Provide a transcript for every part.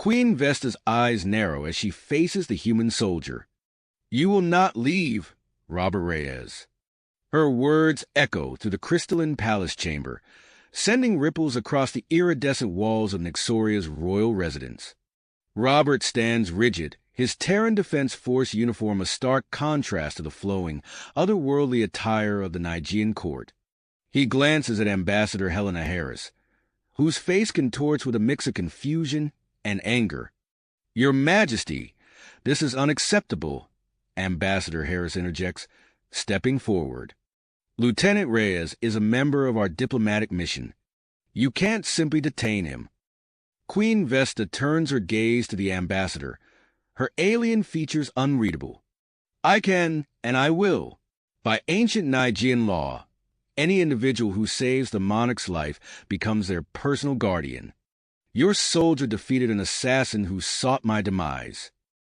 Queen Vesta's eyes narrow as she faces the human soldier. "You will not leave, Robert Reyes." Her words echo through the crystalline palace chamber, sending ripples across the iridescent walls of Nixoria's royal residence. Robert stands rigid, his Terran Defense Force uniform a stark contrast to the flowing, otherworldly attire of the Nigean court. He glances at Ambassador Helena Harris, whose face contorts with a mix of confusion and anger. "Your Majesty, this is unacceptable," Ambassador Harris interjects, stepping forward. "Lieutenant Reyes is a member of our diplomatic mission. You can't simply detain him." Queen Vesta turns her gaze to the ambassador, her alien features unreadable. "I can, and I will. By ancient Nigean law, any individual who saves the monarch's life becomes their personal guardian. Your soldier defeated an assassin who sought my demise.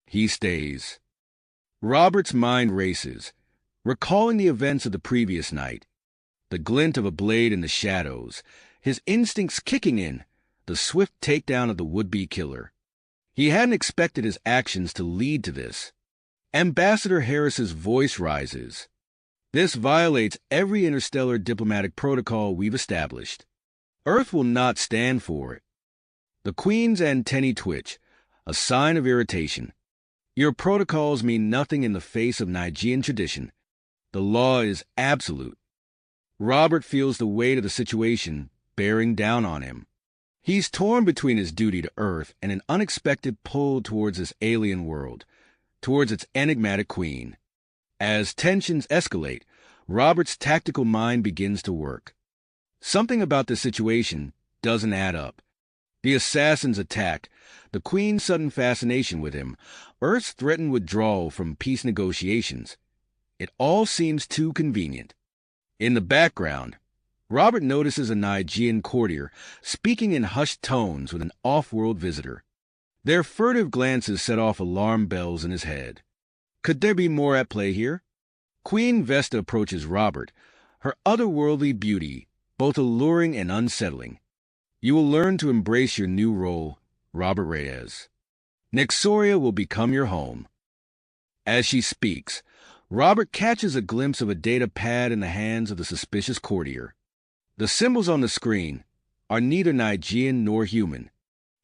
He stays." Robert's mind races, recalling the events of the previous night. The glint of a blade in the shadows, his instincts kicking in, the swift takedown of the would-be killer. He hadn't expected his actions to lead to this. Ambassador Harris's voice rises. "This violates every interstellar diplomatic protocol we've established. Earth will not stand for it." The Queen's antennae twitch, a sign of irritation. "Your protocols mean nothing in the face of Nigean tradition. The law is absolute." Robert feels the weight of the situation bearing down on him. He's torn between his duty to Earth and an unexpected pull towards this alien world, towards its enigmatic queen. As tensions escalate, Robert's tactical mind begins to work. Something about the situation doesn't add up. The assassin's attack, the Queen's sudden fascination with him, Earth's threatened withdrawal from peace negotiations. It all seems too convenient. In the background, Robert notices a Nigean courtier speaking in hushed tones with an off-world visitor. Their furtive glances set off alarm bells in his head. Could there be more at play here? Queen Vesta approaches Robert, her otherworldly beauty both alluring and unsettling. "You will learn to embrace your new role, Robert Reyes. Nixoria will become your home." As she speaks, Robert catches a glimpse of a data pad in the hands of the suspicious courtier. The symbols on the screen are neither Nigean nor human.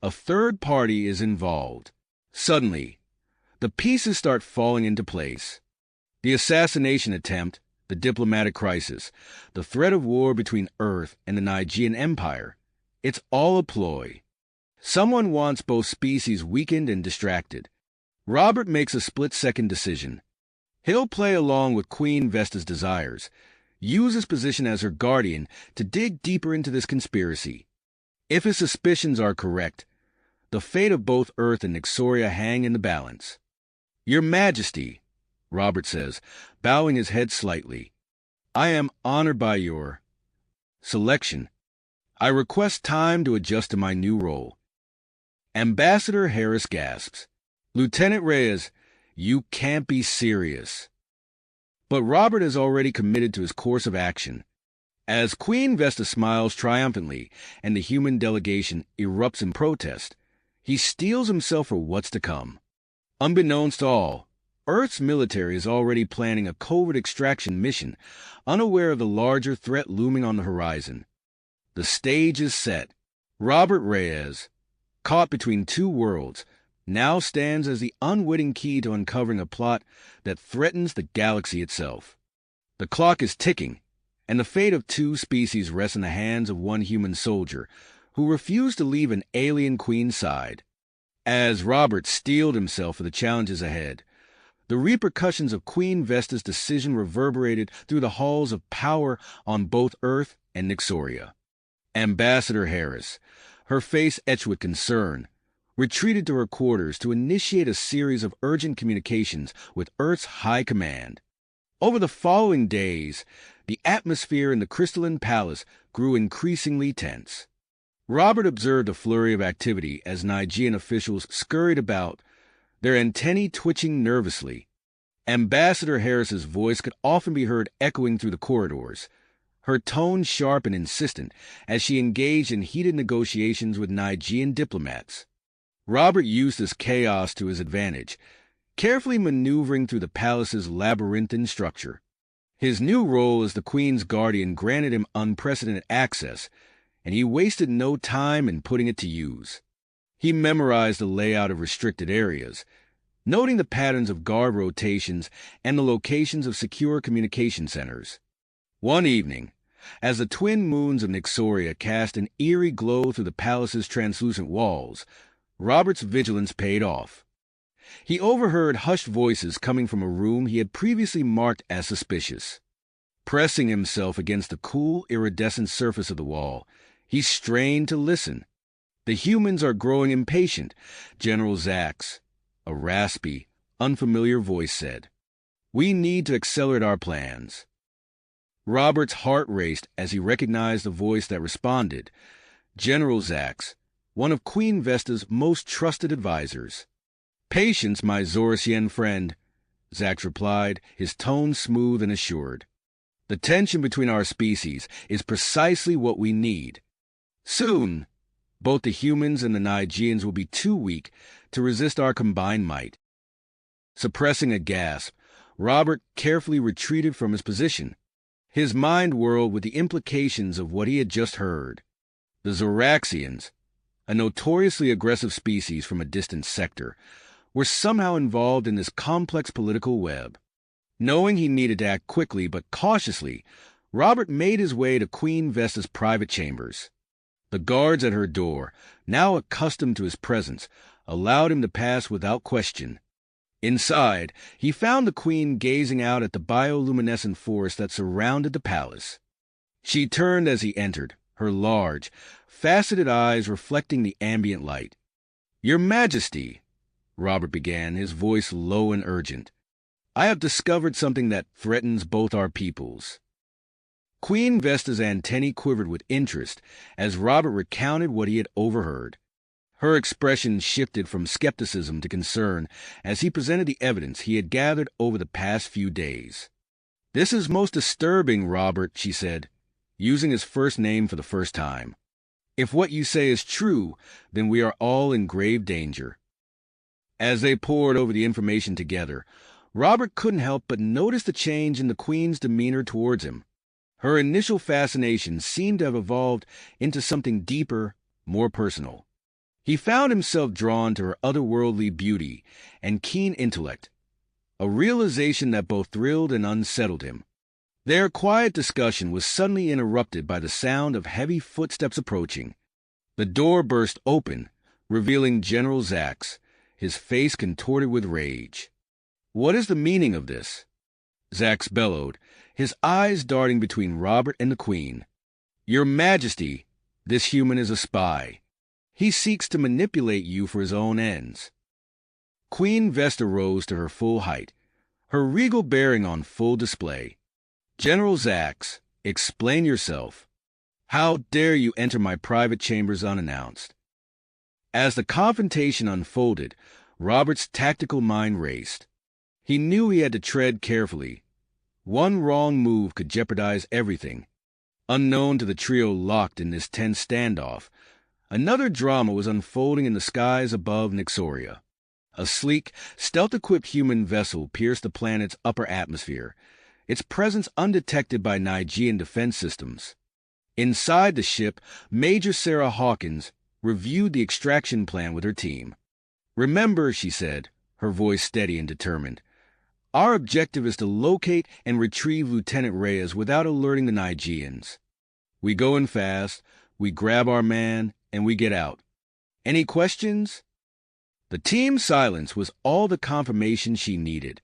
A third party is involved. Suddenly, the pieces start falling into place. The assassination attempt, the diplomatic crisis, the threat of war between Earth and the Nigean Empire. It's all a ploy. Someone wants both species weakened and distracted. Robert makes a split-second decision. He'll play along with Queen Vesta's desires, use his position as her guardian to dig deeper into this conspiracy. If his suspicions are correct, the fate of both Earth and Nixoria hang in the balance. "Your Majesty," Robert says, bowing his head slightly, "I am honored by your selection. I request time to adjust to my new role." Ambassador Harris gasps. "Lieutenant Reyes, you can't be serious." But Robert has already committed to his course of action. As Queen Vesta smiles triumphantly and the human delegation erupts in protest, he steels himself for what's to come. Unbeknownst to all, Earth's military is already planning a covert extraction mission, unaware of the larger threat looming on the horizon. The stage is set. Robert Reyes, caught between two worlds, now stands as the unwitting key to uncovering a plot that threatens the galaxy itself. The clock is ticking, and the fate of two species rests in the hands of one human soldier who refused to leave an alien queen's side. As Robert steeled himself for the challenges ahead, the repercussions of Queen Vesta's decision reverberated through the halls of power on both Earth and Nixoria. Ambassador Harris, her face etched with concern, retreated to her quarters to initiate a series of urgent communications with Earth's high command. Over the following days, the atmosphere in the crystalline palace grew increasingly tense. Robert observed a flurry of activity as Nigean officials scurried about, their antennae twitching nervously. Ambassador Harris's voice could often be heard echoing through the corridors, her tone sharp and insistent as she engaged in heated negotiations with Nigean diplomats. Robert used this chaos to his advantage, carefully maneuvering through the palace's labyrinthine structure. His new role as the Queen's guardian granted him unprecedented access, and he wasted no time in putting it to use. He memorized the layout of restricted areas, noting the patterns of guard rotations and the locations of secure communication centers. One evening, as the twin moons of Nyxoria cast an eerie glow through the palace's translucent walls, Robert's vigilance paid off. He overheard hushed voices coming from a room he had previously marked as suspicious. Pressing himself against the cool, iridescent surface of the wall, he strained to listen. "The humans are growing impatient," General Zax, a raspy, unfamiliar voice said. "We need to accelerate our plans." Robert's heart raced as he recognized the voice that responded, General Zax, one of Queen Vesta's most trusted advisors. "Patience, my Zorasian friend," Zax replied, his tone smooth and assured. "The tension between our species is precisely what we need. Soon, both the humans and the Nigeans will be too weak to resist our combined might." Suppressing a gasp, Robert carefully retreated from his position. His mind whirled with the implications of what he had just heard. The Zoraxians, a notoriously aggressive species from a distant sector, were somehow involved in this complex political web. Knowing he needed to act quickly but cautiously, Robert made his way to Queen Vesta's private chambers. The guards at her door, now accustomed to his presence, allowed him to pass without question. Inside, he found the Queen gazing out at the bioluminescent forest that surrounded the palace. She turned as he entered, her large, faceted eyes reflecting the ambient light. "Your Majesty," Robert began, his voice low and urgent, "I have discovered something that threatens both our peoples." Queen Vesta's antennae quivered with interest as Robert recounted what he had overheard. Her expression shifted from skepticism to concern as he presented the evidence he had gathered over the past few days. "This is most disturbing, Robert," she said, using his first name for the first time. "If what you say is true, then we are all in grave danger." As they pored over the information together, Robert couldn't help but notice the change in the Queen's demeanor towards him. Her initial fascination seemed to have evolved into something deeper, more personal. He found himself drawn to her otherworldly beauty and keen intellect, a realization that both thrilled and unsettled him. Their quiet discussion was suddenly interrupted by the sound of heavy footsteps approaching. The door burst open, revealing General Zax, his face contorted with rage. "What is the meaning of this?" Zax bellowed, his eyes darting between Robert and the Queen. "Your Majesty, this human is a spy. He seeks to manipulate you for his own ends." Queen Vesta rose to her full height, her regal bearing on full display. "General Zax, explain yourself. How dare you enter my private chambers unannounced?" As the confrontation unfolded, Robert's tactical mind raced. He knew he had to tread carefully. One wrong move could jeopardize everything. Unknown to the trio locked in this tense standoff, another drama was unfolding in the skies above Nyxoria. A sleek, stealth-equipped human vessel pierced the planet's upper atmosphere, its presence undetected by Nigean defense systems. Inside the ship, Major Sarah Hawkins reviewed the extraction plan with her team. "Remember," she said, her voice steady and determined, "our objective is to locate and retrieve Lieutenant Reyes without alerting the Nigeans. We go in fast, we grab our man, and we get out. Any questions?" The team's silence was all the confirmation she needed.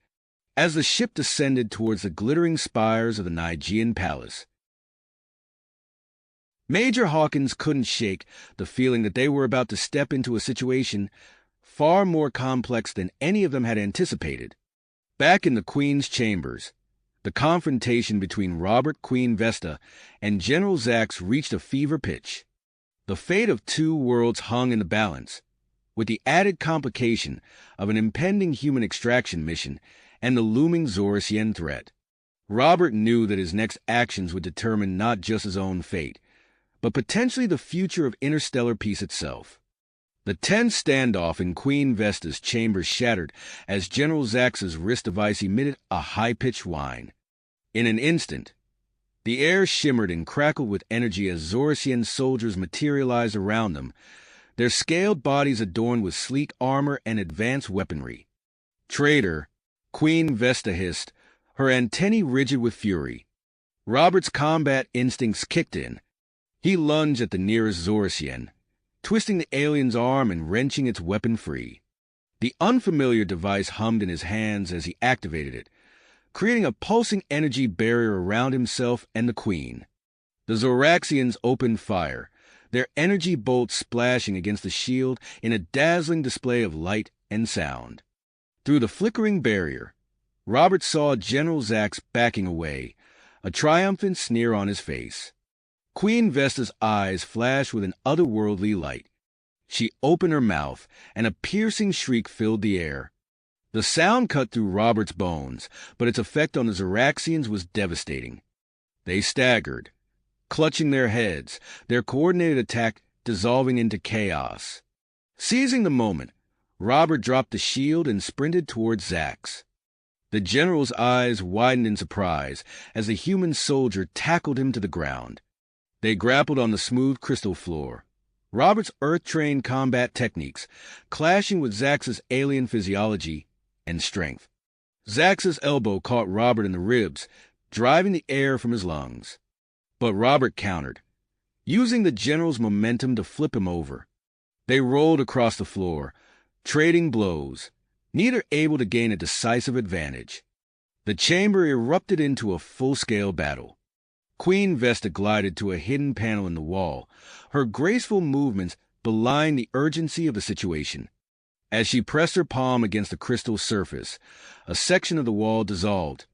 As the ship descended towards the glittering spires of the Nigean palace, Major Hawkins couldn't shake the feeling that they were about to step into a situation far more complex than any of them had anticipated. Back in the Queen's chambers, the confrontation between Robert Queen Vesta and General Zax reached a fever pitch. The fate of two worlds hung in the balance, with the added complication of an impending human extraction mission and the looming Zorasian threat. Robert knew that his next actions would determine not just his own fate, but potentially the future of interstellar peace itself. The tense standoff in Queen Vesta's chamber shattered as General Zax's wrist device emitted a high-pitched whine. In an instant, the air shimmered and crackled with energy as Zorasian soldiers materialized around them, their scaled bodies adorned with sleek armor and advanced weaponry. "Traitor!" Queen Vesta hissed, her antennae rigid with fury. Robert's combat instincts kicked in. He lunged at the nearest Zorasian, twisting the alien's arm and wrenching its weapon free. The unfamiliar device hummed in his hands as he activated it, creating a pulsing energy barrier around himself and the Queen. The Zoraxians opened fire, their energy bolts splashing against the shield in a dazzling display of light and sound. Through the flickering barrier, Robert saw General Zax backing away, a triumphant sneer on his face. Queen Vesta's eyes flashed with an otherworldly light. She opened her mouth, and a piercing shriek filled the air. The sound cut through Robert's bones, but its effect on the Zoraxians was devastating. They staggered, clutching their heads, their coordinated attack dissolving into chaos. Seizing the moment, Robert dropped the shield and sprinted towards Zax. The general's eyes widened in surprise as the human soldier tackled him to the ground. They grappled on the smooth crystal floor, Robert's earth-trained combat techniques clashing with Zax's alien physiology and strength. Zax's elbow caught Robert in the ribs, driving the air from his lungs. But Robert countered, using the general's momentum to flip him over. They rolled across the floor, trading blows, neither able to gain a decisive advantage. The chamber erupted into a full-scale battle. Queen Vesta glided to a hidden panel in the wall, her graceful movements belying the urgency of the situation. As she pressed her palm against the crystal surface, a section of the wall dissolved,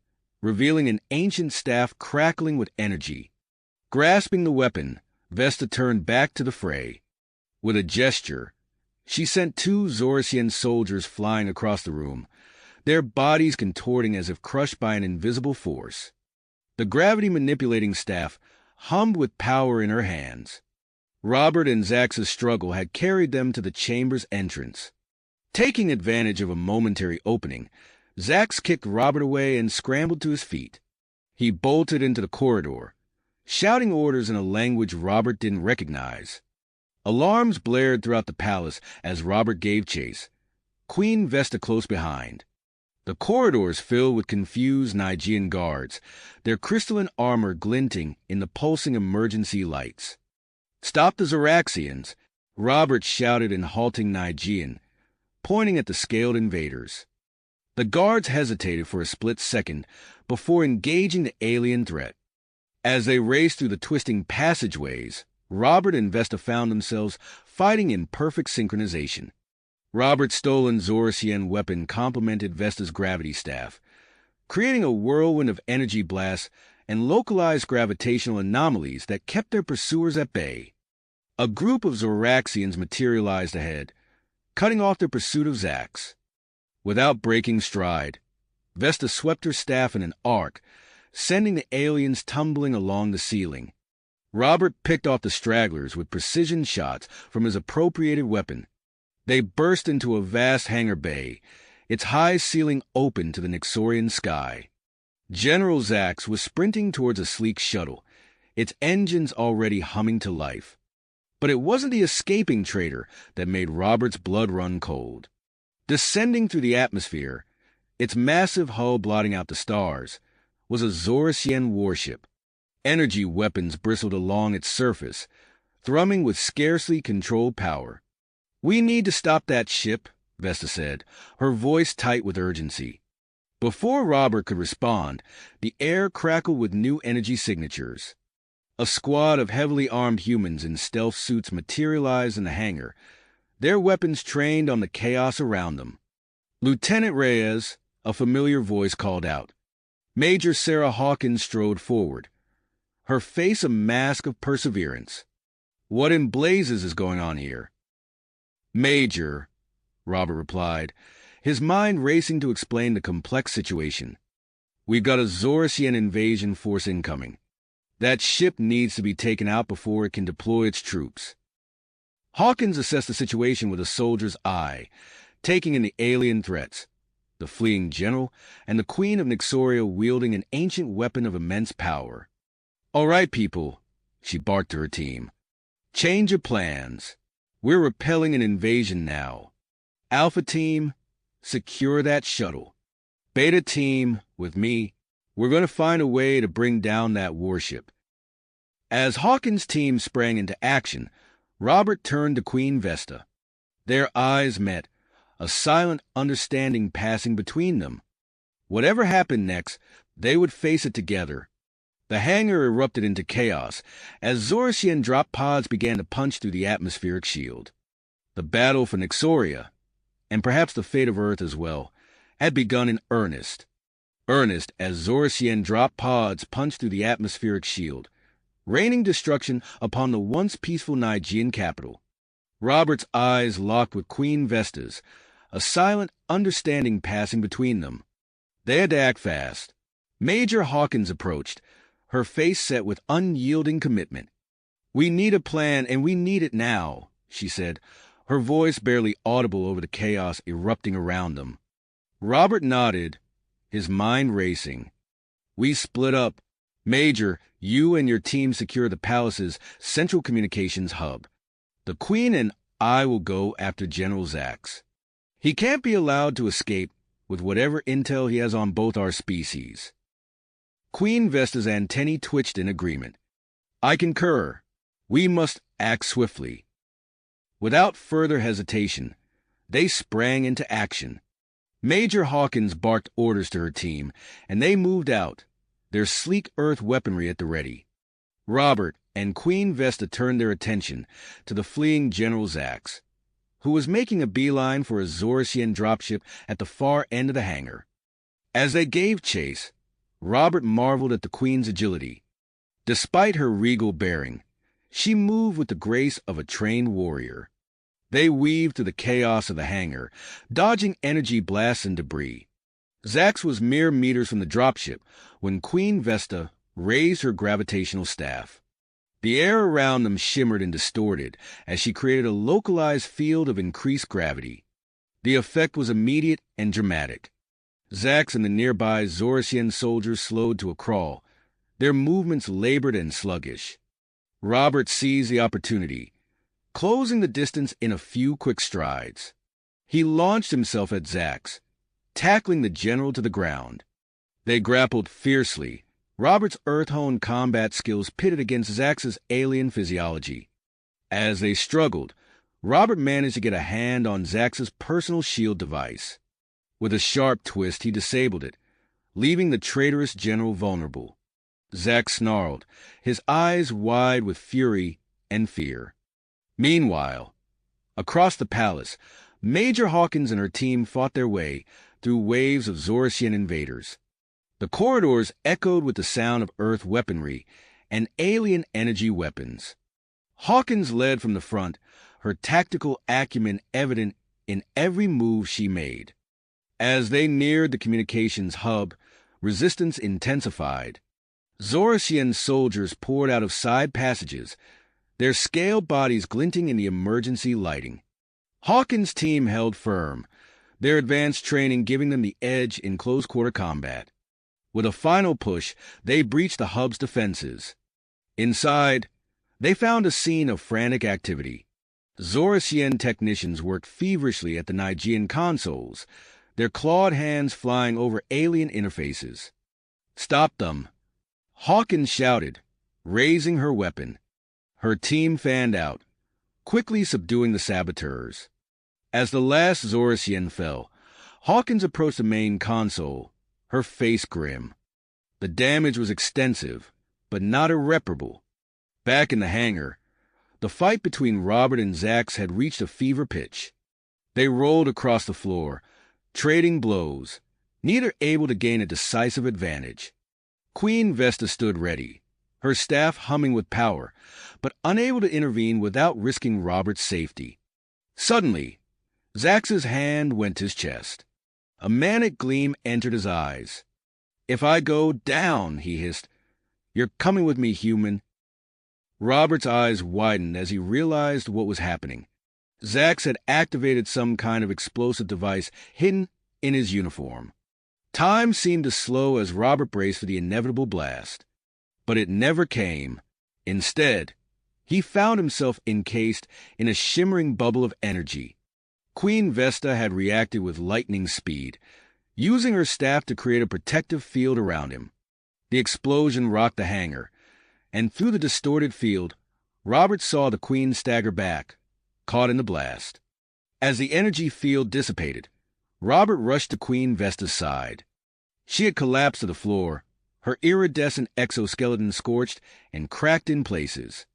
revealing an ancient staff crackling with energy. Grasping the weapon, Vesta turned back to the fray. With a gesture, she sent 2 Zorasian soldiers flying across the room, their bodies contorting as if crushed by an invisible force. The gravity-manipulating staff hummed with power in her hands. Robert and Zax's struggle had carried them to the chamber's entrance. Taking advantage of a momentary opening, Zax kicked Robert away and scrambled to his feet. He bolted into the corridor, shouting orders in a language Robert didn't recognize. Alarms blared throughout the palace as Robert gave chase, Queen Vesta close behind. The corridors filled with confused Nigean guards, their crystalline armor glinting in the pulsing emergency lights. "Stop the Zoraxians!" Robert shouted in halting Nigean, pointing at the scaled invaders. The guards hesitated for a split second before engaging the alien threat. As they raced through the twisting passageways, Robert and Vesta found themselves fighting in perfect synchronization. Robert's stolen Zorasian weapon complemented Vesta's gravity staff, creating a whirlwind of energy blasts and localized gravitational anomalies that kept their pursuers at bay. A group of Zoraxians materialized ahead, cutting off their pursuit of Zax. Without breaking stride, Vesta swept her staff in an arc, sending the aliens tumbling along the ceiling. Robert picked off the stragglers with precision shots from his appropriated weapon. They burst into a vast hangar bay, its high ceiling open to the Nyxorian sky. General Zax was sprinting towards a sleek shuttle, its engines already humming to life. But it wasn't the escaping traitor that made Robert's blood run cold. Descending through the atmosphere, its massive hull blotting out the stars, was a Zorasian warship. Energy weapons bristled along its surface, thrumming with scarcely controlled power. "We need to stop that ship," Vesta said, her voice tight with urgency. Before Robert could respond, the air crackled with new energy signatures. A squad of heavily armed humans in stealth suits materialized in the hangar, their weapons trained on the chaos around them. "Lieutenant Reyes," a familiar voice called out. Major Sarah Hawkins strode forward, her face a mask of perseverance. "What in blazes is going on here?" "Major," Robert replied, his mind racing to explain the complex situation. "We've got a Zorasian invasion force incoming. That ship needs to be taken out before it can deploy its troops." Hawkins assessed the situation with a soldier's eye, taking in the alien threats, the fleeing general, and the Queen of Nyxoria wielding an ancient weapon of immense power. "All right, people," she barked to her team. "Change your plans. We're repelling an invasion now. Alpha Team, secure that shuttle. Beta Team, with me, we're going to find a way to bring down that warship." As Hawkins' team sprang into action, Robert turned to Queen Vesta. Their eyes met, a silent understanding passing between them. Whatever happened next, they would face it together. The hangar erupted into chaos as Zorsian drop pods began to punch through the atmospheric shield. The battle for Nyxoria, and perhaps the fate of Earth as well, had begun in earnest. Earnest as Zorsian drop pods punched through the atmospheric shield, raining destruction upon the once peaceful Nigean capital. Robert's eyes locked with Queen Vesta's, a silent understanding passing between them. They had to act fast. Major Hawkins approached, her face set with unyielding commitment. "We need a plan, and we need it now," she said, her voice barely audible over the chaos erupting around them. Robert nodded, his mind racing. "We split up. Major, you and your team secure the palace's central communications hub. The Queen and I will go after General Zax. He can't be allowed to escape with whatever intel he has on both our species." Queen Vesta's antennae twitched in agreement. "I concur. We must act swiftly." Without further hesitation, they sprang into action. Major Hawkins barked orders to her team, and they moved out, their sleek Earth weaponry at the ready. Robert and Queen Vesta turned their attention to the fleeing General Zax, who was making a beeline for a Zorsian dropship at the far end of the hangar. As they gave chase, Robert marveled at the Queen's agility. Despite her regal bearing, she moved with the grace of a trained warrior. They weaved through the chaos of the hangar, dodging energy blasts and debris. Zax was mere meters from the dropship when Queen Vesta raised her gravitational staff. The air around them shimmered and distorted as she created a localized field of increased gravity. The effect was immediate and dramatic. Zax and the nearby Zorsian soldiers slowed to a crawl, their movements labored and sluggish. Robert seized the opportunity, closing the distance in a few quick strides. He launched himself at Zax, tackling the general to the ground. They grappled fiercely, Robert's Earth-honed combat skills pitted against Zax's alien physiology. As they struggled, Robert managed to get a hand on Zax's personal shield device. With a sharp twist, he disabled it, leaving the traitorous general vulnerable. Zax snarled, his eyes wide with fury and fear. Meanwhile, across the palace, Major Hawkins and her team fought their way through waves of Zorsian invaders. The corridors echoed with the sound of Earth weaponry and alien energy weapons. Hawkins led from the front, her tactical acumen evident in every move she made. As they neared the communications hub, resistance intensified. Zorsian soldiers poured out of side passages, their scaled bodies glinting in the emergency lighting. Hawkins' team held firm, their advanced training giving them the edge in close-quarter combat. With a final push, they breached the hub's defenses. Inside, they found a scene of frantic activity. Zorsian technicians worked feverishly at the Nigean consoles, their clawed hands flying over alien interfaces. "Stop them!" Hawkins shouted, raising her weapon. Her team fanned out, quickly subduing the saboteurs. As the last Zorsian fell, Hawkins approached the main console, her face grim. The damage was extensive, but not irreparable. Back in the hangar, the fight between Robert and Zax had reached a fever pitch. They rolled across the floor, trading blows, neither able to gain a decisive advantage. Queen Vesta stood ready, her staff humming with power, but unable to intervene without risking Robert's safety. Suddenly, Zax's hand went to his chest. A manic gleam entered his eyes. "If I go down," he hissed, "you're coming with me, human." Robert's eyes widened as he realized what was happening. Zax had activated some kind of explosive device hidden in his uniform. Time seemed to slow as Robert braced for the inevitable blast. But it never came. Instead, he found himself encased in a shimmering bubble of energy. Queen Vesta had reacted with lightning speed, using her staff to create a protective field around him. The explosion rocked the hangar, and through the distorted field, Robert saw the Queen stagger back, caught in the blast. As the energy field dissipated, Robert rushed to Queen Vesta's side. She had collapsed to the floor, her iridescent exoskeleton scorched and cracked in places.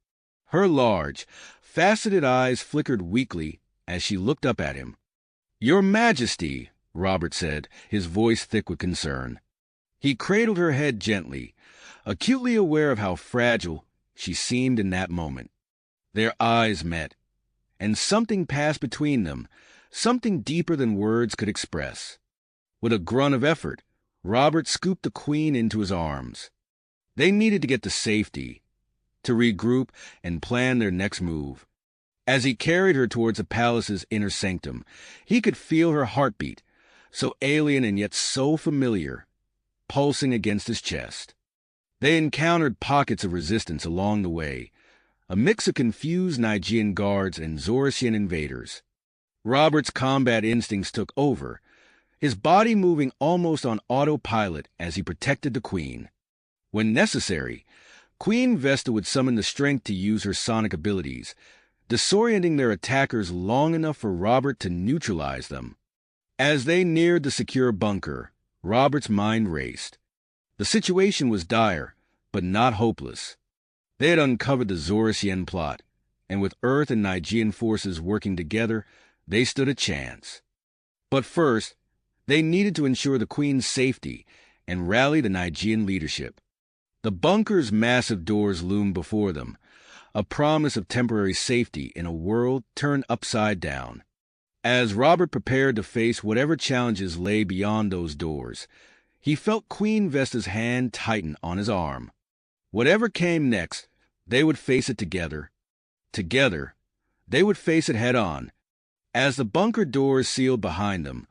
Her large, faceted eyes flickered weakly as she looked up at him. "Your Majesty," Robert said, his voice thick with concern. He cradled her head gently, acutely aware of how fragile she seemed in that moment. Their eyes met, and something passed between them, something deeper than words could express. With a grunt of effort, Robert scooped the Queen into his arms. They needed to get to safety, to regroup and plan their next move. As he carried her towards the palace's inner sanctum, he could feel her heartbeat, so alien and yet so familiar, pulsing against his chest. They encountered pockets of resistance along the way, a mix of confused Nigean guards and Zorasian invaders. Robert's combat instincts took over, his body moving almost on autopilot as he protected the Queen. When necessary, Queen Vesta would summon the strength to use her sonic abilities, disorienting their attackers long enough for Robert to neutralize them. As they neared the secure bunker, Robert's mind raced. The situation was dire, but not hopeless. They had uncovered the Zorasian plot, and with Earth and Nigean forces working together, they stood a chance. But first, they needed to ensure the Queen's safety and rally the Nigean leadership. The bunker's massive doors loomed before them, a promise of temporary safety in a world turned upside down. As Robert prepared to face whatever challenges lay beyond those doors, he felt Queen Vesta's hand tighten on his arm. Whatever came next, they would face it together. Together, they would face it head-on. As the bunker doors sealed behind them,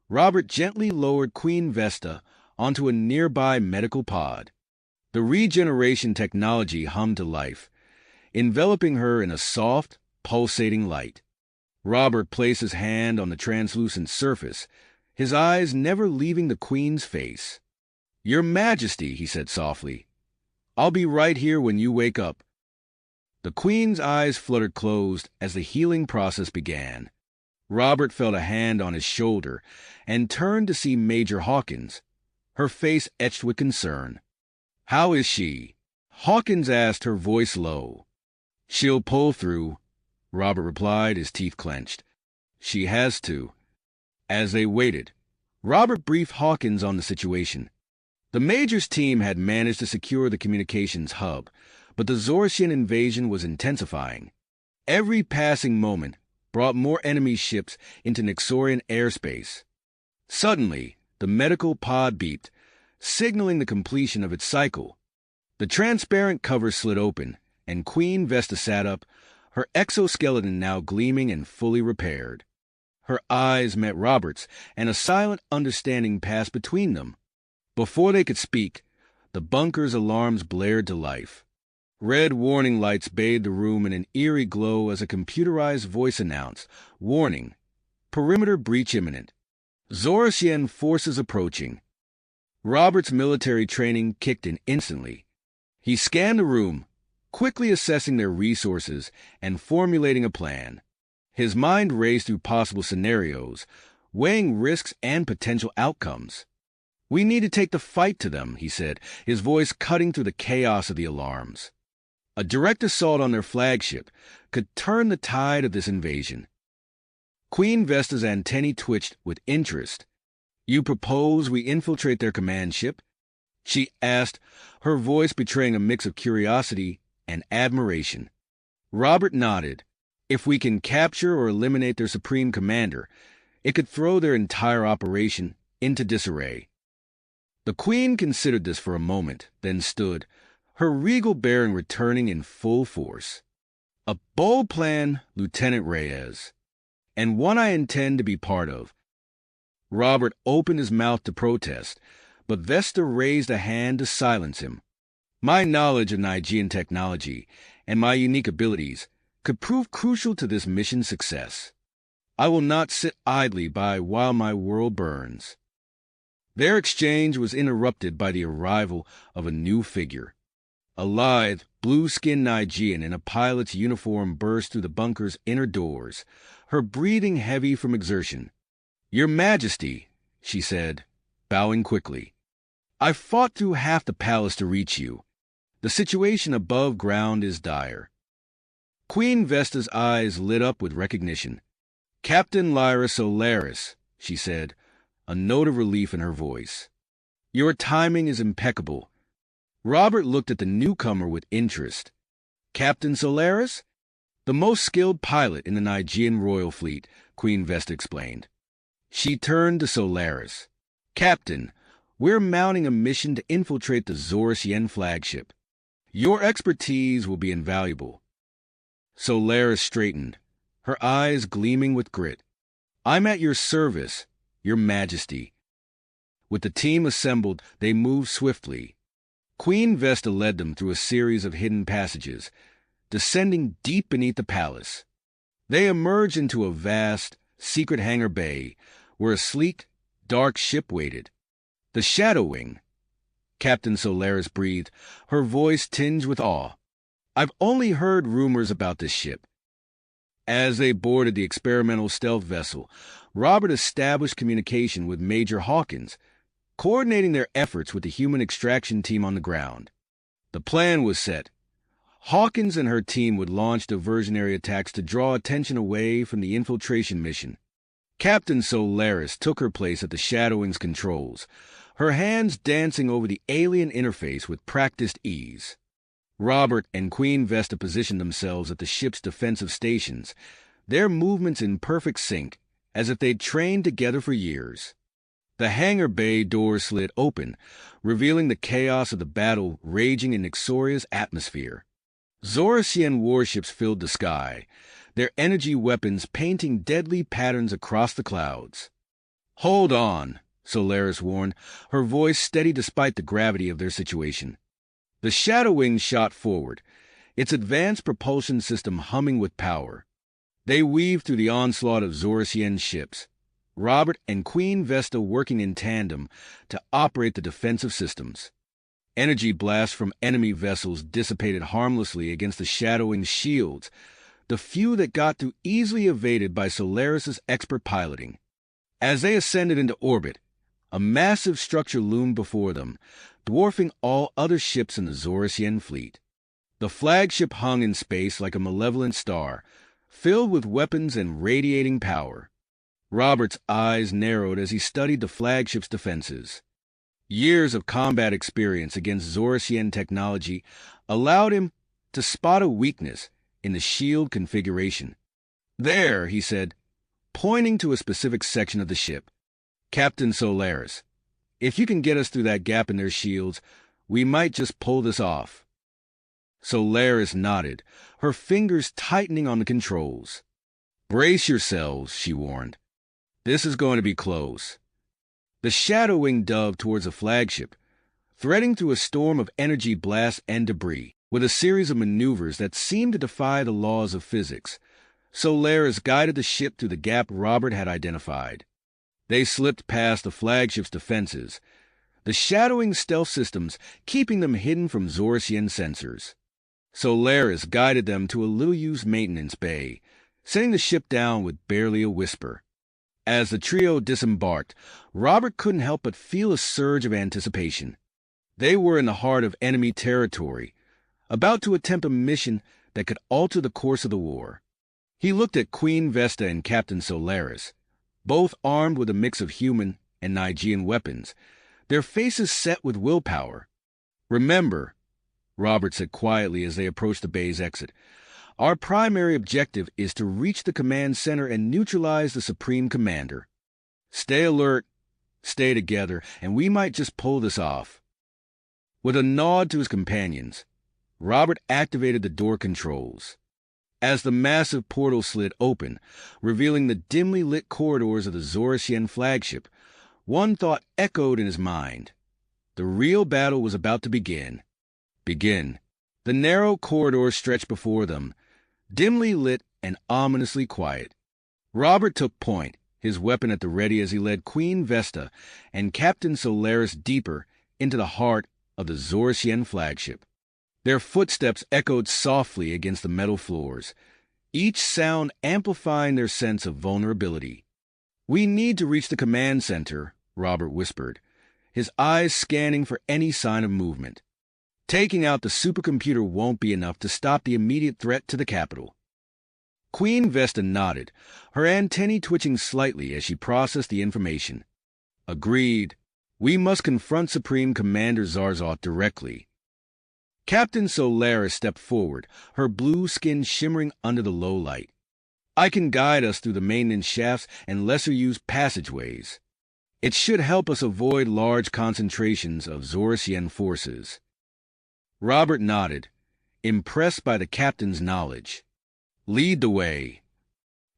Robert gently lowered Queen Vesta onto a nearby medical pod. The regeneration technology hummed to life, enveloping her in a soft, pulsating light. Robert placed his hand on the translucent surface, his eyes never leaving the Queen's face. "Your Majesty," he said softly, "I'll be right here when you wake up." The Queen's eyes fluttered closed as the healing process began. Robert felt a hand on his shoulder and turned to see Major Hawkins, her face etched with concern. "How is she?" Hawkins asked, her voice low. "She'll pull through," Robert replied, his teeth clenched. "She has to." As they waited, Robert briefed Hawkins on the situation. The Major's team had managed to secure the communications hub, but the Zorasian invasion was intensifying. Every passing moment brought more enemy ships into Nixorian airspace. Suddenly, the medical pod beeped, signaling the completion of its cycle. The transparent cover slid open, and Queen Vesta sat up, her exoskeleton now gleaming and fully repaired. Her eyes met Robert's, and a silent understanding passed between them. Before they could speak, the bunker's alarms blared to life. Red warning lights bathed the room in an eerie glow as a computerized voice announced, "Warning, perimeter breach imminent. Zorasian forces approaching." Robert's military training kicked in instantly. He scanned the room, quickly assessing their resources and formulating a plan. His mind raced through possible scenarios, weighing risks and potential outcomes. "We need to take the fight to them," he said, his voice cutting through the chaos of the alarms. A direct assault on their flagship could turn the tide of this invasion. Queen Vesta's antennae twitched with interest. "You propose we infiltrate their command ship?" she asked, her voice betraying a mix of curiosity and admiration. Robert nodded. "If we can capture or eliminate their supreme commander, it could throw their entire operation into disarray." The Queen considered this for a moment, then stood, her regal bearing returning in full force. "A bold plan, Lieutenant Reyes, and one I intend to be part of." Robert opened his mouth to protest, but Vesta raised a hand to silence him. "My knowledge of Nigean technology and my unique abilities could prove crucial to this mission's success. I will not sit idly by while my world burns." Their exchange was interrupted by the arrival of a new figure. A lithe, blue-skinned Nigean in a pilot's uniform burst through the bunker's inner doors, her breathing heavy from exertion. "Your Majesty," she said, bowing quickly, "I've fought through half the palace to reach you. The situation above ground is dire." Queen Vesta's eyes lit up with recognition. "Captain Lyra Solaris," she said, a note of relief in her voice. "Your timing is impeccable." Robert looked at the newcomer with interest. "Captain Solaris?" "The most skilled pilot in the Nigean royal fleet," Queen Vesta explained. She turned to Solaris. "Captain, we're mounting a mission to infiltrate the Zorus-Yen flagship. Your expertise will be invaluable." Solaris straightened, her eyes gleaming with grit. "I'm at your service, Your Majesty." With the team assembled, they moved swiftly. Queen Vesta led them through a series of hidden passages, descending deep beneath the palace. They emerged into a vast, secret hangar bay, where a sleek, dark ship waited. "The Shadow Wing," Captain Solaris breathed, her voice tinged with awe. "I've only heard rumors about this ship." As they boarded the experimental stealth vessel, Robert established communication with Major Hawkins, coordinating their efforts with the human extraction team on the ground. The plan was set. Hawkins and her team would launch diversionary attacks to draw attention away from the infiltration mission. Captain Solaris took her place at the Shadow Wing's controls, her hands dancing over the alien interface with practiced ease. Robert and Queen Vesta positioned themselves at the ship's defensive stations, their movements in perfect sync, as if they'd trained together for years. The hangar bay doors slid open, revealing the chaos of the battle raging in Ixoria's atmosphere. Zorus-Yen warships filled the sky, their energy weapons painting deadly patterns across the clouds. "Hold on," Solaris warned, her voice steady despite the gravity of their situation. The Shadow Wing shot forward, its advanced propulsion system humming with power. They weaved through the onslaught of Zorus-Yen ships, Robert and Queen Vesta working in tandem to operate the defensive systems. Energy blasts from enemy vessels dissipated harmlessly against the Shadow Wing's shields, the few that got through easily evaded by Solaris's expert piloting. As they ascended into orbit, a massive structure loomed before them, dwarfing all other ships in the Zorus-Yen fleet. The flagship hung in space like a malevolent star, filled with weapons and radiating power. Robert's eyes narrowed as he studied the flagship's defenses. Years of combat experience against Zorus-Yen technology allowed him to spot a weakness in the shield configuration. "There," he said, pointing to a specific section of the ship. "Captain Solaris, if you can get us through that gap in their shields, we might just pull this off." Solaris nodded, her fingers tightening on the controls. "Brace yourselves," she warned. "This is going to be close." The Shadow Wing dove towards the flagship, threading through a storm of energy blasts and debris. With a series of maneuvers that seemed to defy the laws of physics, Solaris guided the ship through the gap Robert had identified. They slipped past the flagship's defenses, the Shadow Wing's stealth systems keeping them hidden from Zorus-Yen sensors. Solaris guided them to a little-used maintenance bay, sending the ship down with barely a whisper. As the trio disembarked, Robert couldn't help but feel a surge of anticipation. They were in the heart of enemy territory, about to attempt a mission that could alter the course of the war. He looked at Queen Vesta and Captain Solaris, both armed with a mix of human and Nigean weapons, their faces set with willpower. "Remember," Robert said quietly as they approached the bay's exit, "our primary objective is to reach the command center and neutralize the Supreme Commander. Stay alert, stay together, and we might just pull this off." With a nod to his companions, Robert activated the door controls. As the massive portal slid open, revealing the dimly lit corridors of the Zorasian flagship, one thought echoed in his mind. The real battle was about to begin. The narrow corridor stretched before them, dimly lit and ominously quiet. Robert took point, his weapon at the ready as he led Queen Vesta and Captain Solaris deeper into the heart of the Zorasian flagship. Their footsteps echoed softly against the metal floors, each sound amplifying their sense of vulnerability. "We need to reach the command center," Robert whispered, his eyes scanning for any sign of movement. "Taking out the supercomputer won't be enough to stop the immediate threat to the capital." Queen Vesta nodded, her antennae twitching slightly as she processed the information. "Agreed. We must confront Supreme Commander Zarzoth directly." Captain Solaris stepped forward, her blue skin shimmering under the low light. "I can guide us through the maintenance shafts and lesser-used passageways. It should help us avoid large concentrations of Zorasian forces." Robert nodded, impressed by the captain's knowledge. "Lead the way."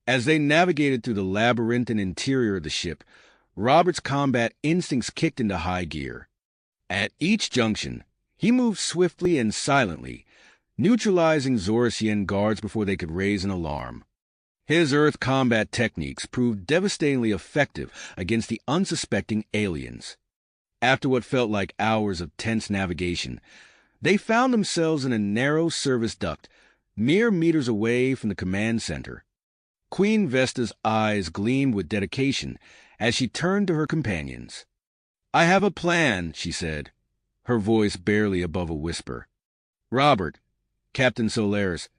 As they navigated through the labyrinthine interior of the ship, Robert's combat instincts kicked into high gear. At each junction, he moved swiftly and silently, neutralizing Zorasian guards before they could raise an alarm. His Earth combat techniques proved devastatingly effective against the unsuspecting aliens. After what felt like hours of tense navigation, they found themselves in a narrow service duct, mere meters away from the command center. Queen Vesta's eyes gleamed with dedication as she turned to her companions. "I have a plan," she said, her voice barely above a whisper. "Robert, Captain Solaris,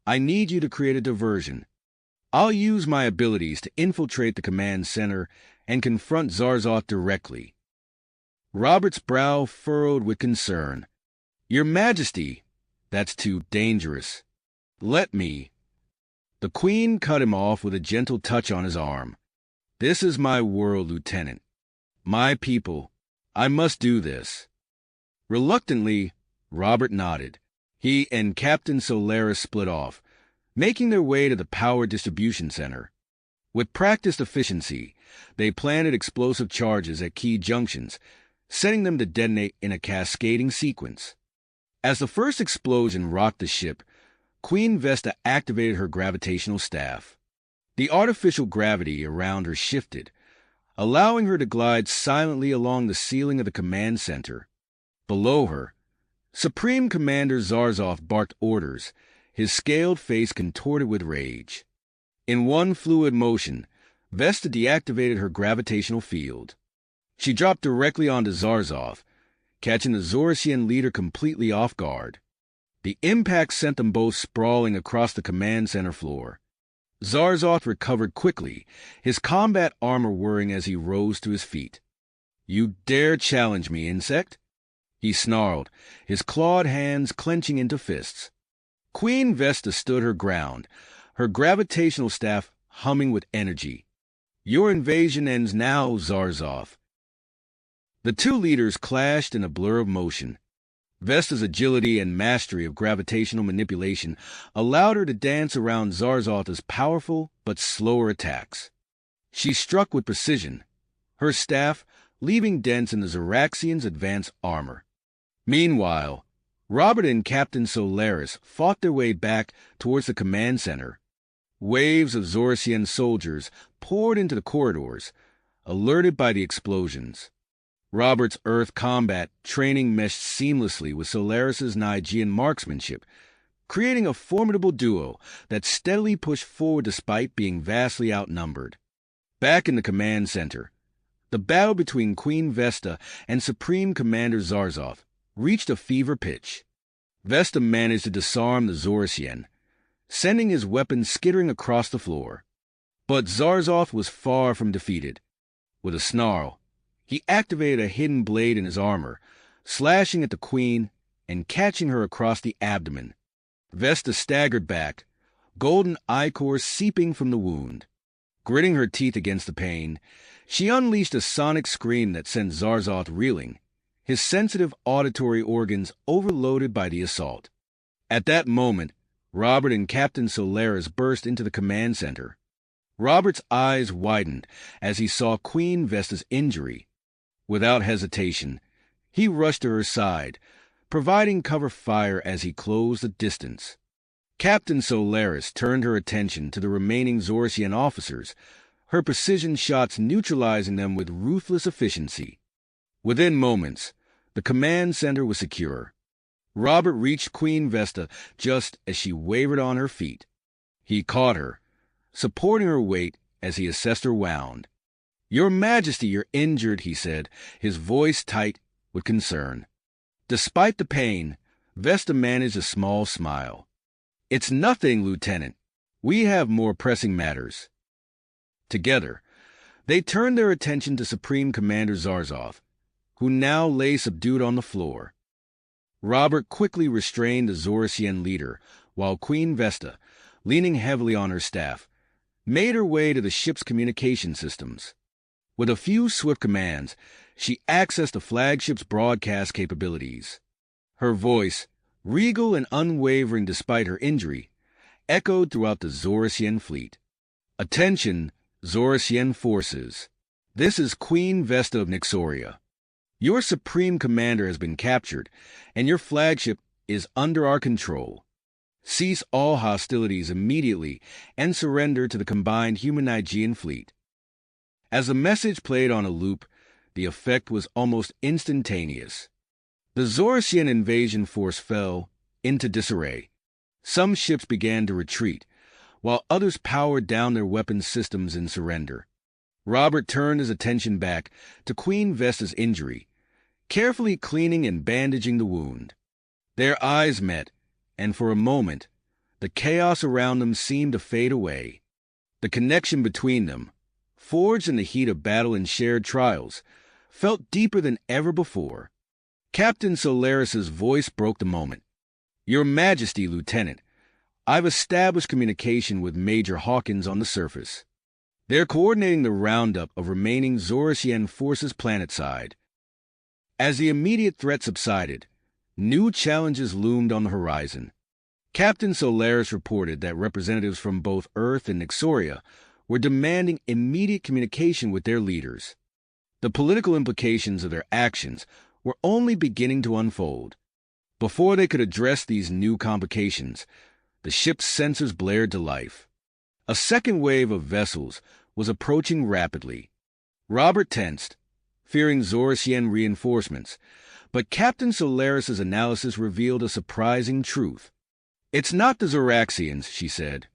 I need you to create a diversion. I'll use my abilities to infiltrate the command center and confront Zarzoth directly." Robert's brow furrowed with concern. "Your Majesty, that's too dangerous. Let me." The Queen cut him off with a gentle touch on his arm. "This is my world, Lieutenant. My people. I must do this." Reluctantly, Robert nodded. He and Captain Solaris split off, making their way to the power distribution center. With practiced efficiency, they planted explosive charges at key junctions, setting them to detonate in a cascading sequence. As the first explosion rocked the ship, Queen Vesta activated her gravitational staff. The artificial gravity around her shifted, allowing her to glide silently along the ceiling of the command center. Below her, Supreme Commander Zarzoth barked orders, his scaled face contorted with rage. In one fluid motion, Vesta deactivated her gravitational field. She dropped directly onto Zarzoth, catching the Zorasian leader completely off guard. The impact sent them both sprawling across the command center floor. Zarzoth recovered quickly, his combat armor whirring as he rose to his feet. "You dare challenge me, insect?" he snarled, his clawed hands clenching into fists. Queen Vesta stood her ground, her gravitational staff humming with energy. "Your invasion ends now, Zarzoth." The two leaders clashed in a blur of motion. Vesta's agility and mastery of gravitational manipulation allowed her to dance around Zarzoth's powerful but slower attacks. She struck with precision, her staff leaving dents in the Zoraxian's advanced armor. Meanwhile, Robert and Captain Solaris fought their way back towards the command center. Waves of Zorasian soldiers poured into the corridors, alerted by the explosions. Robert's Earth combat training meshed seamlessly with Solaris's Nigean marksmanship, creating a formidable duo that steadily pushed forward despite being vastly outnumbered. Back in the command center, the battle between Queen Vesta and Supreme Commander Zarzoth reached a fever pitch. Vesta managed to disarm the Zorasian, sending his weapon skittering across the floor. But Zarzoth was far from defeated. With a snarl, he activated a hidden blade in his armor, slashing at the Queen and catching her across the abdomen. Vesta staggered back, golden ichor seeping from the wound. Gritting her teeth against the pain, she unleashed a sonic scream that sent Zarzoth reeling, his sensitive auditory organs overloaded by the assault. At that moment, Robert and Captain Solaris burst into the command center. Robert's eyes widened as he saw Queen Vesta's injury. Without hesitation, he rushed to her side, providing cover fire as he closed the distance. Captain Solaris turned her attention to the remaining Zorsian officers, her precision shots neutralizing them with ruthless efficiency. Within moments, the command center was secure. Robert reached Queen Vesta just as she wavered on her feet. He caught her, supporting her weight as he assessed her wound. "Your Majesty, you're injured," he said, his voice tight with concern. Despite the pain, Vesta managed a small smile. "It's nothing, Lieutenant. We have more pressing matters." Together, they turned their attention to Supreme Commander Zarzov, who now lay subdued on the floor. Robert quickly restrained the Zorsian leader, while Queen Vesta, leaning heavily on her staff, made her way to the ship's communication systems. With a few swift commands, she accessed the flagship's broadcast capabilities. Her voice, regal and unwavering despite her injury, echoed throughout the Zorsian fleet. "Attention, Zorsian forces. This is Queen Vesta of Nixoria. Your Supreme Commander has been captured, and your flagship is under our control. Cease all hostilities immediately and surrender to the combined human-Nigean fleet." As the message played on a loop, the effect was almost instantaneous. The Zorsian invasion force fell into disarray. Some ships began to retreat, while others powered down their weapons systems in surrender. Robert turned his attention back to Queen Vesta's injury, carefully cleaning and bandaging the wound. Their eyes met, and for a moment, the chaos around them seemed to fade away. The connection between them, forged in the heat of battle and shared trials, felt deeper than ever before. Captain Solaris's voice broke the moment. "Your Majesty, Lieutenant, I've established communication with Major Hawkins on the surface. They're coordinating the roundup of remaining Zorsian forces planetside." As the immediate threat subsided, new challenges loomed on the horizon. Captain Solaris reported that representatives from both Earth and Nixoria were demanding immediate communication with their leaders. The political implications of their actions were only beginning to unfold. Before they could address these new complications, the ship's sensors blared to life. A second wave of vessels was approaching rapidly. Robert tensed, fearing Zorsian reinforcements, but Captain Solaris's analysis revealed a surprising truth. "It's not the Zoraxians," she said,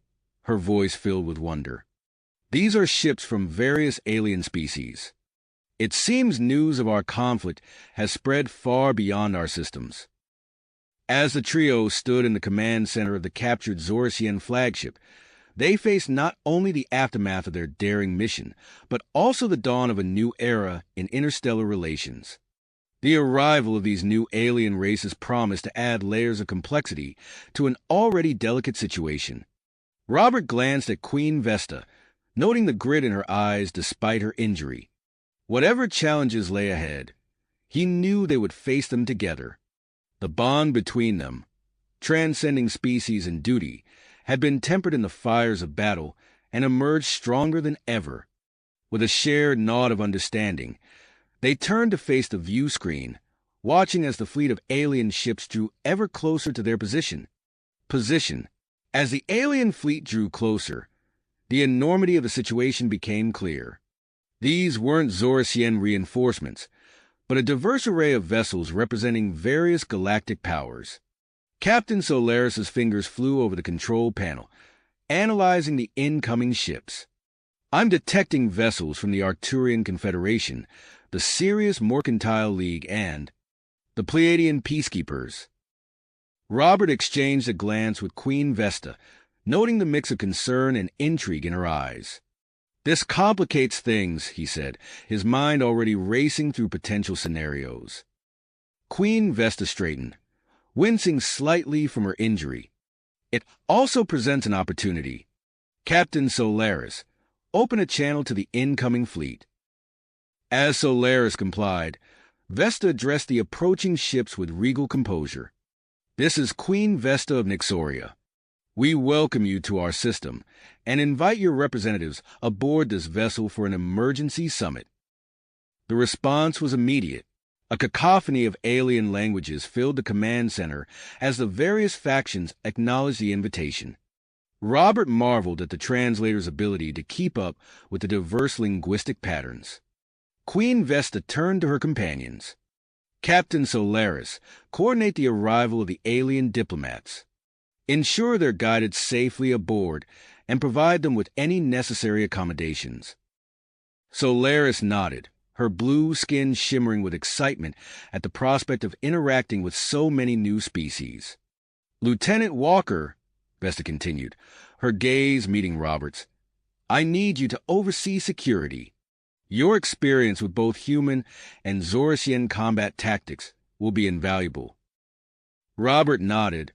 her voice filled with wonder. "These are ships from various alien species. It seems news of our conflict has spread far beyond our systems." As the trio stood in the command center of the captured Zorsian flagship, they faced not only the aftermath of their daring mission, but also the dawn of a new era in interstellar relations. The arrival of these new alien races promised to add layers of complexity to an already delicate situation. Robert glanced at Queen Vesta, noting the grit in her eyes despite her injury. Whatever challenges lay ahead, he knew they would face them together. The bond between them, transcending species and duty, had been tempered in the fires of battle and emerged stronger than ever. With a shared nod of understanding, they turned to face the view screen, watching as the fleet of alien ships drew ever closer to their position. As the alien fleet drew closer, the enormity of the situation became clear. These weren't Zorsian reinforcements, but a diverse array of vessels representing various galactic powers. Captain Solaris's fingers flew over the control panel, analyzing the incoming ships. "I'm detecting vessels from the Arcturian Confederation, the Sirius Mercantile League, and the Pleiadian Peacekeepers." Robert exchanged a glance with Queen Vesta, noting the mix of concern and intrigue in her eyes. "This complicates things," he said, his mind already racing through potential scenarios. Queen Vesta straightened, wincing slightly from her injury. "It also presents an opportunity. Captain Solaris, open a channel to the incoming fleet." As Solaris complied, Vesta addressed the approaching ships with regal composure. This is Queen Vesta of Nixoria. We welcome you to our system and invite your representatives aboard this vessel for an emergency summit. The response was immediate. A cacophony of alien languages filled the command center as the various factions acknowledged the invitation. Robert marveled at the translator's ability to keep up with the diverse linguistic patterns. Queen Vesta turned to her companions. Captain Solaris, coordinate the arrival of the alien diplomats. Ensure they're guided safely aboard and provide them with any necessary accommodations. Solaris nodded, her blue skin shimmering with excitement at the prospect of interacting with so many new species. Lieutenant Walker, Vesta continued, her gaze meeting Robert's, I need you to oversee security. Your experience with both human and Zorasian combat tactics will be invaluable. Robert nodded,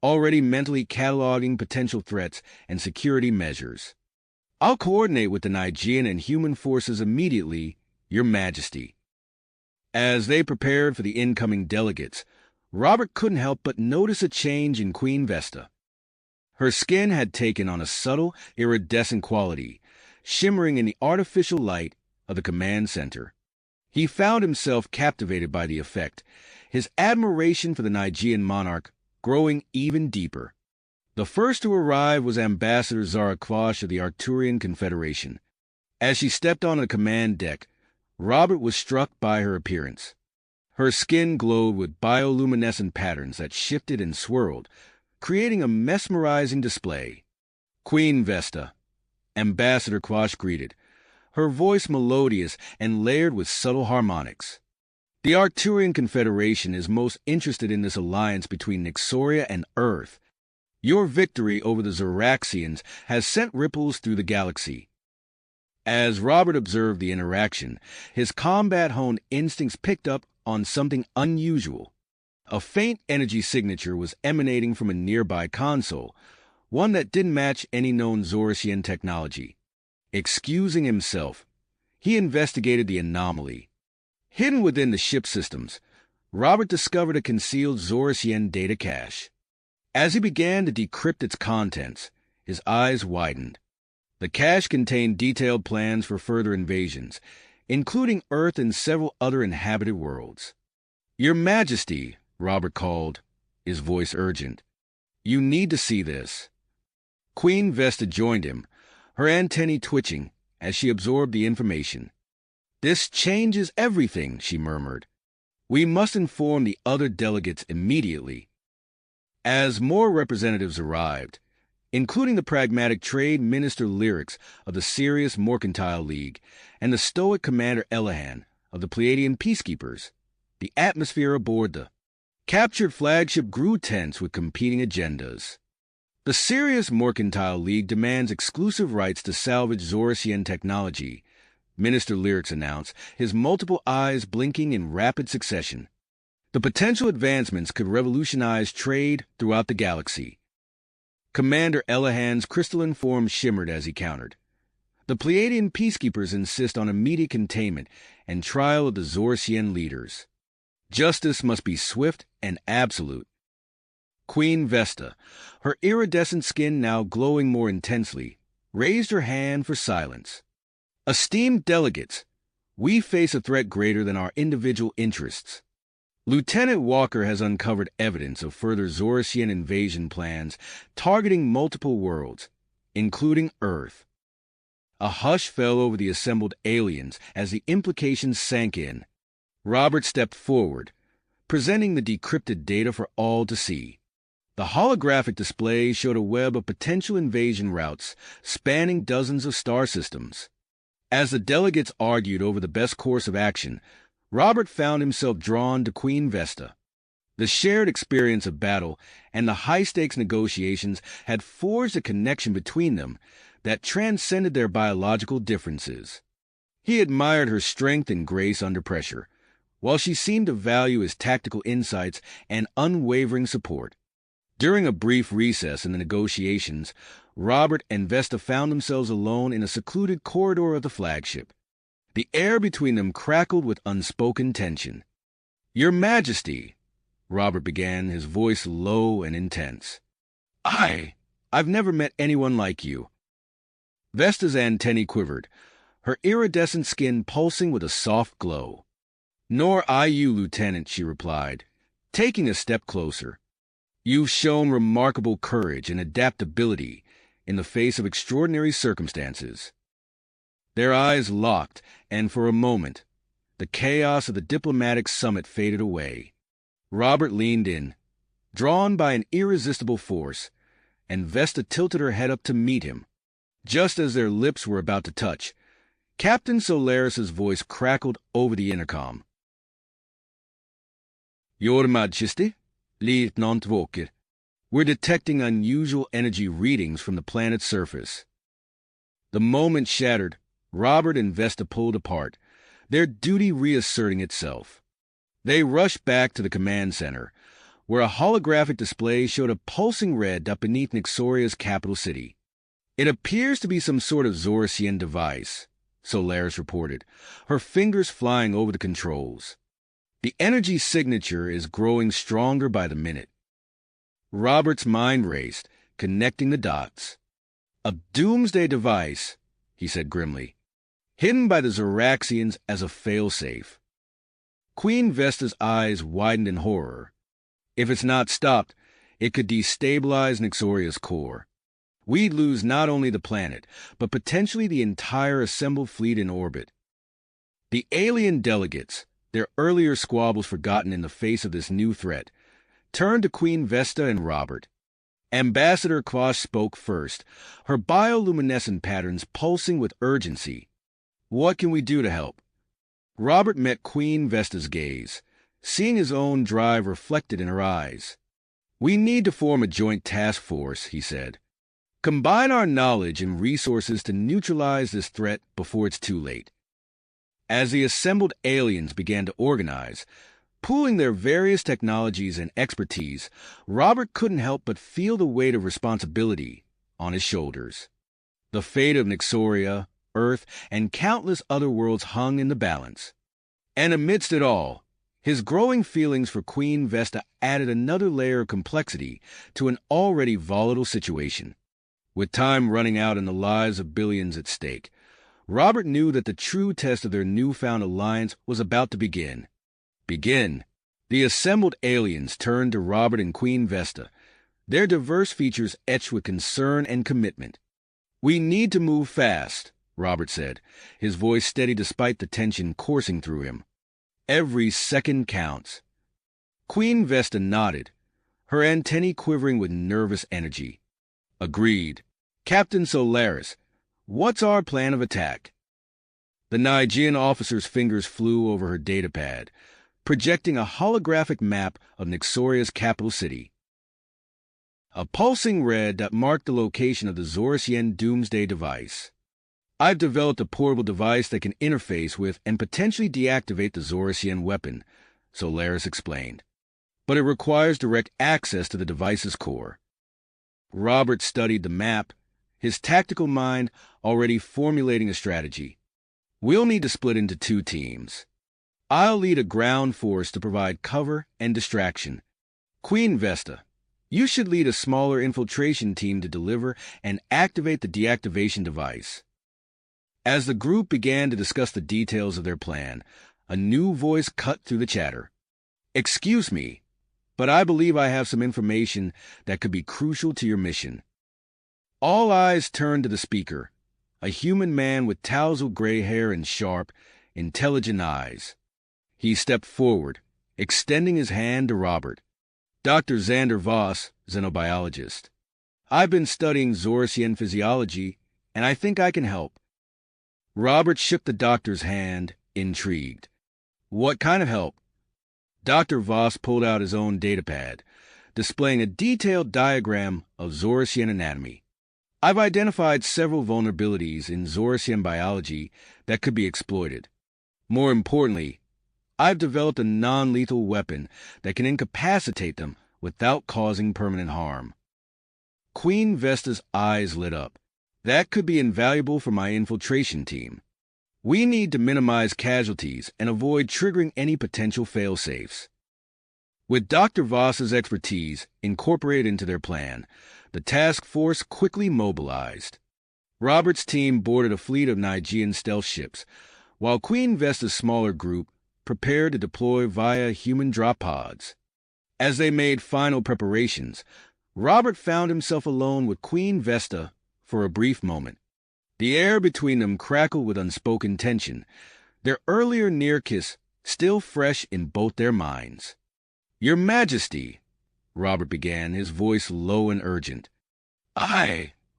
already mentally cataloging potential threats and security measures. I'll coordinate with the Nigean and human forces immediately, Your Majesty. As they prepared for the incoming delegates, Robert couldn't help but notice a change in Queen Vesta. Her skin had taken on a subtle, iridescent quality, shimmering in the artificial light of the command center. He found himself captivated by the effect, his admiration for the Nigean monarch growing even deeper. The first to arrive was Ambassador Zara Quash of the Arturian Confederation. As she stepped onto the command deck, Robert was struck by her appearance. Her skin glowed with bioluminescent patterns that shifted and swirled, creating a mesmerizing display. Queen Vesta, Ambassador Quash greeted, her voice melodious and layered with subtle harmonics. The Arturian Confederation is most interested in this alliance between Nixoria and Earth. Your victory over the Zoraxians has sent ripples through the galaxy. As Robert observed the interaction, his combat-honed instincts picked up on something unusual. A faint energy signature was emanating from a nearby console, one that didn't match any known Zorasian technology. Excusing himself, he investigated the anomaly. Hidden within the ship systems, Robert discovered a concealed Zorasian data cache. As he began to decrypt its contents, his eyes widened. The cache contained detailed plans for further invasions, including Earth and several other inhabited worlds. Your Majesty, Robert called, his voice urgent. You need to see this. Queen Vesta joined him, her antennae twitching as she absorbed the information. This changes everything, she murmured. We must inform the other delegates immediately. As more representatives arrived, including the pragmatic trade minister Lyrics of the Serious Mercantile League and the stoic commander Elahan of the Pleiadian Peacekeepers, the atmosphere aboard the captured flagship grew tense with competing agendas. The Serious Mercantile League demands exclusive rights to salvage Zorasian technology, Minister Lyrics announced, his multiple eyes blinking in rapid succession. The potential advancements could revolutionize trade throughout the galaxy. Commander Elahan's crystalline form shimmered as he countered. The Pleiadian Peacekeepers insist on immediate containment and trial of the Zorasian leaders. Justice must be swift and absolute. Queen Vesta, her iridescent skin now glowing more intensely, raised her hand for silence. Esteemed delegates, we face a threat greater than our individual interests. Lieutenant Walker has uncovered evidence of further Zorasian invasion plans targeting multiple worlds, including Earth. A hush fell over the assembled aliens as the implications sank in. Robert stepped forward, presenting the decrypted data for all to see. The holographic display showed a web of potential invasion routes spanning dozens of star systems. As the delegates argued over the best course of action, Robert found himself drawn to Queen Vesta. The shared experience of battle and the high-stakes negotiations had forged a connection between them that transcended their biological differences. He admired her strength and grace under pressure, while she seemed to value his tactical insights and unwavering support. During a brief recess in the negotiations, Robert and Vesta found themselves alone in a secluded corridor of the flagship. The air between them crackled with unspoken tension. Your Majesty, Robert began, his voice low and intense. I've never met anyone like you. Vesta's antennae quivered, her iridescent skin pulsing with a soft glow. Nor I you, Lieutenant, she replied, taking a step closer. You've shown remarkable courage and adaptability in the face of extraordinary circumstances. Their eyes locked, and for a moment, the chaos of the diplomatic summit faded away. Robert leaned in, drawn by an irresistible force, and Vesta tilted her head up to meet him. Just as their lips were about to touch, Captain Solaris's voice crackled over the intercom. Your Majesty, Lieutenant Volker, we're detecting unusual energy readings from the planet's surface. The moment shattered, Robert and Vesta pulled apart, their duty reasserting itself. They rushed back to the command center, where a holographic display showed a pulsing red up beneath Nixoria's capital city. It appears to be some sort of Zorasian device, Solaris reported, her fingers flying over the controls. The energy signature is growing stronger by the minute. Robert's mind raced, connecting the dots. A doomsday device, he said grimly, hidden by the Zoraxians as a failsafe. Queen Vesta's eyes widened in horror. If it's not stopped, it could destabilize Nixoria's core. We'd lose not only the planet, but potentially the entire assembled fleet in orbit. The alien delegates, their earlier squabbles forgotten in the face of this new threat, turned to Queen Vesta and Robert. Ambassador Quash spoke first, her bioluminescent patterns pulsing with urgency. What can we do to help? Robert met Queen Vesta's gaze, seeing his own drive reflected in her eyes. We need to form a joint task force, he said. Combine our knowledge and resources to neutralize this threat before it's too late. As the assembled aliens began to organize, pooling their various technologies and expertise, Robert couldn't help but feel the weight of responsibility on his shoulders. The fate of Nixoria, Earth, and countless other worlds hung in the balance. And amidst it all, his growing feelings for Queen Vesta added another layer of complexity to an already volatile situation. With time running out and the lives of billions at stake, Robert knew that the true test of their newfound alliance was about to begin. The assembled aliens turned to Robert and Queen Vesta, their diverse features etched with concern and commitment. We need to move fast, Robert said, his voice steady despite the tension coursing through him. Every second counts. Queen Vesta nodded, her antennae quivering with nervous energy. Agreed. Captain Solaris, what's our plan of attack? The Nigerian officer's fingers flew over her datapad, projecting a holographic map of Nixoria's capital city. A pulsing red that marked the location of the Zorasian doomsday device. I've developed a portable device that can interface with and potentially deactivate the Zorasian weapon, Solaris explained. But it requires direct access to the device's core. Robert studied the map, his tactical mind already formulating a strategy. We'll need to split into two teams. I'll lead a ground force to provide cover and distraction. Queen Vesta, you should lead a smaller infiltration team to deliver and activate the deactivation device. As the group began to discuss the details of their plan, a new voice cut through the chatter. Excuse me, but I believe I have some information that could be crucial to your mission. All eyes turned to the speaker, a human man with tousled gray hair and sharp, intelligent eyes. He stepped forward, extending his hand to Robert. Dr. Xander Voss, xenobiologist. I've been studying Zorasian physiology, and I think I can help. Robert shook the doctor's hand, intrigued. What kind of help? Dr. Voss pulled out his own datapad, displaying a detailed diagram of Zorasian anatomy. I've identified several vulnerabilities in Zorasian biology that could be exploited. More importantly, I've developed a non-lethal weapon that can incapacitate them without causing permanent harm. Queen Vesta's eyes lit up. That could be invaluable for my infiltration team. We need to minimize casualties and avoid triggering any potential fail-safes. With Dr. Voss's expertise incorporated into their plan, the task force quickly mobilized. Robert's team boarded a fleet of Nigean stealth ships, while Queen Vesta's smaller group prepared to deploy via human drop pods. As they made final preparations, Robert found himself alone with Queen Vesta for a brief moment. The air between them crackled with unspoken tension, their earlier near-kiss still fresh in both their minds. "Your Majesty," Robert began, his voice low and urgent.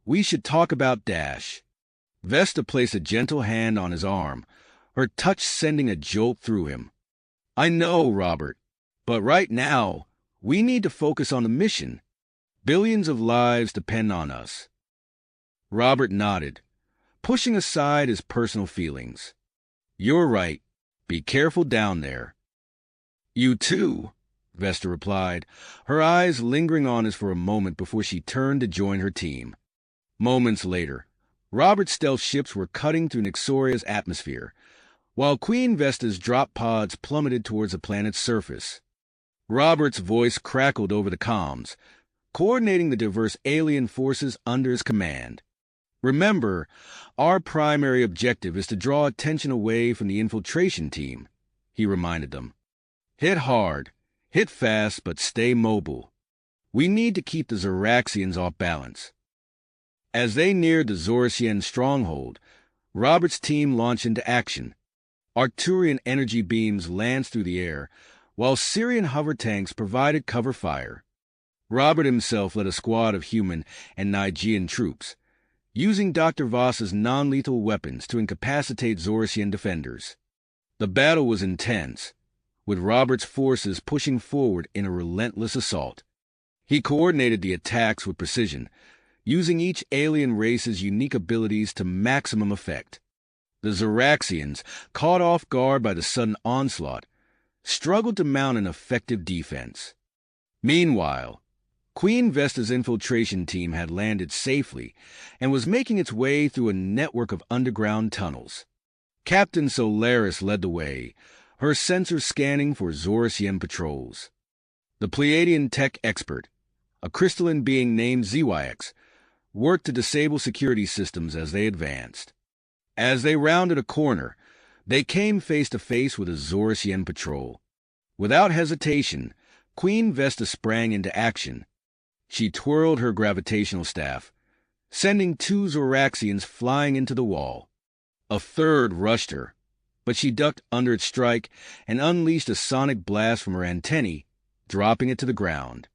We should talk about Dash." Vesta placed a gentle hand on his arm, her touch sending a jolt through him. "I know, Robert, but right now, we need to focus on the mission. Billions of lives depend on us." Robert nodded, pushing aside his personal feelings. "You're right. Be careful down there." "You too," Vesta replied, her eyes lingering on us for a moment before she turned to join her team. Moments later, Robert's stealth ships were cutting through Nixoria's atmosphere, while Queen Vesta's drop pods plummeted towards the planet's surface. Robert's voice crackled over the comms, coordinating the diverse alien forces under his command. "Remember, our primary objective is to draw attention away from the infiltration team," he reminded them. "Hit hard, hit fast, but stay mobile. We need to keep the Zoraxians off balance." As they neared the Zorasian stronghold, Robert's team launched into action. Arcturian energy beams lanced through the air, while Syrian hover tanks provided cover fire. Robert himself led a squad of human and Nigean troops, using Dr. Voss's non-lethal weapons to incapacitate Zorasian defenders. The battle was intense, with Robert's forces pushing forward in a relentless assault. He coordinated the attacks with precision, using each alien race's unique abilities to maximum effect. The Zoraxians, caught off guard by the sudden onslaught, struggled to mount an effective defense. Meanwhile, Queen Vesta's infiltration team had landed safely and was making its way through a network of underground tunnels. Captain Solaris led the way, her sensors scanning for Zorasian patrols. The Pleiadian tech expert, a crystalline being named ZYX, worked to disable security systems as they advanced. As they rounded a corner, they came face to face with a Zorasian patrol. Without hesitation, Queen Vesta sprang into action. She twirled her gravitational staff, sending two Zoraxians flying into the wall. A third rushed her, but she ducked under its strike and unleashed a sonic blast from her antennae, dropping it to the ground.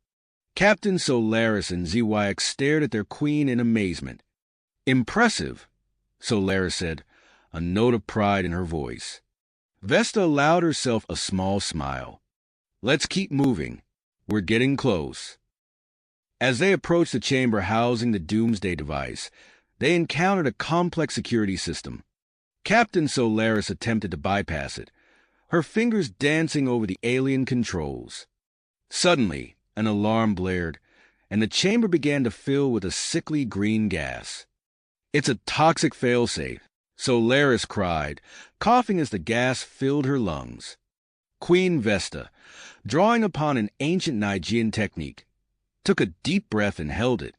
Captain Solaris and ZYX stared at their queen in amazement. "Impressive," Solaris said, a note of pride in her voice. Vesta allowed herself a small smile. "Let's keep moving. We're getting close." As they approached the chamber housing the Doomsday device, they encountered a complex security system. Captain Solaris attempted to bypass it, her fingers dancing over the alien controls. Suddenly, an alarm blared, and the chamber began to fill with a sickly green gas. "It's a toxic failsafe," Solaris cried, coughing as the gas filled her lungs. Queen Vesta, drawing upon an ancient Nigean technique, took a deep breath and held it.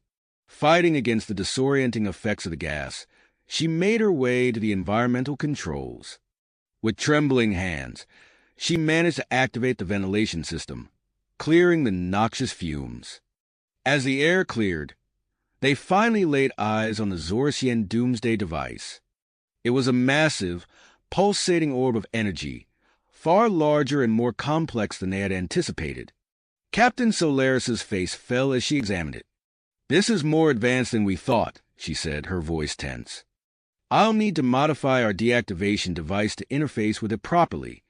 Fighting against the disorienting effects of the gas, she made her way to the environmental controls. With trembling hands, she managed to activate the ventilation system, clearing the noxious fumes. As the air cleared, they finally laid eyes on the Zorasian Doomsday device. It was a massive, pulsating orb of energy, far larger and more complex than they had anticipated. Captain Solaris's face fell as she examined it. "This is more advanced than we thought," she said, her voice tense. "I'll need to modify our deactivation device to interface with it properly."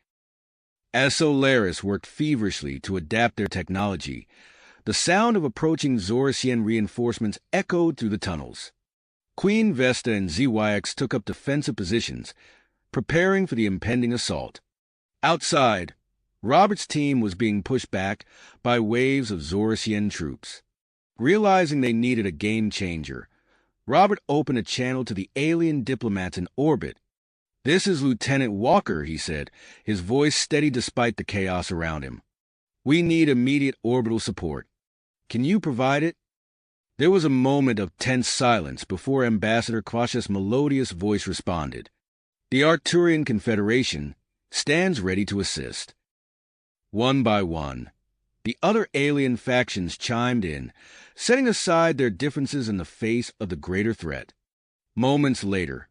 As Solaris worked feverishly to adapt their technology, the sound of approaching Zorasian reinforcements echoed through the tunnels. Queen Vesta and ZYX took up defensive positions, preparing for the impending assault. Outside, Robert's team was being pushed back by waves of Zorasian troops. Realizing they needed a game-changer, Robert opened a channel to the alien diplomats in orbit. "This is Lieutenant Walker," he said, his voice steady despite the chaos around him. We need immediate orbital support. Can you provide it? There was a moment of tense silence before Ambassador Quash's melodious voice responded. The Arcturian Confederation stands ready to assist. One by one, the other alien factions chimed in, setting aside their differences in the face of the greater threat. Moments later,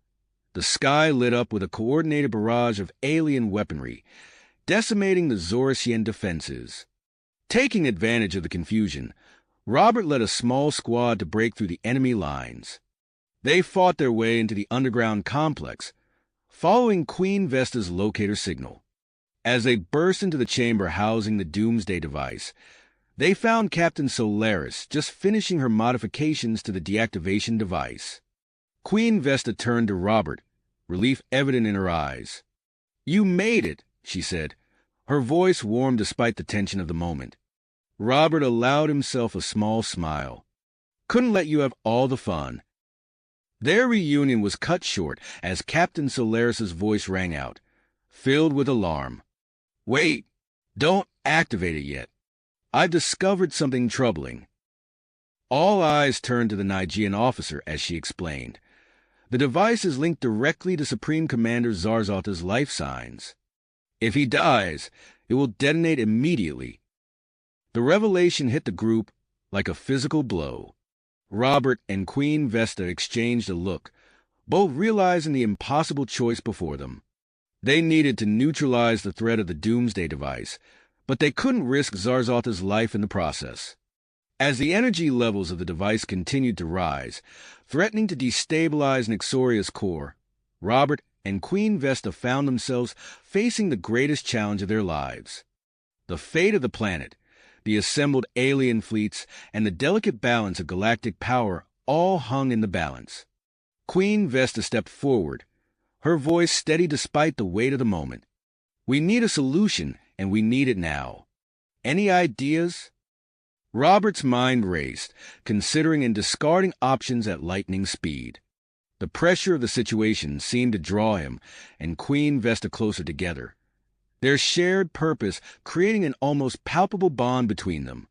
the sky lit up with a coordinated barrage of alien weaponry, decimating the Zorasian defenses. Taking advantage of the confusion, Robert led a small squad to break through the enemy lines. They fought their way into the underground complex, following Queen Vesta's locator signal. As they burst into the chamber housing the Doomsday device, they found Captain Solaris just finishing her modifications to the deactivation device. Queen Vesta turned to Robert, relief evident in her eyes. "You made it," she said. Her voice warmed despite the tension of the moment. Robert allowed himself a small smile. "Couldn't let you have all the fun." Their reunion was cut short as Captain Solaris's voice rang out, filled with alarm. "Wait! Don't activate it yet. I've discovered something troubling." All eyes turned to the Nigean officer as she explained. The device is linked directly to Supreme Commander Zarzalta's life signs. If he dies, it will detonate immediately. The revelation hit the group like a physical blow. Robert and Queen Vesta exchanged a look, both realizing the impossible choice before them. They needed to neutralize the threat of the Doomsday device, but they couldn't risk Zarzalta's life in the process. As the energy levels of the device continued to rise, threatening to destabilize Nyxoria's core, Robert and Queen Vesta found themselves facing the greatest challenge of their lives. The fate of the planet, the assembled alien fleets, and the delicate balance of galactic power all hung in the balance. Queen Vesta stepped forward, her voice steady despite the weight of the moment. "We need a solution, and we need it now. Any ideas?" Robert's mind raced, considering and discarding options at lightning speed. The pressure of the situation seemed to draw him and Queen Vesta closer together, their shared purpose creating an almost palpable bond between them.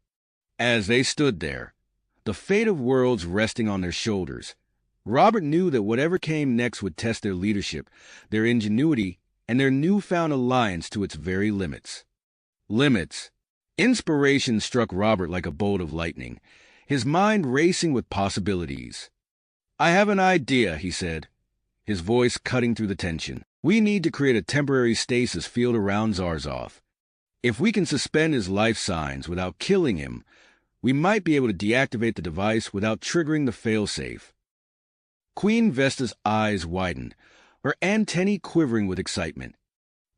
As they stood there, the fate of worlds resting on their shoulders, Robert knew that whatever came next would test their leadership, their ingenuity, and their newfound alliance to its very limits. Limits. Inspiration struck Robert like a bolt of lightning, his mind racing with possibilities. "I have an idea," he said, his voice cutting through the tension. "We need to create a temporary stasis field around Zarzov. If we can suspend his life signs without killing him, we might be able to deactivate the device without triggering the failsafe." Queen Vesta's eyes widened, her antennae quivering with excitement.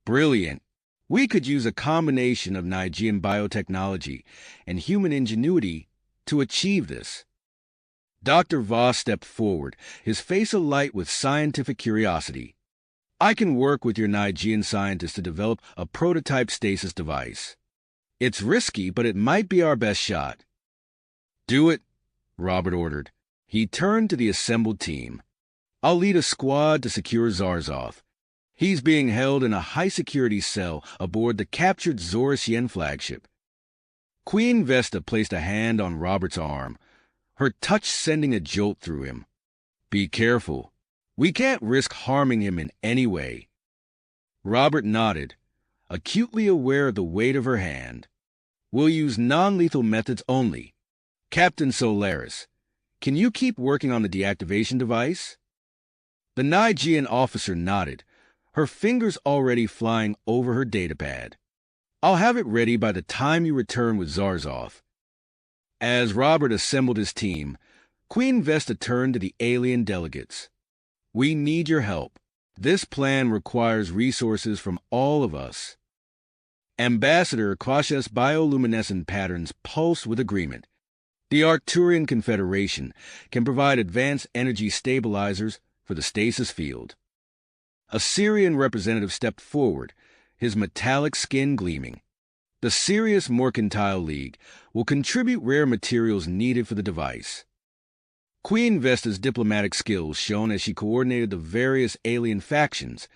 "Brilliant! We could use a combination of Nigean biotechnology and human ingenuity to achieve this." Dr. Voss stepped forward, his face alight with scientific curiosity. "I can work with your Nigean scientists to develop a prototype stasis device. It's risky, but it might be our best shot." "Do it," Robert ordered. He turned to the assembled team. "I'll lead a squad to secure Zarzov. He's being held in a high-security cell aboard the captured Zorasian flagship." Queen Vesta placed a hand on Robert's arm, her touch sending a jolt through him. "Be careful. We can't risk harming him in any way." Robert nodded, acutely aware of the weight of her hand. "We'll use non-lethal methods only. Captain Solaris, can you keep working on the deactivation device?" The Nigean officer nodded, her fingers already flying over her datapad. "I'll have it ready by the time you return with Zarzov." As Robert assembled his team, Queen Vesta turned to the alien delegates. "We need your help. This plan requires resources from all of us." Ambassador Quash's bioluminescent patterns pulsed with agreement. The Arcturian Confederation can provide advanced energy stabilizers for the stasis field. A Syrian representative stepped forward, his metallic skin gleaming. The Sirius Mercantile League will contribute rare materials needed for the device. Queen Vesta's diplomatic skills shone as she coordinated the various alien factions,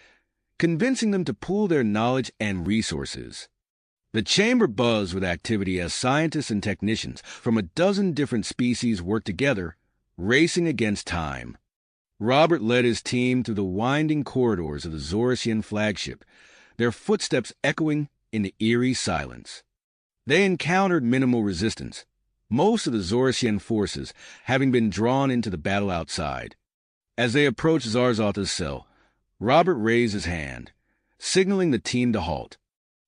convincing them to pool their knowledge and resources. The chamber buzzed with activity as scientists and technicians from a dozen different species worked together, racing against time. Robert led his team through the winding corridors of the Zorasian flagship, their footsteps echoing in the eerie silence. They encountered minimal resistance, most of the Zorasian forces having been drawn into the battle outside. As they approached Zarzotha's cell, Robert raised his hand, signaling the team to halt.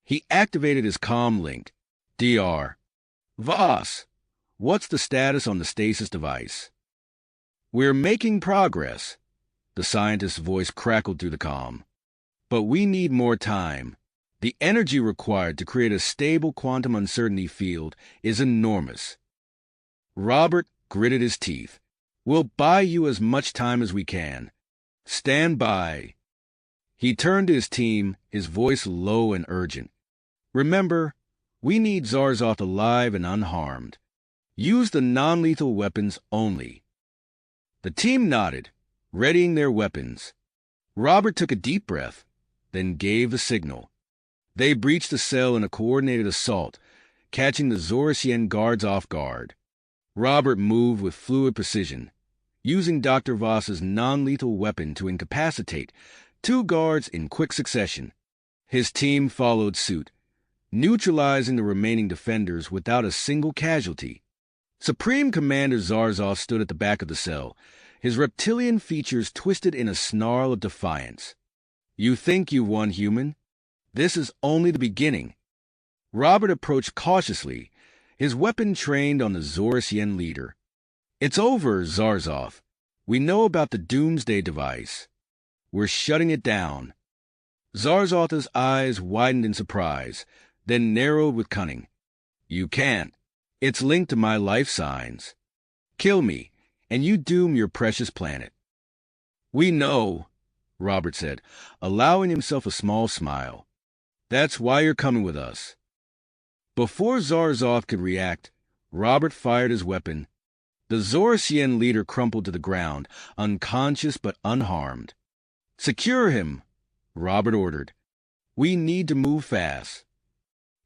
He activated his comm link. Dr. Voss, what's the status on the stasis device? We're making progress, the scientist's voice crackled through the comm. But we need more time. The energy required to create a stable quantum uncertainty field is enormous. Robert gritted his teeth. We'll buy you as much time as we can. Stand by. He turned to his team, his voice low and urgent. Remember, we need Zarzoth alive and unharmed. Use the non-lethal weapons only. The team nodded, readying their weapons. Robert took a deep breath, then gave the signal. They breached the cell in a coordinated assault, catching the Zorasian guards off guard. Robert moved with fluid precision, using Dr. Voss's non-lethal weapon to incapacitate 2 guards in quick succession. His team followed suit, neutralizing the remaining defenders without a single casualty. Supreme Commander Zarzoth stood at the back of the cell, his reptilian features twisted in a snarl of defiance. You think you've won, human? This is only the beginning. Robert approached cautiously, his weapon trained on the Zorasian leader. It's over, Zarzoth. We know about the Doomsday device. We're shutting it down. Zarzotha's eyes widened in surprise, then narrowed with cunning. You can't. It's linked to my life signs. Kill me, and you doom your precious planet. We know, Robert said, allowing himself a small smile. That's why you're coming with us. Before Zarzoth could react, Robert fired his weapon. The Zorasian leader crumpled to the ground, unconscious but unharmed. Secure him, Robert ordered. We need to move fast.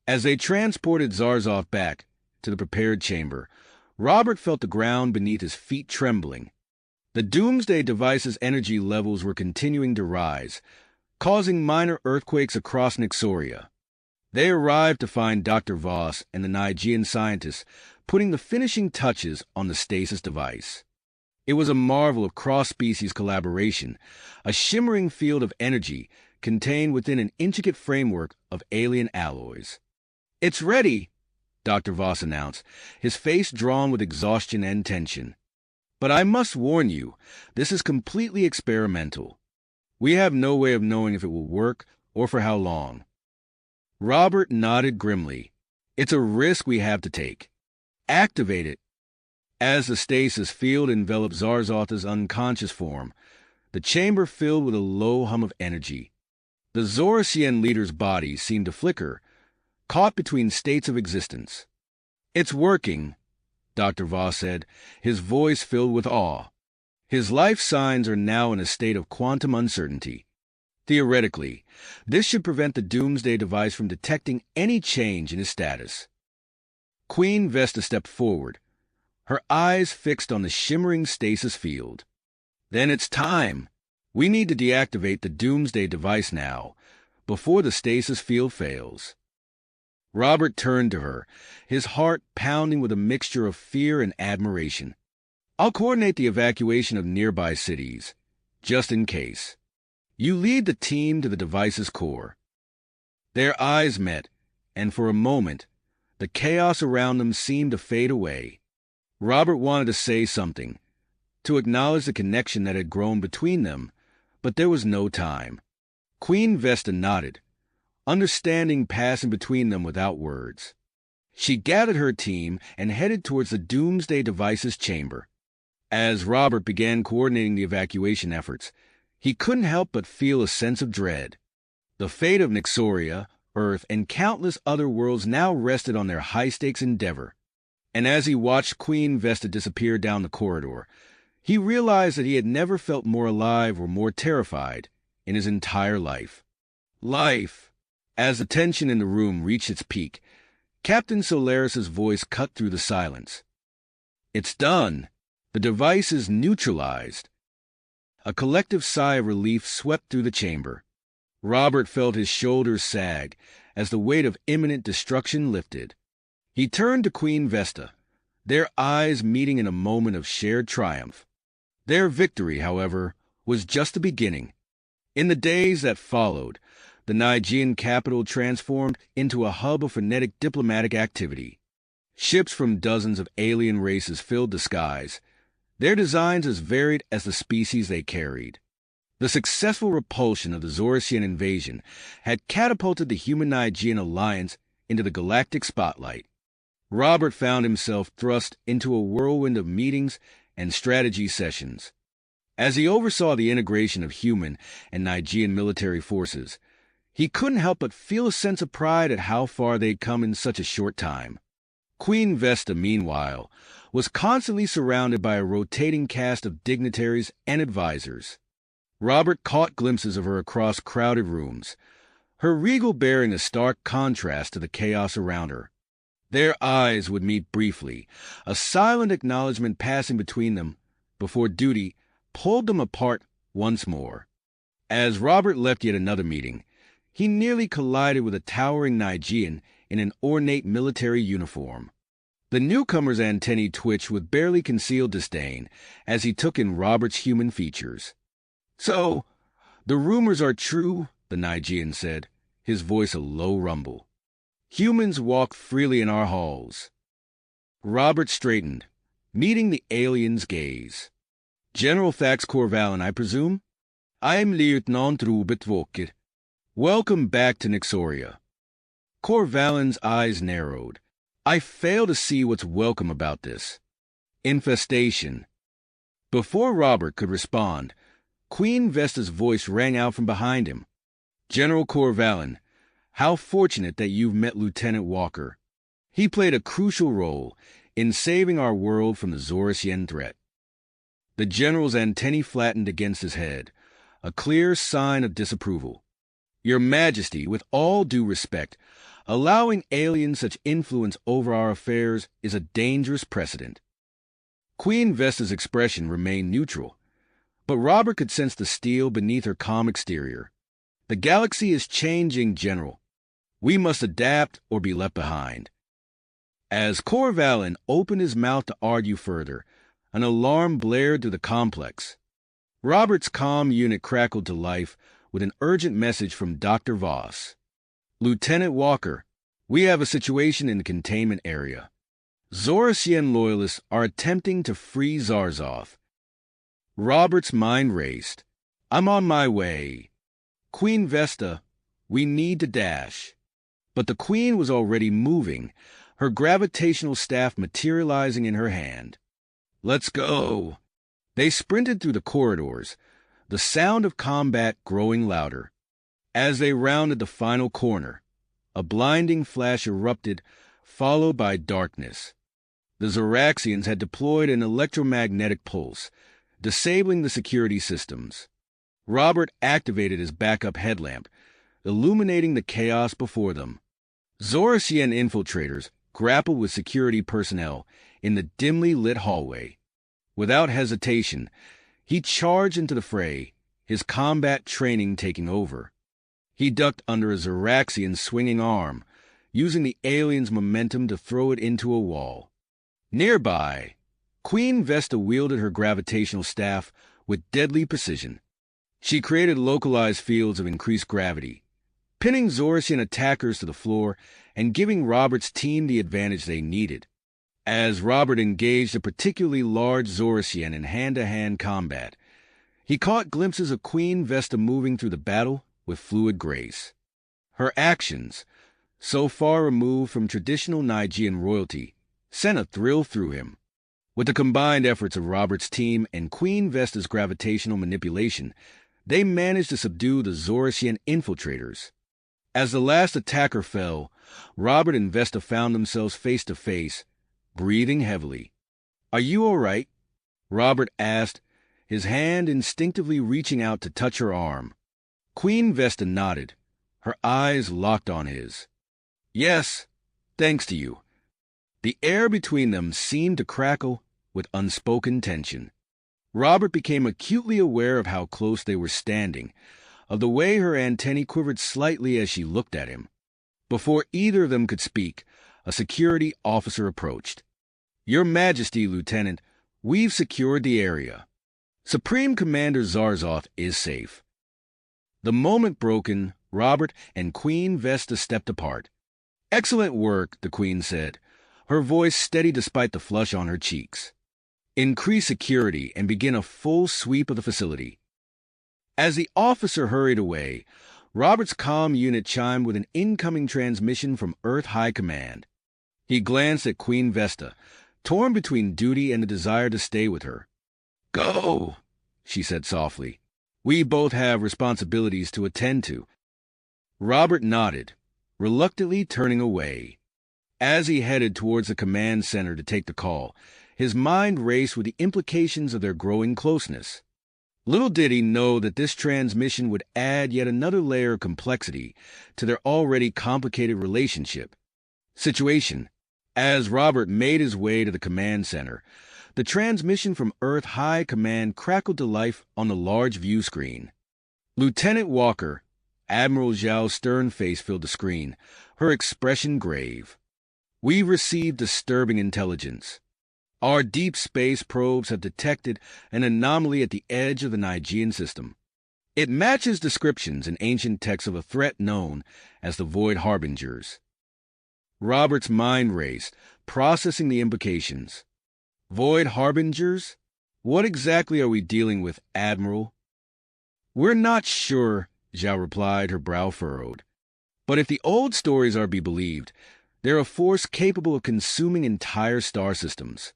As they transported Zarzoth back to the prepared chamber, Robert felt the ground beneath his feet trembling. The Doomsday device's energy levels were continuing to rise, causing minor earthquakes across Nyxoria. They arrived to find Dr. Voss and the Nigean scientists putting the finishing touches on the stasis device. It was a marvel of cross-species collaboration, a shimmering field of energy contained within an intricate framework of alien alloys. It's ready, Dr. Voss announced, his face drawn with exhaustion and tension. But I must warn you, this is completely experimental. We have no way of knowing if it will work or for how long. Robert nodded grimly. It's a risk we have to take. Activate it. As the stasis field enveloped Zarzotha's unconscious form, the chamber filled with a low hum of energy. The Zorasian leader's body seemed to flicker, caught between states of existence. It's working, Dr. Voss said, his voice filled with awe. His life signs are now in a state of quantum uncertainty. Theoretically, this should prevent the Doomsday device from detecting any change in his status. Queen Vesta stepped forward, her eyes fixed on the shimmering stasis field. Then it's time. We need to deactivate the Doomsday device now, before the stasis field fails. Robert turned to her, his heart pounding with a mixture of fear and admiration. I'll coordinate the evacuation of nearby cities, just in case. You lead the team to the device's core. Their eyes met, and for a moment, the chaos around them seemed to fade away. Robert wanted to say something, to acknowledge the connection that had grown between them, but there was no time. Queen Vesta nodded, understanding passing between them without words. She gathered her team and headed towards the Doomsday device's chamber. As Robert began coordinating the evacuation efforts, he couldn't help but feel a sense of dread. The fate of Nyxoria, Earth, and countless other worlds now rested on their high-stakes endeavor. And as he watched Queen Vesta disappear down the corridor, he realized that he had never felt more alive or more terrified in his entire life. Life! As the tension in the room reached its peak, Captain Solaris's voice cut through the silence. "It's done. The device is neutralized." A collective sigh of relief swept through the chamber. Robert felt his shoulders sag as the weight of imminent destruction lifted. He turned to Queen Vesta, their eyes meeting in a moment of shared triumph. Their victory, however, was just the beginning. In the days that followed, the Nigean capital transformed into a hub of frenetic diplomatic activity. Ships from dozens of alien races filled the skies, their designs as varied as the species they carried. The successful repulsion of the Zorasian invasion had catapulted the human-Nigean alliance into the galactic spotlight. Robert found himself thrust into a whirlwind of meetings and strategy sessions. As he oversaw the integration of human and Nigean military forces, he couldn't help but feel a sense of pride at how far they'd come in such a short time. Queen Vesta, meanwhile, was constantly surrounded by a rotating cast of dignitaries and advisors. Robert caught glimpses of her across crowded rooms, her regal bearing a stark contrast to the chaos around her. Their eyes would meet briefly, a silent acknowledgement passing between them before duty pulled them apart once more. As Robert left yet another meeting, he nearly collided with a towering Nigean in an ornate military uniform. The newcomer's antennae twitched with barely concealed disdain as he took in Robert's human features. "So, the rumors are true," the Nigean said, his voice a low rumble. "Humans walk freely in our halls." Robert straightened, meeting the alien's gaze. "General Thax Corvalin, I presume? I'm Lieutenant Rupert Walker. Welcome back to Nixoria." Corvalin's eyes narrowed. "I fail to see what's welcome about this. Infestation." Before Robert could respond, Queen Vesta's voice rang out from behind him. "General Corvalin, how fortunate that you've met Lieutenant Walker. He played a crucial role in saving our world from the Zorasian threat." The general's antennae flattened against his head, a clear sign of disapproval. "Your Majesty, with all due respect, allowing aliens such influence over our affairs is a dangerous precedent." Queen Vesta's expression remained neutral, but Robert could sense the steel beneath her calm exterior. "The galaxy is changing, General. We must adapt or be left behind." As Corvalin opened his mouth to argue further, an alarm blared through the complex. Robert's comm unit crackled to life with an urgent message from Dr. Voss. "Lieutenant Walker, we have a situation in the containment area. Zorasian loyalists are attempting to free Zarzoth." Robert's mind raced. "I'm on my way. Queen Vesta, we need to dash." But the Queen was already moving, her gravitational staff materializing in her hand. "Let's go." They sprinted through the corridors, the sound of combat growing louder. As they rounded the final corner, a blinding flash erupted, followed by darkness. The Zoraxians had deployed an electromagnetic pulse, disabling the security systems. Robert activated his backup headlamp, illuminating the chaos before them. Zorasian infiltrators grappled with security personnel in the dimly lit hallway. Without hesitation, he charged into the fray, his combat training taking over. He ducked under a Zoraxian's swinging arm, using the alien's momentum to throw it into a wall. Nearby, Queen Vesta wielded her gravitational staff with deadly precision. She created localized fields of increased gravity, pinning Zorasian attackers to the floor and giving Robert's team the advantage they needed. As Robert engaged a particularly large Zorasian in hand-to-hand combat, he caught glimpses of Queen Vesta moving through the battle with fluid grace. Her actions, so far removed from traditional Nigean royalty, sent a thrill through him. With the combined efforts of Robert's team and Queen Vesta's gravitational manipulation, they managed to subdue the Zorasian infiltrators. As the last attacker fell, Robert and Vesta found themselves face to face, breathing heavily. "Are you all right?" Robert asked, his hand instinctively reaching out to touch her arm. Queen Vesta nodded, Her eyes locked on his. Yes, thanks to you. The air between them seemed to crackle with unspoken tension. Robert became acutely aware of how close they were standing, of the way her antennae quivered slightly as she looked at him. Before either of them could speak, a security officer approached. Your Majesty, Lieutenant, we've secured the area. Supreme Commander Zarzov is safe. The moment broken, Robert and Queen Vesta stepped apart. Excellent work, the Queen said, her voice steady despite the flush on her cheeks. Increase security and begin a full sweep of the facility. As the officer hurried away, Robert's comm unit chimed with an incoming transmission from Earth High Command. He glanced at Queen Vesta, torn between duty and the desire to stay with her. Go, she said softly. We both have responsibilities to attend to. Robert nodded, reluctantly turning away. As he headed towards the command center to take the call, his mind raced with the implications of their growing closeness. Little did he know that this transmission would add yet another layer of complexity to their already complicated situation. As Robert made his way to the command center, the transmission from Earth High Command crackled to life on the large view screen. Lieutenant Walker, Admiral Zhao's stern face filled the screen, her expression grave. We've received disturbing intelligence. Our deep space probes have detected an anomaly at the edge of the Nigean system. It matches descriptions in ancient texts of a threat known as the Void Harbingers. Robert's mind raced, processing the implications. Void Harbingers? What exactly are we dealing with, Admiral? We're not sure, Zhao replied, her brow furrowed. But if the old stories are to be believed, they're a force capable of consuming entire star systems.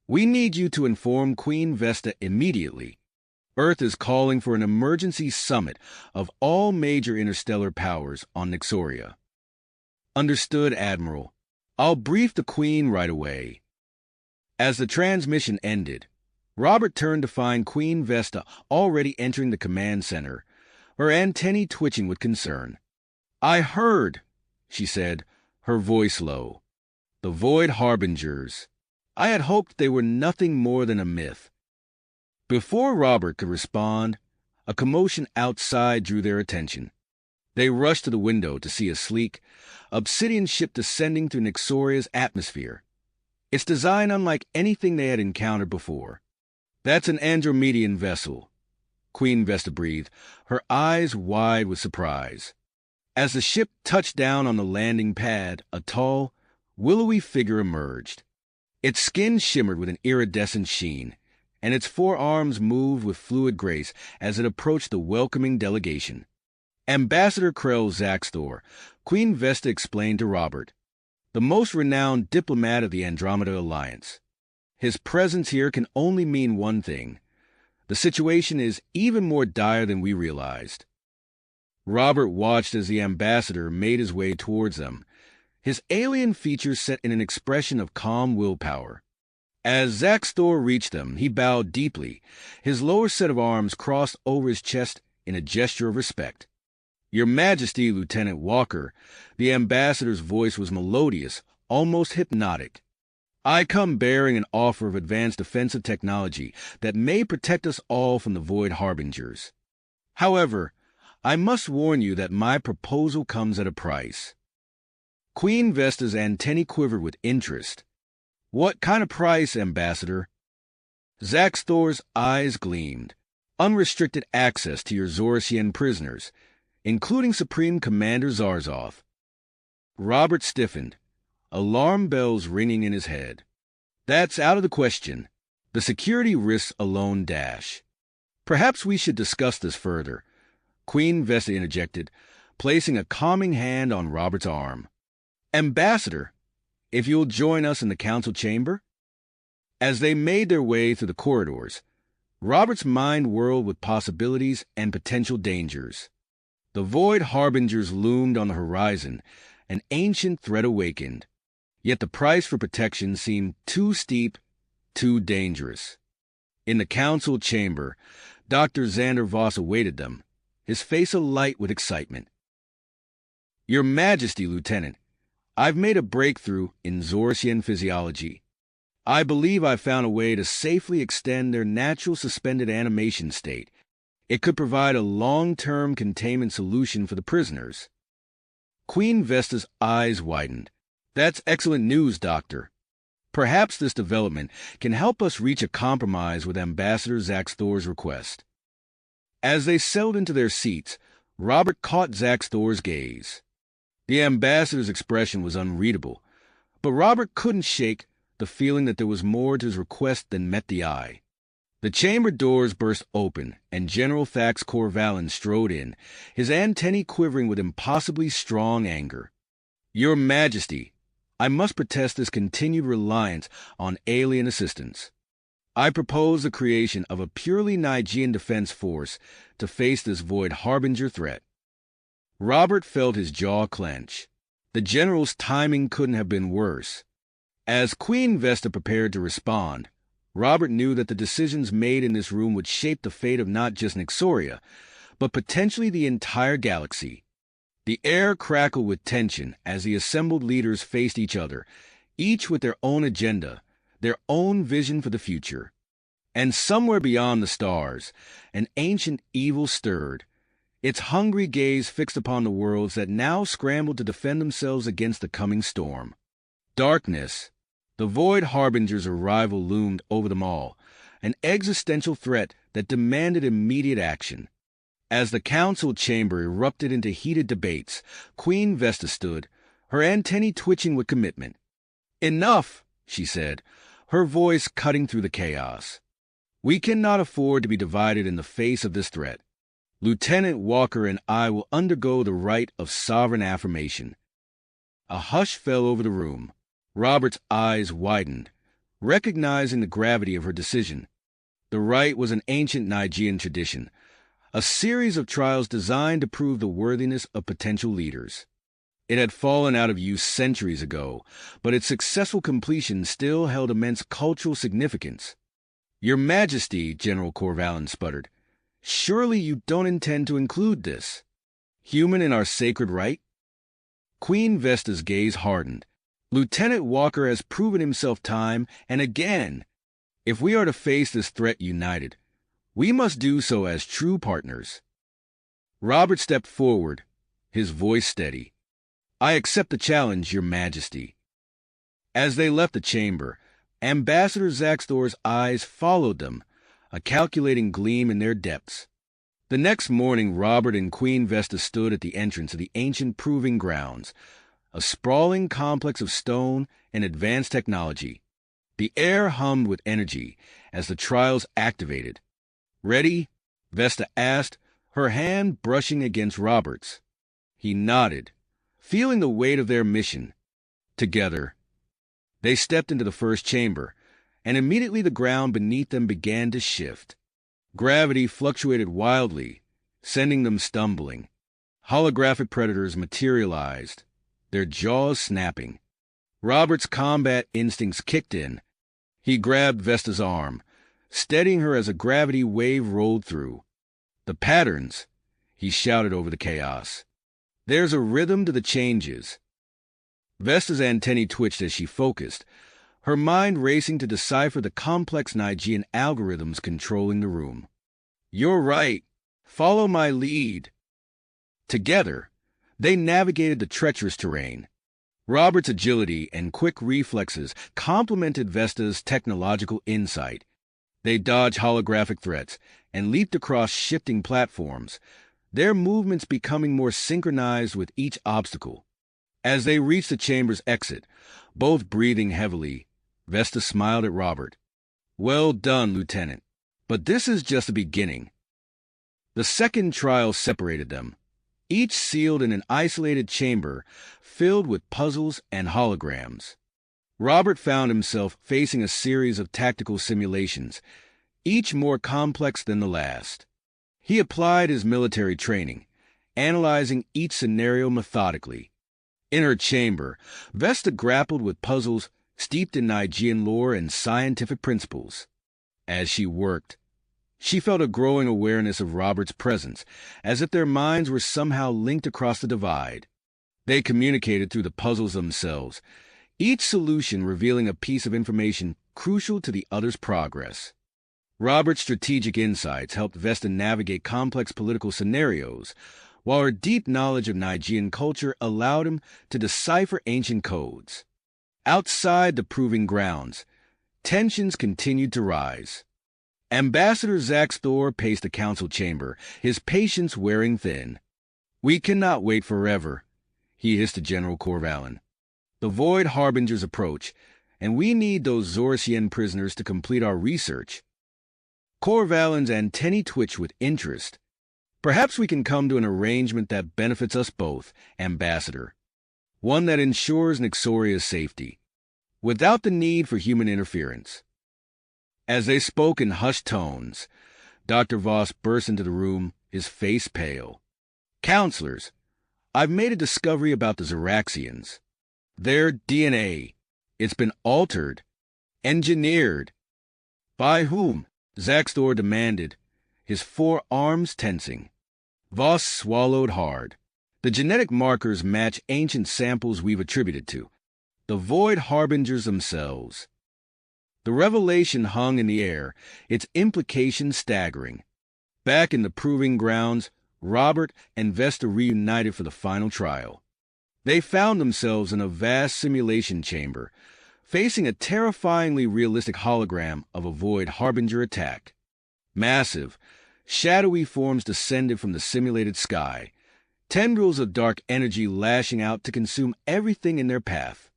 We need you to inform Queen Vesta immediately. Earth is calling for an emergency summit of all major interstellar powers on Nixoria. Understood, Admiral. I'll brief the Queen right away. As the transmission ended, Robert turned to find Queen Vesta already entering the command center, her antennae twitching with concern. I heard, she said, her voice low. The Void Harbingers. I had hoped they were nothing more than a myth. Before Robert could respond, a commotion outside drew their attention. They rushed to the window to see a sleek, obsidian ship descending through Nixoria's atmosphere. Its design unlike anything they had encountered before. That's an Andromedan vessel, Queen Vesta breathed, her eyes wide with surprise. As the ship touched down on the landing pad, a tall, willowy figure emerged. Its skin shimmered with an iridescent sheen, and its forearms moved with fluid grace as it approached the welcoming delegation. Ambassador Krell Zaxthor, Queen Vesta explained to Robert, the most renowned diplomat of the Andromeda Alliance. His presence here can only mean one thing. The situation is even more dire than we realized. Robert watched as the ambassador made his way towards them, his alien features set in an expression of calm willpower. As Zaxthor reached them, he bowed deeply, his lower set of arms crossed over his chest in a gesture of respect. Your Majesty, Lieutenant Walker, the ambassador's voice was melodious, almost hypnotic. I come bearing an offer of advanced defensive technology that may protect us all from the Void Harbingers. However, I must warn you that my proposal comes at a price. Queen Vesta's antennae quivered with interest. What kind of price, Ambassador? Zaxthor's eyes gleamed. Unrestricted access to your Zorasian prisoners, including Supreme Commander Zarzov. Robert stiffened, alarm bells ringing in his head. That's out of the question. The security risks alone dash. Perhaps we should discuss this further, Queen Vesta interjected, placing a calming hand on Robert's arm. Ambassador, if you'll join us in the council chamber? As they made their way through the corridors, Robert's mind whirled with possibilities and potential dangers. The Void Harbingers loomed on the horizon, an ancient threat awakened. Yet the price for protection seemed too steep, too dangerous. In the council chamber, Dr. Xander Voss awaited them, his face alight with excitement. Your Majesty, Lieutenant, I've made a breakthrough in Zorsian physiology. I believe I've found a way to safely extend their natural suspended animation state. It could provide a long-term containment solution for the prisoners. Queen Vesta's eyes widened. That's excellent news, Doctor. Perhaps this development can help us reach a compromise with Ambassador Zaxthor's request. As they settled into their seats, Robert caught Zaxthor's gaze. The ambassador's expression was unreadable, but Robert couldn't shake the feeling that there was more to his request than met the eye. The chamber doors burst open, and General Thax Corvalin strode in, his antennae quivering with impossibly strong anger. Your Majesty, I must protest this continued reliance on alien assistance. I propose the creation of a purely Nigean defense force to face this Void Harbinger threat. Robert felt his jaw clench. The general's timing couldn't have been worse. As Queen Vesta prepared to respond, Robert knew that the decisions made in this room would shape the fate of not just Nixoria, but potentially the entire galaxy. The air crackled with tension as the assembled leaders faced each other, each with their own agenda, their own vision for the future. And somewhere beyond the stars, an ancient evil stirred, its hungry gaze fixed upon the worlds that now scrambled to defend themselves against the coming storm. Darkness. The Void Harbinger's arrival loomed over them all, an existential threat that demanded immediate action. As the council chamber erupted into heated debates, Queen Vesta stood, her antennae twitching with commitment. Enough, she said, her voice cutting through the chaos. We cannot afford to be divided in the face of this threat. Lieutenant Walker and I will undergo the rite of sovereign affirmation. A hush fell over the room. Robert's eyes widened, recognizing the gravity of her decision. The rite was an ancient Nigean tradition, a series of trials designed to prove the worthiness of potential leaders. It had fallen out of use centuries ago, but its successful completion still held immense cultural significance. Your Majesty, General Corvalin sputtered, surely you don't intend to include this human in our sacred rite? Queen Vesta's gaze hardened. Lieutenant Walker has proven himself time and again. If we are to face this threat united, we must do so as true partners. Robert stepped forward, his voice steady. I accept the challenge, Your Majesty. As they left the chamber, Ambassador Zaxthor's eyes followed them, a calculating gleam in their depths. The next morning, Robert and Queen Vesta stood at the entrance of the ancient proving grounds, a sprawling complex of stone and advanced technology. The air hummed with energy as the trials activated. Ready? Vesta asked, her hand brushing against Robert's. He nodded, feeling the weight of their mission. Together, they stepped into the first chamber, and immediately the ground beneath them began to shift. Gravity fluctuated wildly, sending them stumbling. Holographic predators materialized, their jaws snapping. Robert's combat instincts kicked in. He grabbed Vesta's arm, steadying her as a gravity wave rolled through. The patterns, he shouted over the chaos. There's a rhythm to the changes. Vesta's antennae twitched as she focused, her mind racing to decipher the complex Nigean algorithms controlling the room. You're right. Follow my lead. Together, they navigated the treacherous terrain. Robert's agility and quick reflexes complemented Vesta's technological insight. They dodged holographic threats and leaped across shifting platforms, their movements becoming more synchronized with each obstacle. As they reached the chamber's exit, both breathing heavily, Vesta smiled at Robert. Well done, Lieutenant. But this is just the beginning. The second trial separated them, each sealed in an isolated chamber filled with puzzles and holograms. Robert found himself facing a series of tactical simulations, each more complex than the last. He applied his military training, analyzing each scenario methodically. In her chamber, Vesta grappled with puzzles steeped in Nigean lore and scientific principles. As she worked, she felt a growing awareness of Robert's presence, as if their minds were somehow linked across the divide. They communicated through the puzzles themselves, each solution revealing a piece of information crucial to the other's progress. Robert's strategic insights helped Vesta navigate complex political scenarios, while her deep knowledge of Nigerian culture allowed him to decipher ancient codes. Outside the proving grounds, tensions continued to rise. Ambassador Zax Thor paced the council chamber, his patience wearing thin. "We cannot wait forever," he hissed to General Corvalin. "The Void Harbingers approach, and we need those Zorasian prisoners to complete our research." Corvalin's antennae twitched with interest. "Perhaps we can come to an arrangement that benefits us both, Ambassador. One that ensures Nixoria's safety, without the need for human interference." As they spoke in hushed tones, Dr. Voss burst into the room, his face pale. "Counselors, I've made a discovery about the Zoraxians. Their DNA. It's been altered. Engineered." "By whom?" Zax Thor demanded, his forearms tensing. Voss swallowed hard. "The genetic markers match ancient samples we've attributed to the Void Harbingers themselves." The revelation hung in the air, its implications staggering. Back in the proving grounds, Robert and Vesta reunited for the final trial. They found themselves in a vast simulation chamber, facing a terrifyingly realistic hologram of a Void Harbinger attack. Massive, shadowy forms descended from the simulated sky, tendrils of dark energy lashing out to consume everything in their path.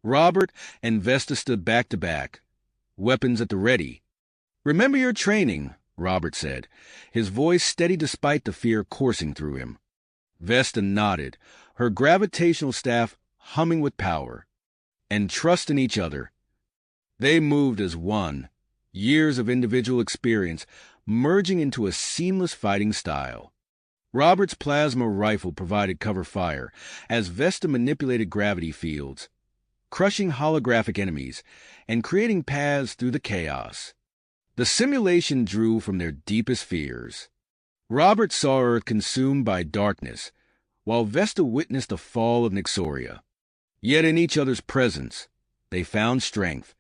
Robert and Vesta stood back to back, weapons at the ready. "Remember your training," Robert said, his voice steady despite the fear coursing through him. Vesta nodded, her gravitational staff humming with power. "And trust in each other." They moved as one, years of individual experience merging into a seamless fighting style. Robert's plasma rifle provided cover fire as Vesta manipulated gravity fields, crushing holographic enemies and creating paths through the chaos. The simulation drew from their deepest fears. Robert saw Earth consumed by darkness, while Vesta witnessed the fall of Nixoria. Yet in each other's presence, they found strength.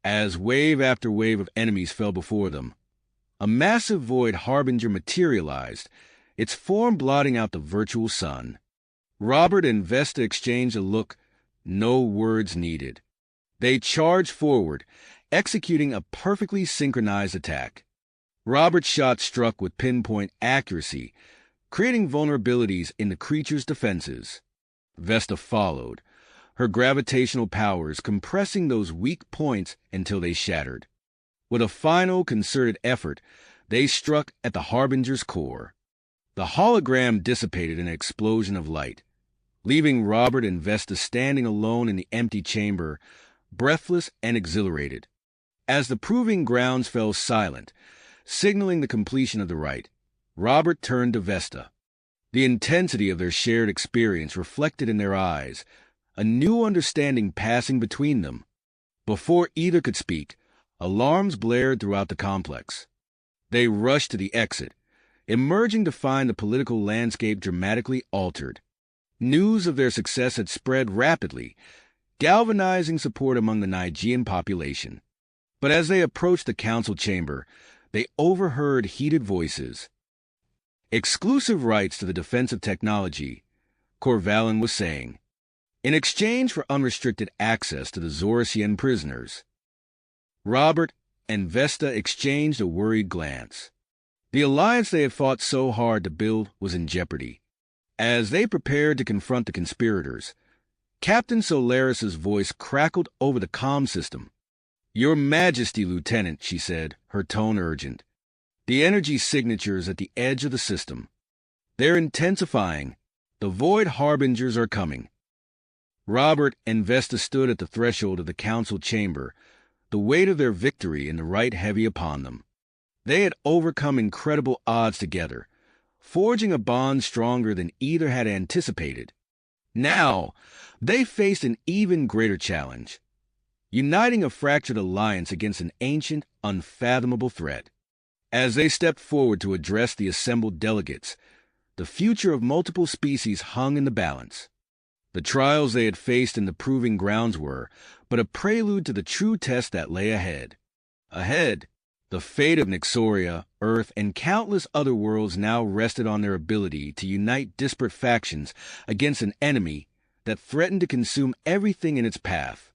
As wave after wave of enemies fell before them, a massive Void Harbinger materialized, its form blotting out the virtual sun. Robert and Vesta exchanged a look, no words needed. They charged forward, executing a perfectly synchronized attack. Robert's shot struck with pinpoint accuracy, creating vulnerabilities in the creature's defenses. Vesta followed, her gravitational powers compressing those weak points until they shattered. With a final concerted effort, they struck at the Harbinger's core. The hologram dissipated in an explosion of light, leaving Robert and Vesta standing alone in the empty chamber, breathless and exhilarated. As the proving grounds fell silent, signaling the completion of the rite, Robert turned to Vesta. The intensity of their shared experience reflected in their eyes, a new understanding passing between them. Before either could speak, alarms blared throughout the complex. They rushed to the exit, emerging to find the political landscape dramatically altered. News of their success had spread rapidly, galvanizing support among the Nigerian population. But as they approached the council chamber, they overheard heated voices. "Exclusive rights to the defense of technology," Corvalin was saying, "in exchange for unrestricted access to the Zorasian prisoners." Robert and Vesta exchanged a worried glance. The alliance they had fought so hard to build was in jeopardy. As they prepared to confront the conspirators, Captain Solaris's voice crackled over the comm system. "Your Majesty, Lieutenant," she said, her tone urgent. "The energy signatures at the edge of the system. They're intensifying. The Void Harbingers are coming." Robert and Vesta stood at the threshold of the council chamber, the weight of their victory in the rite heavy upon them. They had overcome incredible odds together, forging a bond stronger than either had anticipated. Now, they faced an even greater challenge, uniting a fractured alliance against an ancient, unfathomable threat. As they stepped forward to address the assembled delegates, the future of multiple species hung in the balance. The trials they had faced in the proving grounds were but a prelude to the true test that lay ahead. Ahead, the fate of Nyxoria, Earth, and countless other worlds now rested on their ability to unite disparate factions against an enemy that threatened to consume everything in its path.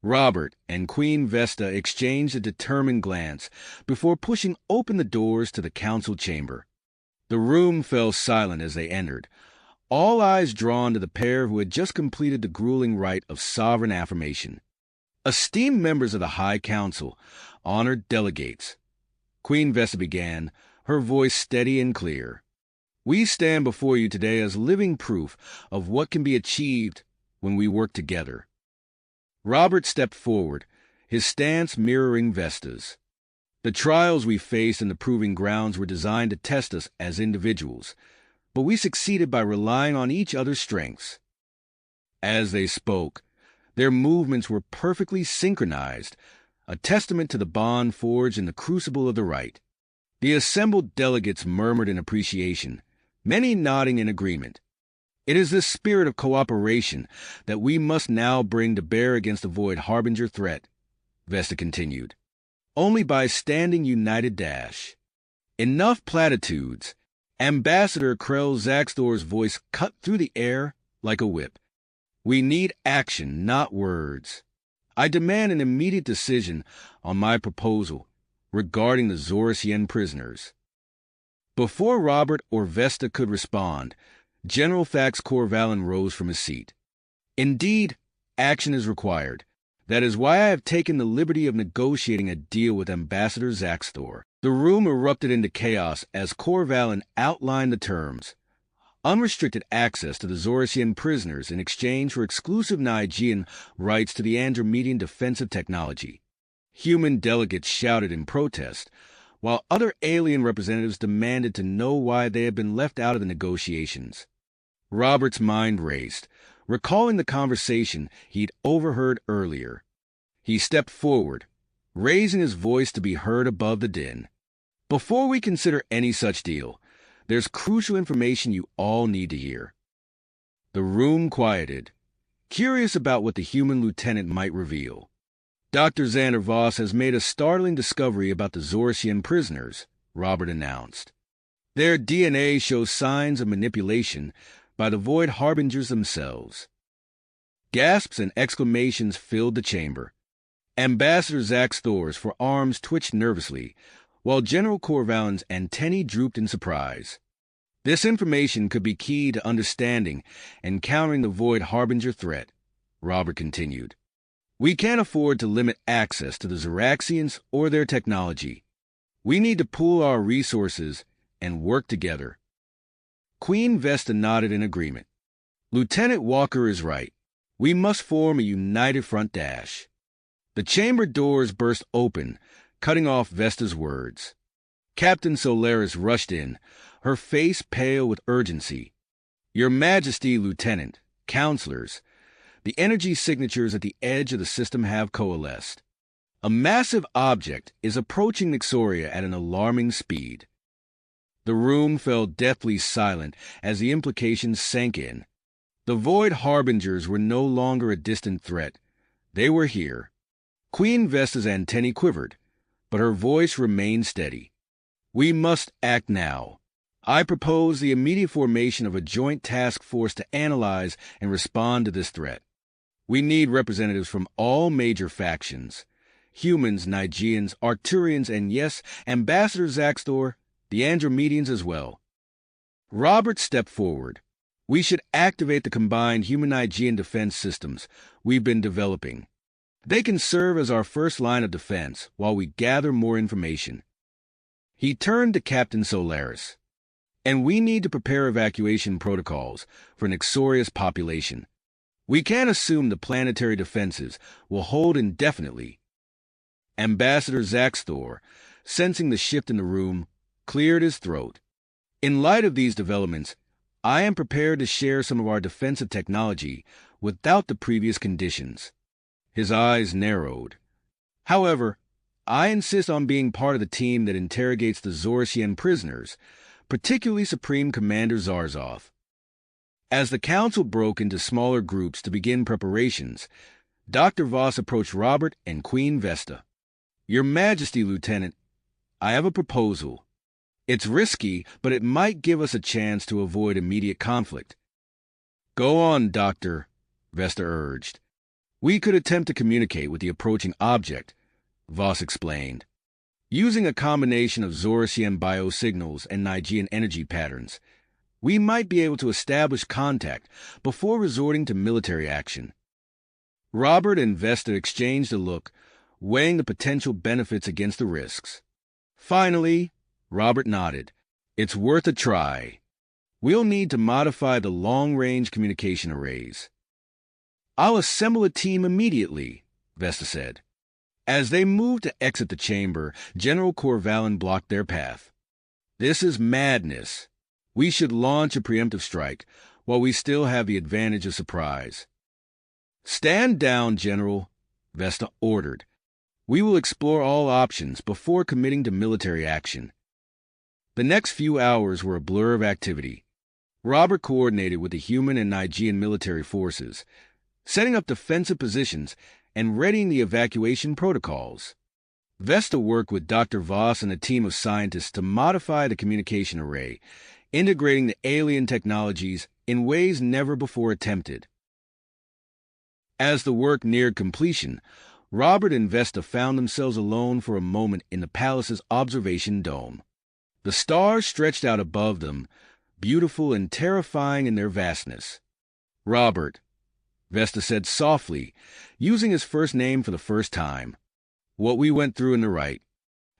Robert and Queen Vesta exchanged a determined glance before pushing open the doors to the council chamber. The room fell silent as they entered, all eyes drawn to the pair who had just completed the grueling rite of sovereign affirmation. Esteemed members of the High Council, honored delegates, Queen Vesta began, her voice steady and clear. We stand before you today as living proof of what can be achieved when we work together. Robert stepped forward, his stance mirroring Vesta's. The trials we faced in the proving grounds were designed to test us as individuals, but we succeeded by relying on each other's strengths. As they spoke, their movements were perfectly synchronized, a testament to the bond forged in the crucible of the rite. The assembled delegates murmured in appreciation, many nodding in agreement. It is this spirit of cooperation that we must now bring to bear against the Void Harbinger threat, Vesta continued. Only by standing united dash. Enough platitudes. Ambassador Krell Zaxdor's voice cut through the air like a whip. We need action, not words. I demand an immediate decision on my proposal regarding the Zorasian prisoners. Before Robert or Vesta could respond, General Fax Corvalin rose from his seat. Indeed, action is required. That is why I have taken the liberty of negotiating a deal with Ambassador Zaxdor. The room erupted into chaos as Corvalin outlined the terms. Unrestricted access to the Zorasian prisoners in exchange for exclusive Nigean rights to the Andromedian defensive technology. Human delegates shouted in protest, while other alien representatives demanded to know why they had been left out of the negotiations. Robert's mind raced, recalling the conversation he'd overheard earlier. He stepped forward, raising his voice to be heard above the din. Before we consider any such deal, there's crucial information you all need to hear. The room quieted, curious about what the human lieutenant might reveal. Dr. Xander Voss has made a startling discovery about the Zorasian prisoners, Robert announced. Their DNA shows signs of manipulation by the Void Harbingers themselves. Gasps and exclamations filled the chamber. Ambassador Zaxdor's forearms twitched nervously, while General Corvalin's antennae drooped in surprise. This information could be key to understanding and countering the Void Harbinger threat, Robert continued. We can't afford to limit access to the Zoraxians or their technology. We need to pool our resources and work together. Queen Vesta nodded in agreement. Lieutenant Walker is right. We must form a united front dash. The chamber doors burst open, cutting off Vesta's words. Captain Solaris rushed in, her face pale with urgency. Your Majesty, Lieutenant, counselors, the energy signatures at the edge of the system have coalesced. A massive object is approaching Nyxoria at an alarming speed. The room fell deathly silent as the implications sank in. The Void Harbingers were no longer a distant threat. They were here. Queen Vesta's antennae quivered, but her voice remained steady. We must act now. I propose the immediate formation of a joint task force to analyze and respond to this threat. We need representatives from all major factions. Humans, Nigeans, Arcturians, and yes, Ambassador Zaxdor, the Andromedians as well. Robert stepped forward. We should activate the combined human-Nigean defense systems we've been developing. They can serve as our first line of defense while we gather more information. He turned to Captain Solaris. And we need to prepare evacuation protocols for Nyxoria's population. We can't assume the planetary defenses will hold indefinitely. Ambassador Zaxdor, sensing the shift in the room, cleared his throat. In light of these developments, I am prepared to share some of our defensive technology without the previous conditions. His eyes narrowed. However, I insist on being part of the team that interrogates the Zorasian prisoners, particularly Supreme Commander Zarzov. As the council broke into smaller groups to begin preparations, Dr. Voss approached Robert and Queen Vesta. "Your Majesty, Lieutenant, I have a proposal. It's risky, but it might give us a chance to avoid immediate conflict." "Go on, Doctor," Vesta urged. "We could attempt to communicate with the approaching object," Voss explained. "Using a combination of Zorasian biosignals and Nigean energy patterns, we might be able to establish contact before resorting to military action." Robert and Vesta exchanged a look, weighing the potential benefits against the risks. Finally, Robert nodded. "It's worth a try. We'll need to modify the long-range communication arrays." "I'll assemble a team immediately," Vesta said. As they moved to exit the chamber, General Corvalin blocked their path. "This is madness. We should launch a preemptive strike while we still have the advantage of surprise." "Stand down, General," Vesta ordered. "We will explore all options before committing to military action." The next few hours were a blur of activity. Robert coordinated with the human and Nigean military forces, setting up defensive positions and readying the evacuation protocols. Vesta worked with Dr. Voss and a team of scientists to modify the communication array, integrating the alien technologies in ways never before attempted. As the work neared completion, Robert and Vesta found themselves alone for a moment in the palace's observation dome. The stars stretched out above them, beautiful and terrifying in their vastness. "Robert," Vesta said softly, using his first name for the first time. "What we went through in the right.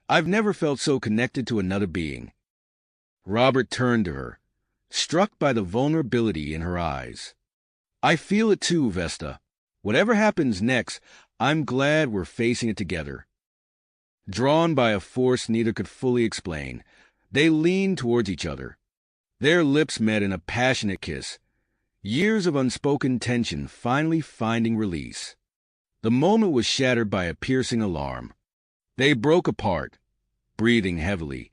I've never felt so connected to another being." Robert turned to her, struck by the vulnerability in her eyes. "I feel it too, Vesta. Whatever happens next, I'm glad we're facing it together." Drawn by a force neither could fully explain, they leaned towards each other. Their lips met in a passionate kiss, years of unspoken tension finally finding release. The moment was shattered by a piercing alarm. They broke apart, breathing heavily,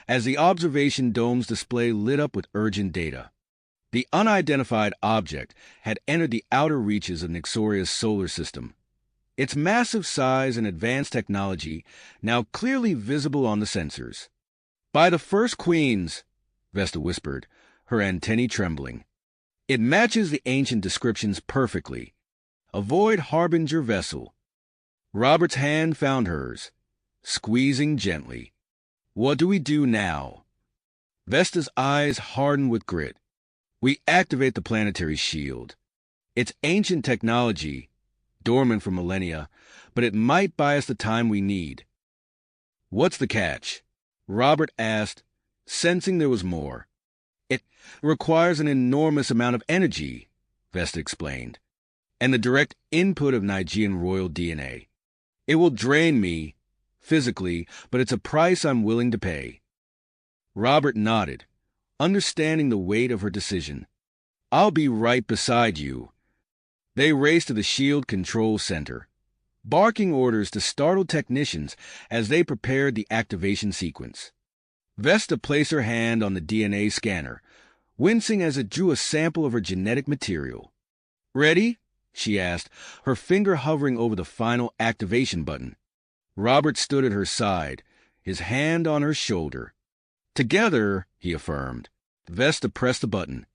as the observation dome's display lit up with urgent data. The unidentified object had entered the outer reaches of Nixoria's solar system, its massive size and advanced technology now clearly visible on the sensors. "By the first queens," Vesta whispered, her antennae trembling. "It matches the ancient descriptions perfectly. A void harbinger vessel." Robert's hand found hers, squeezing gently. "What do we do now?" Vesta's eyes hardened with grit. "We activate the planetary shield. It's ancient technology, dormant for millennia, but it might buy us the time we need." "What's the catch?" Robert asked, sensing there was more. "It requires an enormous amount of energy," Vesta explained, "and the direct input of Nigean royal DNA. It will drain me, physically, but it's a price I'm willing to pay." Robert nodded, understanding the weight of her decision. "I'll be right beside you." They raced to the shield control center, barking orders to startled technicians as they prepared the activation sequence. Vesta placed her hand on the DNA scanner, wincing as it drew a sample of her genetic material. "Ready?" she asked, her finger hovering over the final activation button. Robert stood at her side, his hand on her shoulder. "Together," he affirmed. Vesta pressed the button.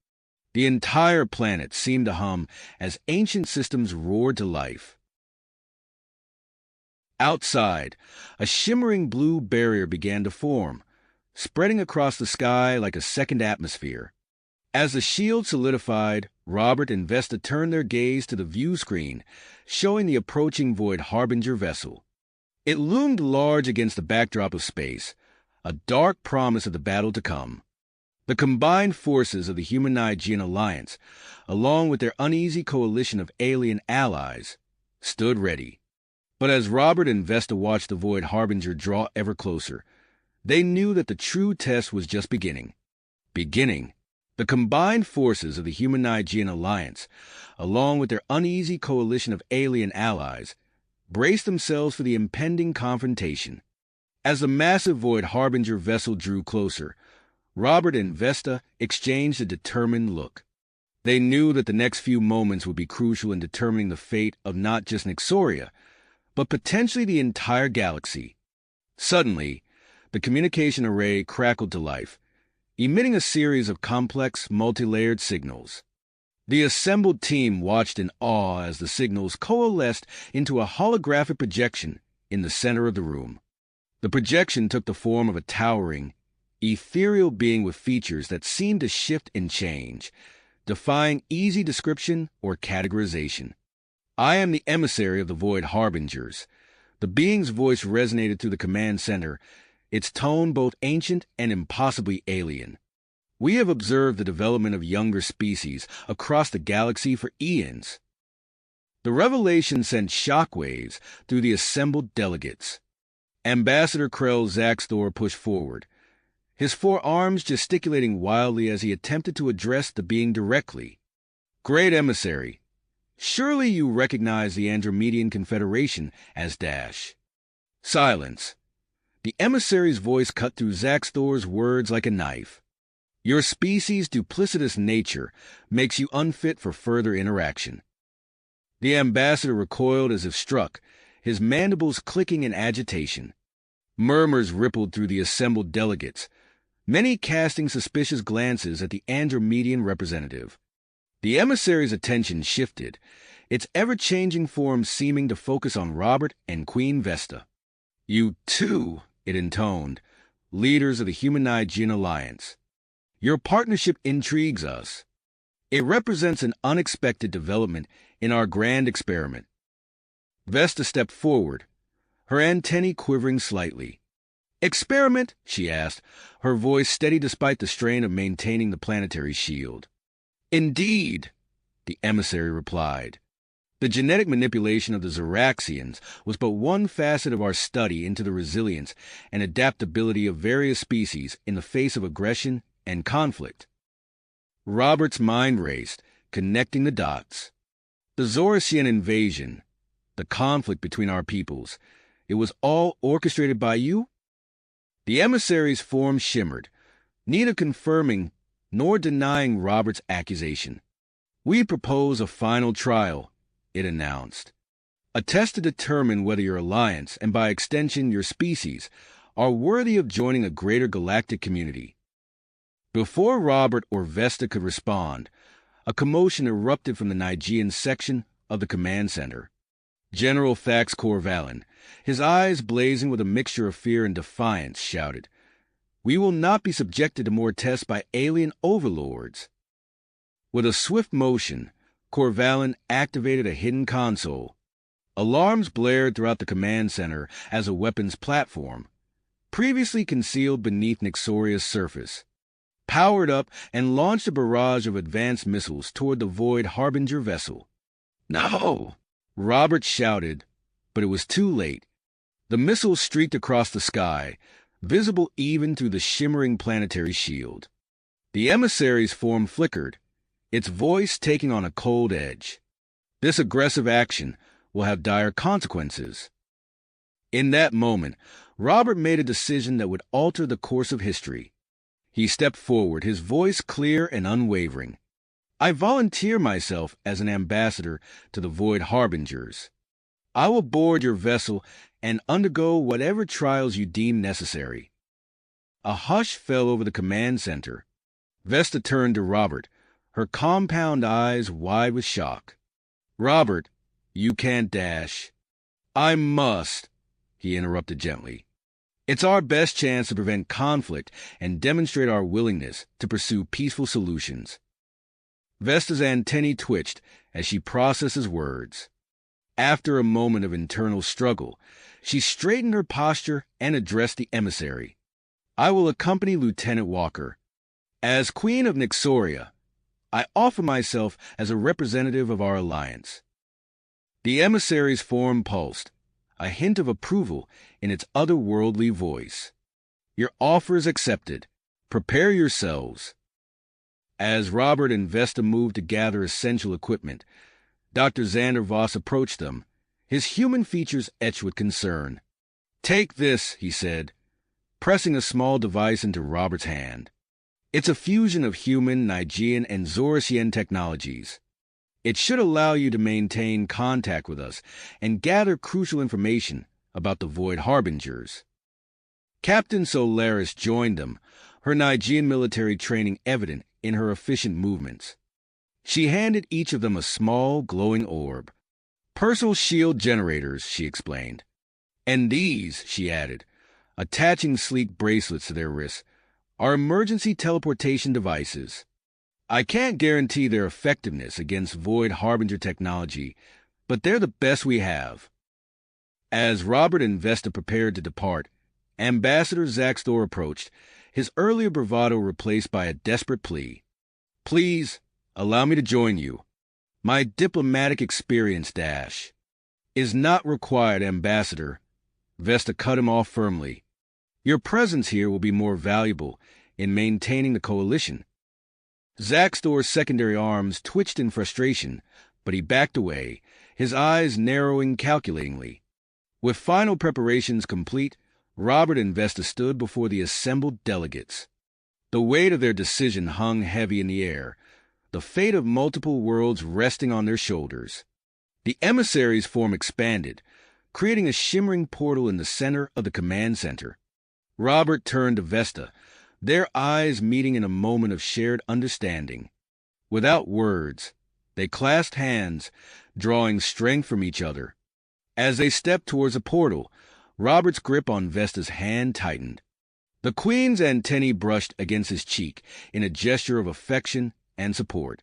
The entire planet seemed to hum as ancient systems roared to life. Outside, a shimmering blue barrier began to form, spreading across the sky like a second atmosphere. As the shield solidified, Robert and Vesta turned their gaze to the view screen, showing the approaching void harbinger vessel. It loomed large against the backdrop of space, a dark promise of the battle to come. The combined forces of the Human-Nigean alliance, along with their uneasy coalition of alien allies, stood ready. But as Robert and Vesta watched the void harbinger draw ever closer, they knew that the true test was just beginning. The combined forces of the Human-Nigean alliance, along with their uneasy coalition of alien allies, braced themselves for the impending confrontation. As the massive void harbinger vessel drew closer, Robert and Vesta exchanged a determined look. They knew that the next few moments would be crucial in determining the fate of not just Nixoria, but potentially the entire galaxy. Suddenly, the communication array crackled to life, emitting a series of complex, multi-layered signals. The assembled team watched in awe as the signals coalesced into a holographic projection in the center of the room. The projection took the form of a towering, ethereal being with features that seemed to shift and change, defying easy description or categorization. "I am the emissary of the Void Harbingers." The being's voice resonated through the command center, its tone both ancient and impossibly alien. "We have observed the development of younger species across the galaxy for eons." The revelation sent shockwaves through the assembled delegates. Ambassador Krell Zaxthor pushed forward, his forearms gesticulating wildly as he attempted to address the being directly. "Great emissary, surely you recognize the Andromedian Confederation as Dash." Silence. The emissary's voice cut through Zaxthor's words like a knife. "Your species' duplicitous nature makes you unfit for further interaction." The ambassador recoiled as if struck, his mandibles clicking in agitation. Murmurs rippled through the assembled delegates, many casting suspicious glances at the Andromedian representative. The emissary's attention shifted, its ever-changing form seeming to focus on Robert and Queen Vesta. "You too," it intoned, "leaders of the Human-Nigean Alliance. Your partnership intrigues us. It represents an unexpected development in our grand experiment." Vesta stepped forward, her antennae quivering slightly. "Experiment?" she asked, her voice steady despite the strain of maintaining the planetary shield. "Indeed," the emissary replied. "The genetic manipulation of the Zoraxians was but one facet of our study into the resilience and adaptability of various species in the face of aggression and conflict." Robert's mind raced, connecting the dots. The Zoraxian invasion, the conflict between our peoples, it was all orchestrated by you? The emissary's form shimmered, neither confirming nor denying Robert's accusation. "We propose a final trial," it announced. "A test to determine whether your alliance, and by extension your species, are worthy of joining a greater galactic community." Before Robert or Vesta could respond, a commotion erupted from the Nigean section of the command center. General Thax Corvalin, his eyes blazing with a mixture of fear and defiance, shouted, "We will not be subjected to more tests by alien overlords." With a swift motion, Corvalin activated a hidden console. Alarms blared throughout the command center as a weapons platform, previously concealed beneath Nixoria's surface, powered up and launched a barrage of advanced missiles toward the Void Harbinger vessel. "No!" Robert shouted, but it was too late. The missiles streaked across the sky, visible even through the shimmering planetary shield. The emissary's form flickered, its voice taking on a cold edge. "This aggressive action will have dire consequences." In that moment, Robert made a decision that would alter the course of history. He stepped forward, his voice clear and unwavering. "I volunteer myself as an ambassador to the Void Harbingers. I will board your vessel and undergo whatever trials you deem necessary." A hush fell over the command center. Vesta turned to Robert, her compound eyes wide with shock. "Robert, you can't dash." "I must," he interrupted gently. "It's our best chance to prevent conflict and demonstrate our willingness to pursue peaceful solutions." Vesta's antennae twitched as she processed his words. After a moment of internal struggle, she straightened her posture and addressed the emissary. "I will accompany Lieutenant Walker. As Queen of Nixoria, I offer myself as a representative of our alliance." The emissary's form pulsed, a hint of approval in its otherworldly voice. "Your offer is accepted. Prepare yourselves." As Robert and Vesta moved to gather essential equipment, Dr. Xander Voss approached them, his human features etched with concern. "Take this," he said, pressing a small device into Robert's hand. It's a fusion of human, Nigean, and Zorasian technologies. It should allow you to maintain contact with us and gather crucial information about the Void Harbingers. Captain Solaris joined them, her Nigean military training evident in her efficient movements. She handed each of them a small, glowing orb. "Personal shield generators," she explained. "And these," she added, attaching sleek bracelets to their wrists, "are emergency teleportation devices. I can't guarantee their effectiveness against Void Harbinger technology, but they're the best we have." As Robert and Vesta prepared to depart, Ambassador Zaxtor approached, his earlier bravado replaced by a desperate plea. "Please, allow me to join you. My diplomatic experience is not required, Ambassador." Vesta cut him off firmly. "Your presence here will be more valuable in maintaining the coalition." Zaxtor's secondary arms twitched in frustration, but he backed away, his eyes narrowing calculatingly. With final preparations complete, Robert and Vesta stood before the assembled delegates. The weight of their decision hung heavy in the air, the fate of multiple worlds resting on their shoulders. The emissaries' form expanded, creating a shimmering portal in the center of the command center. Robert turned to Vesta, their eyes meeting in a moment of shared understanding. Without words, they clasped hands, drawing strength from each other. As they stepped towards the portal, Robert's grip on Vesta's hand tightened. The Queen's antennae brushed against his cheek in a gesture of affection and support.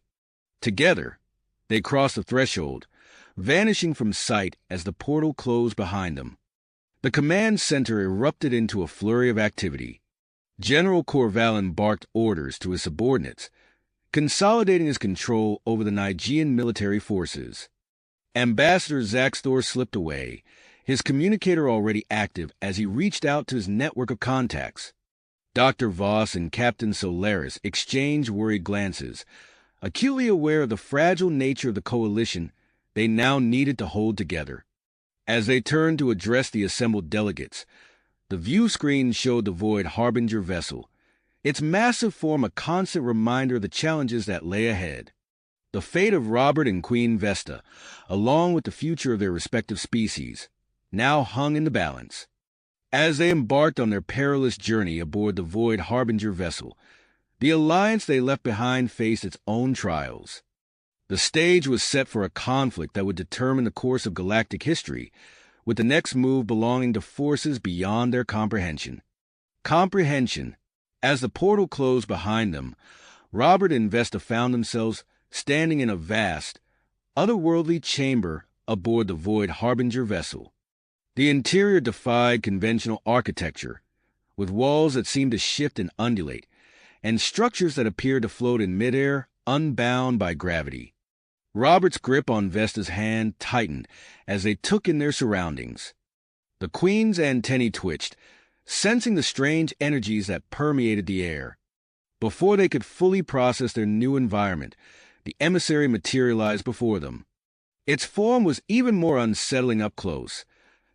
Together, they crossed the threshold, vanishing from sight as the portal closed behind them. The command center erupted into a flurry of activity. General Corvalin barked orders to his subordinates, consolidating his control over the Nigean military forces. Ambassador Zaxtor slipped away, his communicator already active as he reached out to his network of contacts. Dr. Voss and Captain Solaris exchanged worried glances, acutely aware of the fragile nature of the coalition they now needed to hold together. As they turned to address the assembled delegates, the view screen showed the Void Harbinger vessel, its massive form a constant reminder of the challenges that lay ahead. The fate of Robert and Queen Vesta, along with the future of their respective species, now hung in the balance. As they embarked on their perilous journey aboard the Void Harbinger vessel, the alliance they left behind faced its own trials. The stage was set for a conflict that would determine the course of galactic history, with the next move belonging to forces beyond their comprehension. As the portal closed behind them, Robert and Vesta found themselves standing in a vast, otherworldly chamber aboard the Void Harbinger vessel. The interior defied conventional architecture, with walls that seemed to shift and undulate, and structures that appeared to float in midair, unbound by gravity. Robert's grip on Vesta's hand tightened as they took in their surroundings. The Queen's antennae twitched, sensing the strange energies that permeated the air. Before they could fully process their new environment, the emissary materialized before them. Its form was even more unsettling up close,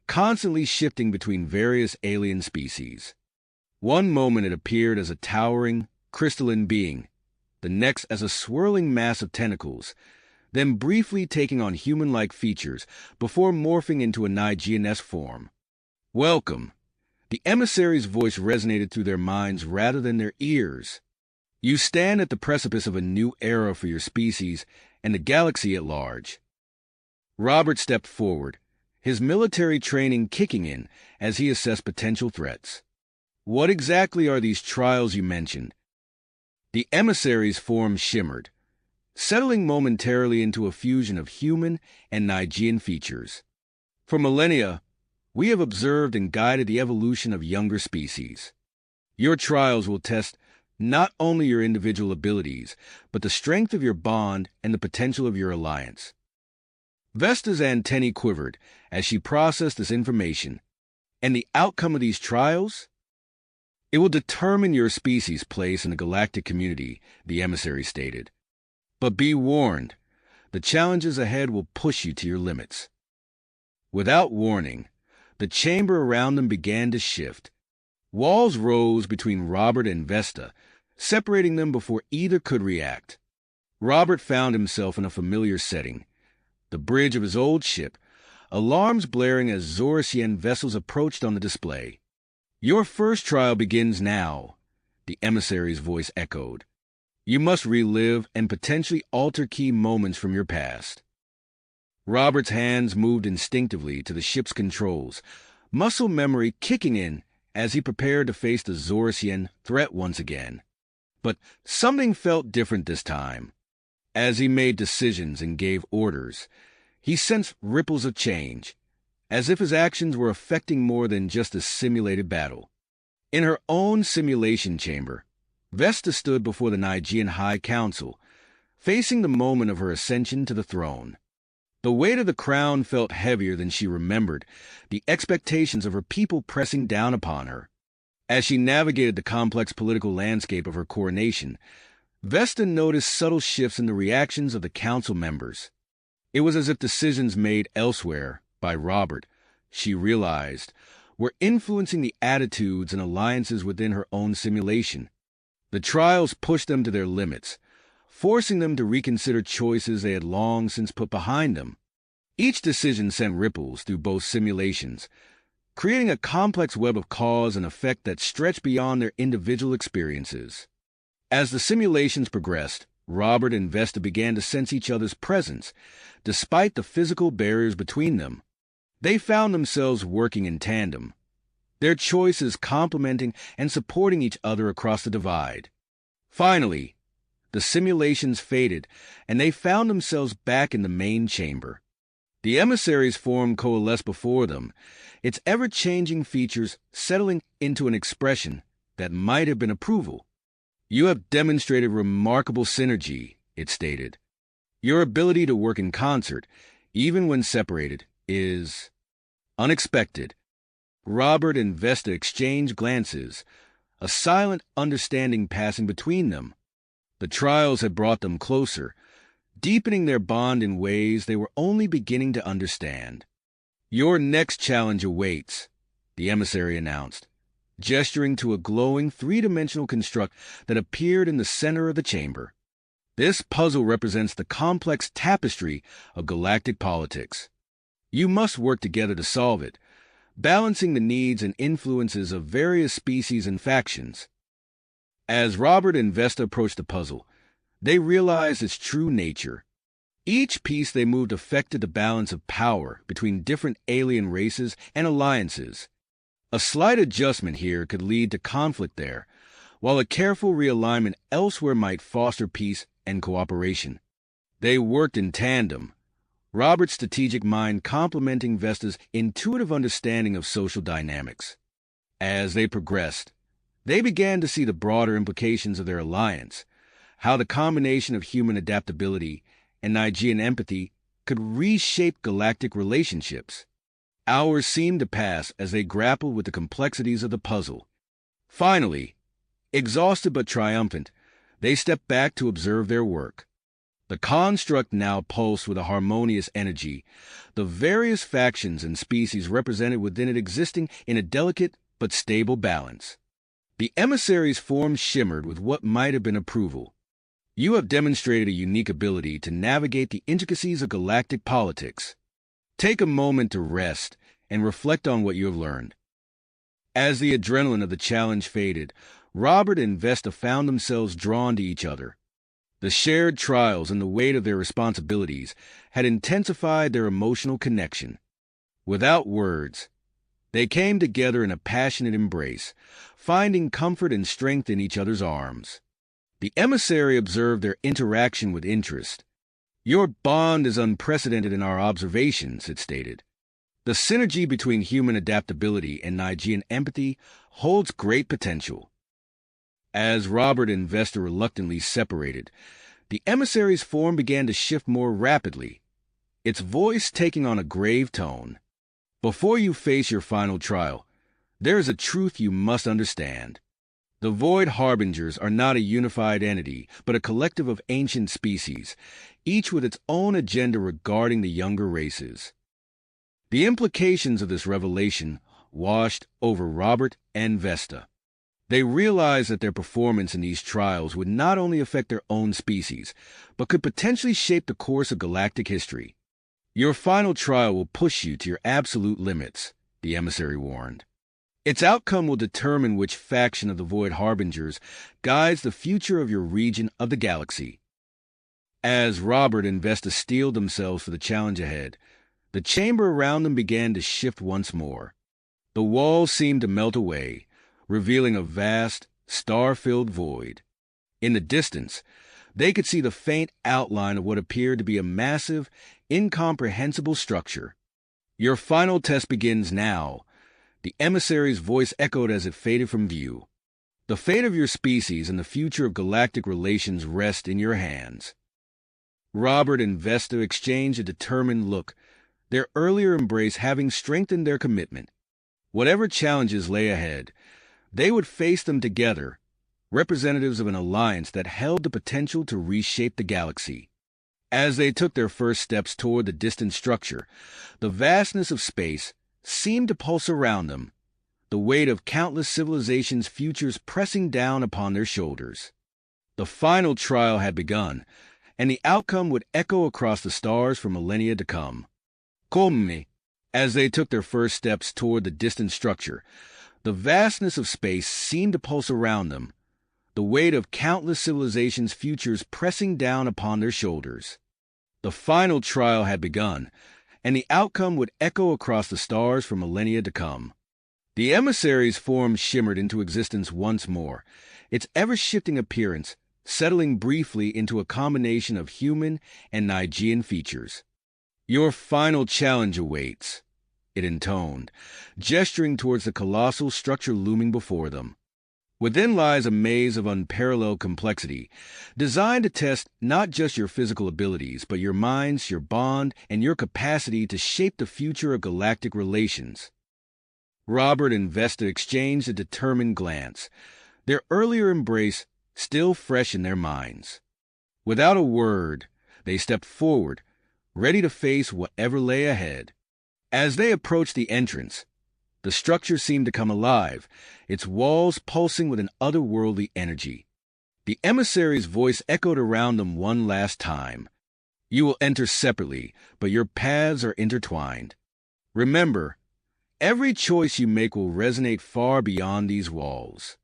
constantly shifting between various alien species. One moment it appeared as a towering, crystalline being, the next as a swirling mass of tentacles, then briefly taking on human-like features before morphing into a Nigean-esque form. "Welcome." The emissary's voice resonated through their minds rather than their ears. "You stand at the precipice of a new era for your species and the galaxy at large." Robert stepped forward, his military training kicking in as he assessed potential threats. "What exactly are these trials you mentioned?" The emissary's form shimmered, settling momentarily into a fusion of human and Nigean features. "For millennia, we have observed and guided the evolution of younger species. Your trials will test not only your individual abilities, but the strength of your bond and the potential of your alliance." Vesta's antennae quivered as she processed this information. "And the outcome of these trials? It will determine your species' place in the galactic community," the emissary stated. "But be warned, the challenges ahead will push you to your limits." Without warning, the chamber around them began to shift. Walls rose between Robert and Vesta, separating them before either could react. Robert found himself in a familiar setting, the bridge of his old ship, alarms blaring as Zorasian vessels approached on the display. "Your first trial begins now," the emissary's voice echoed. "You must relive and potentially alter key moments from your past." Robert's hands moved instinctively to the ship's controls, muscle memory kicking in as he prepared to face the Zorasian threat once again. But something felt different this time. As he made decisions and gave orders, he sensed ripples of change, as if his actions were affecting more than just a simulated battle. In her own simulation chamber, Vesta stood before the Nigean High Council, facing the moment of her ascension to the throne. The weight of the crown felt heavier than she remembered, the expectations of her people pressing down upon her. As she navigated the complex political landscape of her coronation, Vesta noticed subtle shifts in the reactions of the council members. It was as if decisions made elsewhere by Robert, she realized, were influencing the attitudes and alliances within her own simulation. The trials pushed them to their limits, forcing them to reconsider choices they had long since put behind them. Each decision sent ripples through both simulations, creating a complex web of cause and effect that stretched beyond their individual experiences. As the simulations progressed, Robert and Vesta began to sense each other's presence, despite the physical barriers between them. They found themselves working in tandem, their choices complementing and supporting each other across the divide. Finally, the simulations faded, and they found themselves back in the main chamber. The emissary's form coalesced before them, its ever-changing features settling into an expression that might have been approval. "You have demonstrated remarkable synergy," it stated. "Your ability to work in concert, even when separated, is unexpected." Robert and Vesta exchanged glances, a silent understanding passing between them. The trials had brought them closer, deepening their bond in ways they were only beginning to understand. "Your next challenge awaits," the emissary announced, gesturing to a glowing three-dimensional construct that appeared in the center of the chamber. "This puzzle represents the complex tapestry of galactic politics. You must work together to solve it, balancing the needs and influences of various species and factions." As Robert and Vesta approached the puzzle, they realized its true nature. Each piece they moved affected the balance of power between different alien races and alliances. A slight adjustment here could lead to conflict there, while a careful realignment elsewhere might foster peace and cooperation. They worked in tandem, Robert's strategic mind complementing Vesta's intuitive understanding of social dynamics. As they progressed, they began to see the broader implications of their alliance, how the combination of human adaptability and Nigean empathy could reshape galactic relationships. Hours seemed to pass as they grappled with the complexities of the puzzle. Finally, exhausted but triumphant, they stepped back to observe their work. The construct now pulsed with a harmonious energy, the various factions and species represented within it existing in a delicate but stable balance. The emissary's form shimmered with what might have been approval. "You have demonstrated a unique ability to navigate the intricacies of galactic politics. Take a moment to rest and reflect on what you have learned." As the adrenaline of the challenge faded, Robert and Vesta found themselves drawn to each other. The shared trials and the weight of their responsibilities had intensified their emotional connection. Without words, they came together in a passionate embrace, finding comfort and strength in each other's arms. The emissary observed their interaction with interest. "Your bond is unprecedented in our observations," it stated. "The synergy between human adaptability and Nigean empathy holds great potential." As Robert and Vesta reluctantly separated, the emissary's form began to shift more rapidly, its voice taking on a grave tone. "Before you face your final trial, there is a truth you must understand. The Void Harbingers are not a unified entity, but a collective of ancient species, each with its own agenda regarding the younger races." The implications of this revelation washed over Robert and Vesta. They realized that their performance in these trials would not only affect their own species, but could potentially shape the course of galactic history. Your final trial will push you to your absolute limits, the emissary warned. Its outcome will determine which faction of the Void Harbingers guides the future of your region of the galaxy. As Robert and Vesta steeled themselves for the challenge ahead, the chamber around them began to shift once more. The walls seemed to melt away, revealing a vast, star-filled void. In the distance, they could see the faint outline of what appeared to be a massive, incomprehensible structure. Your final test begins now, the emissary's voice echoed as it faded from view. The fate of your species and the future of galactic relations rest in your hands. Robert and Vesta exchanged a determined look, their earlier embrace having strengthened their commitment. Whatever challenges lay ahead, they would face them together, representatives of an alliance that held the potential to reshape the galaxy. As they took their first steps toward the distant structure, the vastness of space seemed to pulse around them, the weight of countless civilizations' futures pressing down upon their shoulders. The final trial had begun, and the outcome would echo across the stars for millennia to come. Come. As they took their first steps toward the distant structure, the vastness of space seemed to pulse around them, the weight of countless civilizations' futures pressing down upon their shoulders. The final trial had begun, and the outcome would echo across the stars for millennia to come. The emissary's form shimmered into existence once more, its ever-shifting appearance settling briefly into a combination of human and Nigean features. Your final challenge awaits, it intoned, gesturing towards the colossal structure looming before them. Within lies a maze of unparalleled complexity, designed to test not just your physical abilities, but your minds, your bond, and your capacity to shape the future of galactic relations. Robert and Vesta exchanged a determined glance, their earlier embrace still fresh in their minds. Without a word, they stepped forward, ready to face whatever lay ahead. As they approached the entrance, the structure seemed to come alive, its walls pulsing with an otherworldly energy. The emissary's voice echoed around them one last time. You will enter separately, but your paths are intertwined. Remember, every choice you make will resonate far beyond these walls.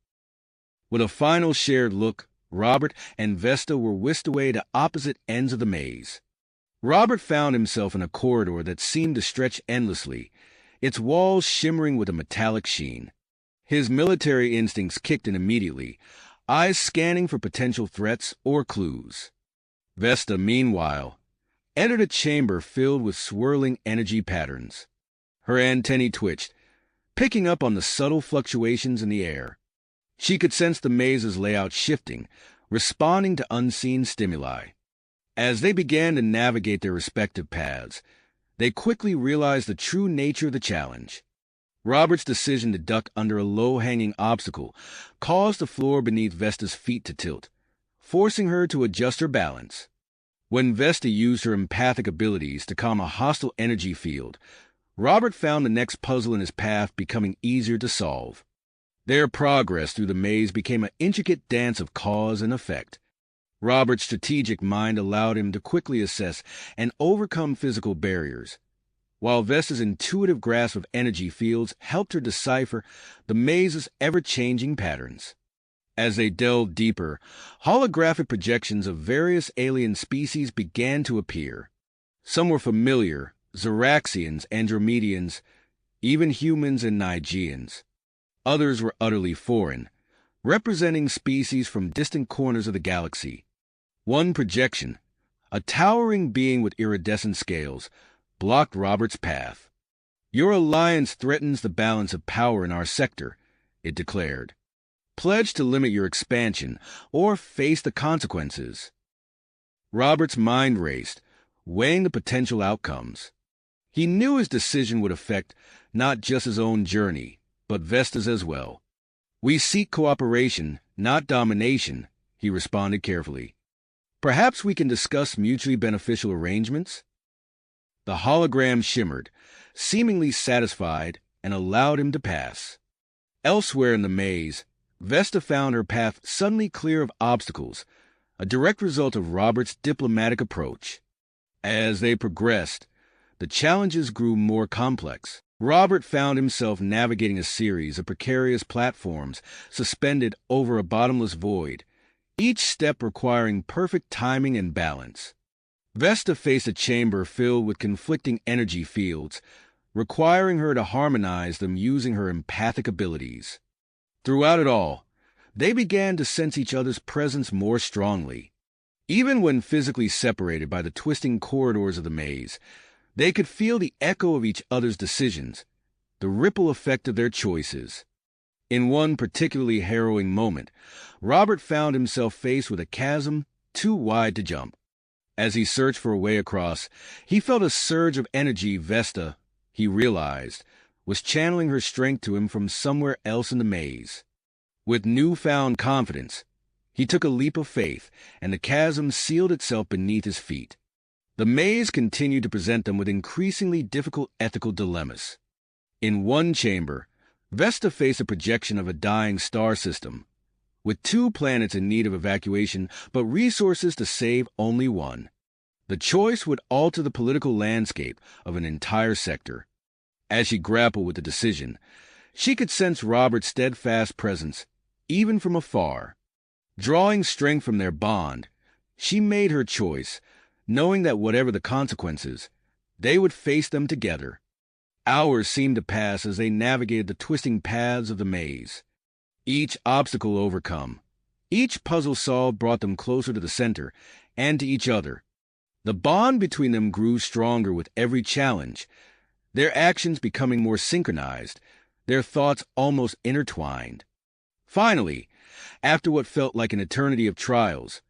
With a final shared look, Robert and Vesta were whisked away to opposite ends of the maze. Robert found himself in a corridor that seemed to stretch endlessly, its walls shimmering with a metallic sheen. His military instincts kicked in immediately, eyes scanning for potential threats or clues. Vesta, meanwhile, entered a chamber filled with swirling energy patterns. Her antennae twitched, picking up on the subtle fluctuations in the air. She could sense the maze's layout shifting, responding to unseen stimuli. As they began to navigate their respective paths, they quickly realized the true nature of the challenge. Robert's decision to duck under a low-hanging obstacle caused the floor beneath Vesta's feet to tilt, forcing her to adjust her balance. When Vesta used her empathic abilities to calm a hostile energy field, Robert found the next puzzle in his path becoming easier to solve. Their progress through the maze became an intricate dance of cause and effect. Robert's strategic mind allowed him to quickly assess and overcome physical barriers, while Vesta's intuitive grasp of energy fields helped her decipher the maze's ever-changing patterns. As they delved deeper, holographic projections of various alien species began to appear. Some were familiar, Zeraxians, Andromedians, even humans and Nigeans. Others were utterly foreign, representing species from distant corners of the galaxy. One projection, a towering being with iridescent scales, blocked Robert's path. Your alliance threatens the balance of power in our sector, it declared. Pledge to limit your expansion or face the consequences. Robert's mind raced, weighing the potential outcomes. He knew his decision would affect not just his own journey, but Vesta's as well. We seek cooperation, not domination, he responded carefully. Perhaps we can discuss mutually beneficial arrangements? The hologram shimmered, seemingly satisfied, and allowed him to pass. Elsewhere in the maze, Vesta found her path suddenly clear of obstacles, a direct result of Robert's diplomatic approach. As they progressed, the challenges grew more complex. Robert found himself navigating a series of precarious platforms suspended over a bottomless void, each step requiring perfect timing and balance. Vesta faced a chamber filled with conflicting energy fields, requiring her to harmonize them using her empathic abilities. Throughout it all, they began to sense each other's presence more strongly. Even when physically separated by the twisting corridors of the maze, they could feel the echo of each other's decisions, the ripple effect of their choices. In one particularly harrowing moment, Robert found himself faced with a chasm too wide to jump. As he searched for a way across, he felt a surge of energy Vesta, he realized, was channeling her strength to him from somewhere else in the maze. With newfound confidence, he took a leap of faith, and the chasm sealed itself beneath his feet. The maze continued to present them with increasingly difficult ethical dilemmas. In one chamber, Vesta faced a projection of a dying star system, with 2 planets in need of evacuation but resources to save only one. The choice would alter the political landscape of an entire sector. As she grappled with the decision, she could sense Robert's steadfast presence, even from afar. Drawing strength from their bond, she made her choice, knowing that whatever the consequences, they would face them together. Hours seemed to pass as they navigated the twisting paths of the maze. Each obstacle overcome, each puzzle solved brought them closer to the center and to each other. The bond between them grew stronger with every challenge, their actions becoming more synchronized, their thoughts almost intertwined. Finally, after what felt like an eternity of trials,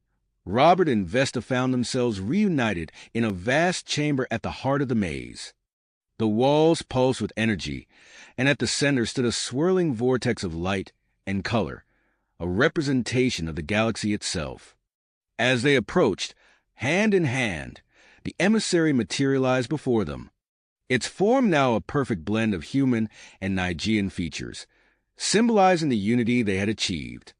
Robert and Vesta found themselves reunited in a vast chamber at the heart of the maze. The walls pulsed with energy, and at the center stood a swirling vortex of light and color, a representation of the galaxy itself. As they approached, hand in hand, the emissary materialized before them, its form now a perfect blend of human and Nigean features, symbolizing the unity they had achieved.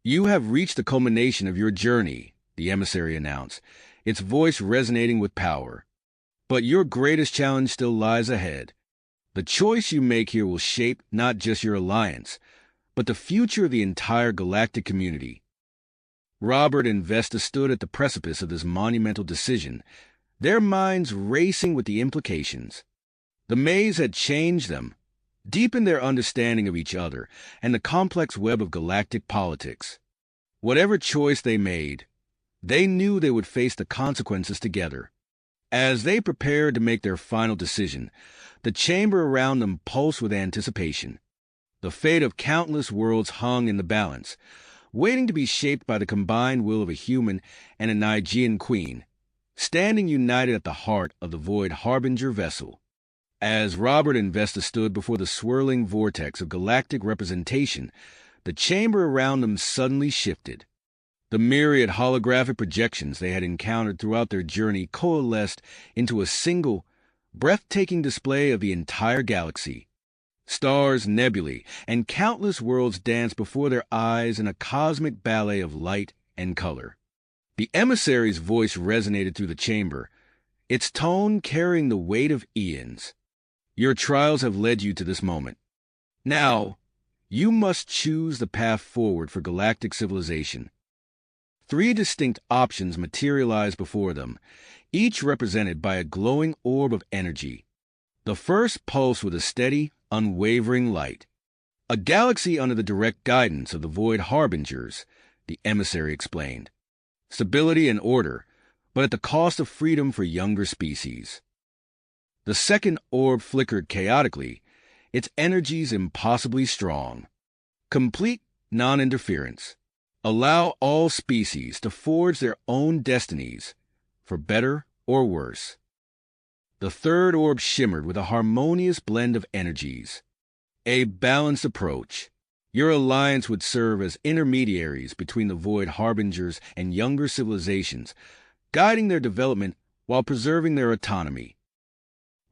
"You have reached the culmination of your journey," the emissary announced, its voice resonating with power. "But your greatest challenge still lies ahead. The choice you make here will shape not just your alliance, but the future of the entire galactic community." Robert and Vesta stood at the precipice of this monumental decision, their minds racing with the implications. The maze had changed them, deepened their understanding of each other and the complex web of galactic politics. Whatever choice they made, they knew they would face the consequences together. As they prepared to make their final decision, the chamber around them pulsed with anticipation. The fate of countless worlds hung in the balance, waiting to be shaped by the combined will of a human and a Nigean queen, standing united at the heart of the Void Harbinger vessel. As Robert and Vesta stood before the swirling vortex of galactic representation, the chamber around them suddenly shifted. The myriad holographic projections they had encountered throughout their journey coalesced into a single, breathtaking display of the entire galaxy. Stars, nebulae, and countless worlds danced before their eyes in a cosmic ballet of light and color. The emissary's voice resonated through the chamber, its tone carrying the weight of eons. "Your trials have led you to this moment. Now, you must choose the path forward for galactic civilization." 3 distinct options materialized before them, each represented by a glowing orb of energy. The first pulsed with a steady, unwavering light. "A galaxy under the direct guidance of the Void Harbingers," the emissary explained. "Stability and order, but at the cost of freedom for younger species." The second orb flickered chaotically, its energies impossibly strong. "Complete non-interference. Allow all species to forge their own destinies, for better or worse." The third orb shimmered with a harmonious blend of energies. "A balanced approach. Your alliance would serve as intermediaries between the Void Harbingers and younger civilizations, guiding their development while preserving their autonomy."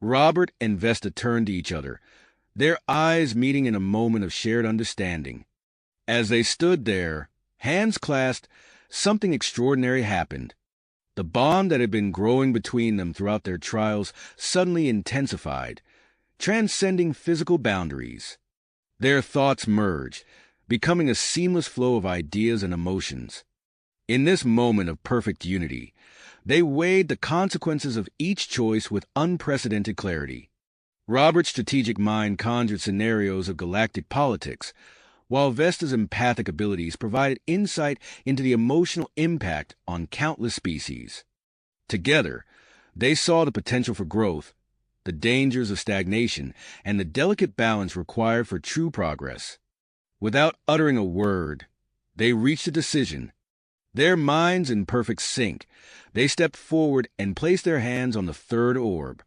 Robert and Vesta turned to each other, their eyes meeting in a moment of shared understanding. As they stood there, hands clasped, something extraordinary happened. The bond that had been growing between them throughout their trials suddenly intensified, transcending physical boundaries. Their thoughts merged, becoming a seamless flow of ideas and emotions. In this moment of perfect unity, they weighed the consequences of each choice with unprecedented clarity. Robert's strategic mind conjured scenarios of galactic politics, while Vesta's empathic abilities provided insight into the emotional impact on countless species. Together, they saw the potential for growth, the dangers of stagnation, and the delicate balance required for true progress. Without uttering a word, they reached a decision. Their minds in perfect sync, they stepped forward and placed their hands on the third orb.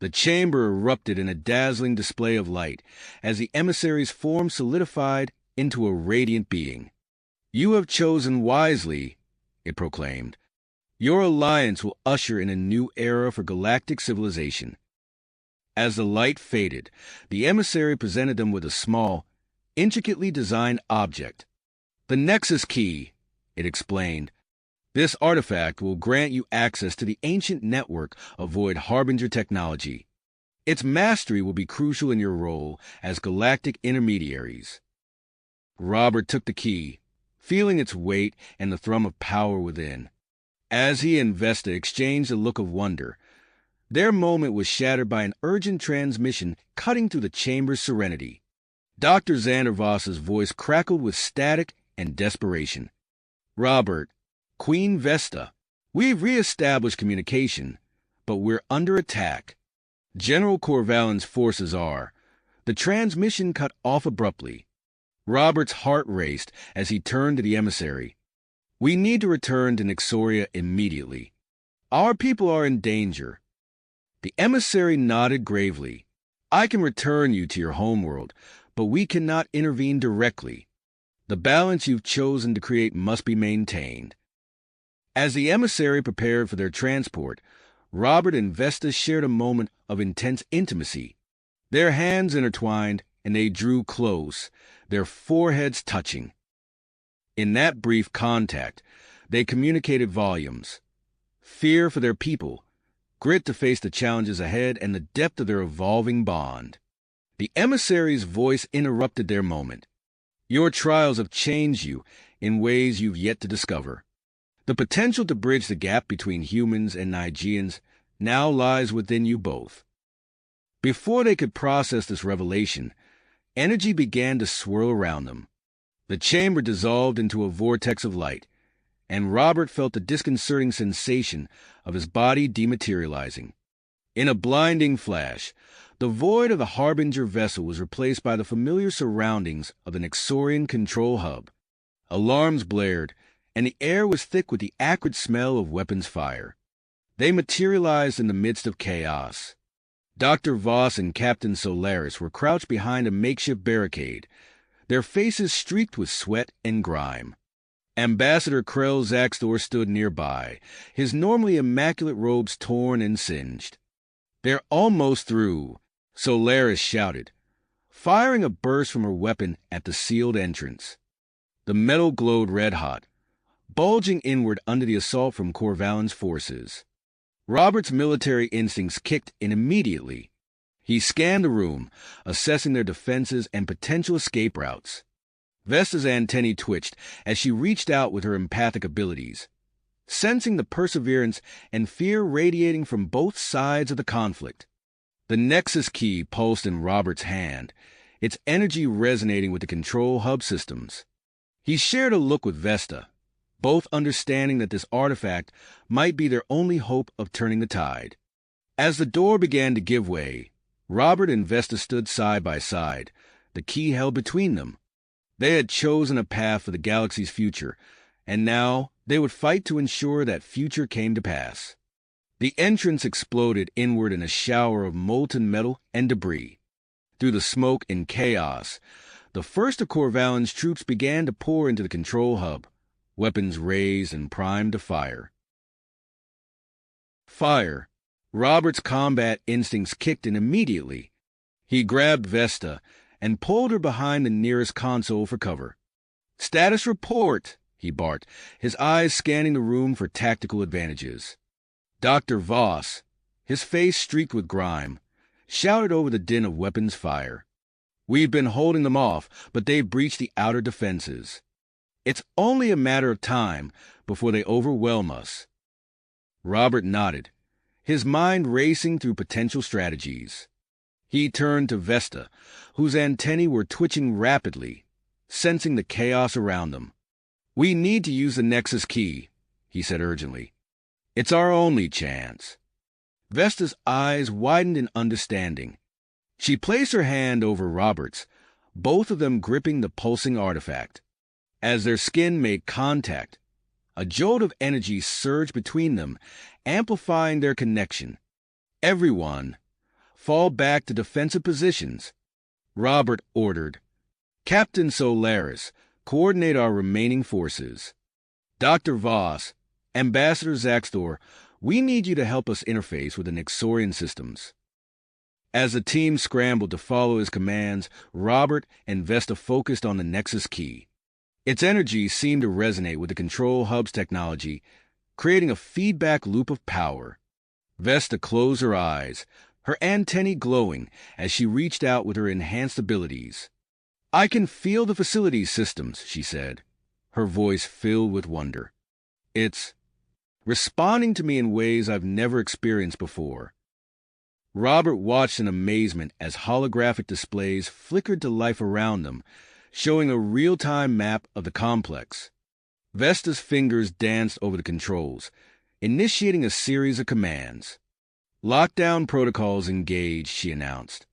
The chamber erupted in a dazzling display of light as the emissary's form solidified into a radiant being. "You have chosen wisely," it proclaimed. "Your alliance will usher in a new era for galactic civilization." As the light faded, the emissary presented them with a small, intricately designed object. "The Nexus Key," it explained. "This artifact will grant you access to the ancient network of Void Harbinger technology. Its mastery will be crucial in your role as galactic intermediaries." Robert took the key, feeling its weight and the thrum of power within. As he and Vesta exchanged a look of wonder, their moment was shattered by an urgent transmission cutting through the chamber's serenity. Dr. Xander Voss's voice crackled with static and desperation. "Robert, Queen Vesta, we've re-established communication, but we're under attack. General Corvallin's forces are." The transmission cut off abruptly. Robert's heart raced as he turned to the emissary. "We need to return to Nixoria immediately. Our people are in danger." The emissary nodded gravely. "I can return you to your homeworld, but we cannot intervene directly. The balance you've chosen to create must be maintained." As the emissary prepared for their transport, Robert and Vesta shared a moment of intense intimacy. Their hands intertwined, and they drew close, their foreheads touching. In that brief contact, they communicated volumes: fear for their people, grit to face the challenges ahead, and the depth of their evolving bond. The emissary's voice interrupted their moment. "Your trials have changed you in ways you've yet to discover. The potential to bridge the gap between humans and Nigeans now lies within you both." Before they could process this revelation, energy began to swirl around them. The chamber dissolved into a vortex of light, and Robert felt the disconcerting sensation of his body dematerializing. In a blinding flash, the void of the Harbinger vessel was replaced by the familiar surroundings of the Nixorian control hub. Alarms blared, and the air was thick with the acrid smell of weapons fire. They materialized in the midst of chaos. Dr. Voss and Captain Solaris were crouched behind a makeshift barricade, their faces streaked with sweat and grime. Ambassador Krell Zaxdor stood nearby, his normally immaculate robes torn and singed. "They're almost through," Solaris shouted, firing a burst from her weapon at the sealed entrance. The metal glowed red-hot, bulging inward under the assault from Corvallin's forces. Robert's military instincts kicked in immediately. He scanned the room, assessing their defenses and potential escape routes. Vesta's antennae twitched as she reached out with her empathic abilities, sensing the perseverance and fear radiating from both sides of the conflict. The Nexus Key pulsed in Robert's hand, its energy resonating with the control hub systems. He shared a look with Vesta, both understanding that this artifact might be their only hope of turning the tide. As the door began to give way, Robert and Vesta stood side by side, the key held between them. They had chosen a path for the galaxy's future, and now they would fight to ensure that future came to pass. The entrance exploded inward in a shower of molten metal and debris. Through the smoke and chaos, the first of Corvallin's troops began to pour into the control hub, weapons raised and primed to fire. Fire. Robert's combat instincts kicked in immediately. He grabbed Vesta and pulled her behind the nearest console for cover. "Status report," he barked, his eyes scanning the room for tactical advantages. Dr. Voss, his face streaked with grime, shouted over the din of weapons fire. "We've been holding them off, but they've breached the outer defenses. It's only a matter of time before they overwhelm us." Robert nodded, his mind racing through potential strategies. He turned to Vesta, whose antennae were twitching rapidly, sensing the chaos around them. "We need to use the Nexus key," he said urgently. "It's our only chance." Vesta's eyes widened in understanding. She placed her hand over Robert's, both of them gripping the pulsing artifact. As their skin made contact, a jolt of energy surged between them, amplifying their connection. "Everyone, fall back to defensive positions," Robert ordered. "Captain Solaris, coordinate our remaining forces. Dr. Voss, Ambassador Zaxtor, we need you to help us interface with the Nexorian systems." As the team scrambled to follow his commands, Robert and Vesta focused on the Nexus key. Its energy seemed to resonate with the control hub's technology, creating a feedback loop of power. Vesta closed her eyes, her antennae glowing as she reached out with her enhanced abilities. "I can feel the facility systems," she said, her voice filled with wonder. "It's responding to me in ways I've never experienced before." Robert watched in amazement as holographic displays flickered to life around them, showing a real-time map of the complex. Vesta's fingers danced over the controls, initiating a series of commands. "Lockdown protocols engaged," she announced.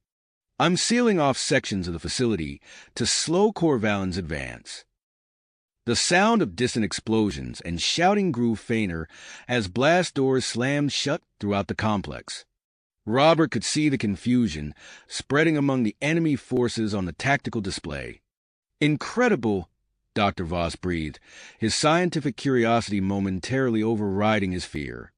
"I'm sealing off sections of the facility to slow Corvallin's advance." The sound of distant explosions and shouting grew fainter as blast doors slammed shut throughout the complex. Robert could see the confusion spreading among the enemy forces on the tactical display. "Incredible," Dr. Voss breathed, his scientific curiosity momentarily overriding his fear.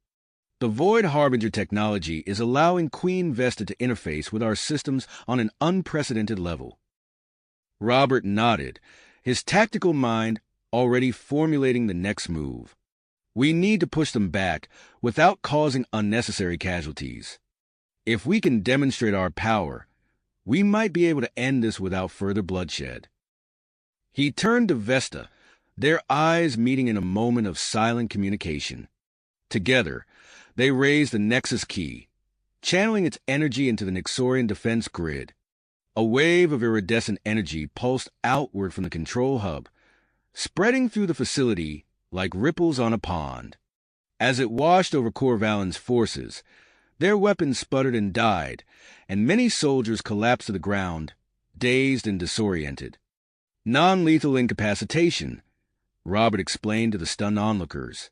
"The Void Harbinger technology is allowing Queen Vesta to interface with our systems on an unprecedented level." Robert nodded, his tactical mind already formulating the next move. "We need to push them back without causing unnecessary casualties. If we can demonstrate our power, we might be able to end this without further bloodshed." He turned to Vesta, their eyes meeting in a moment of silent communication. Together, they raised the Nexus key, channeling its energy into the Nexorian defense grid. A wave of iridescent energy pulsed outward from the control hub, spreading through the facility like ripples on a pond. As it washed over Corvallin's forces, their weapons sputtered and died, and many soldiers collapsed to the ground, dazed and disoriented. "Non-lethal incapacitation," Robert explained to the stunned onlookers.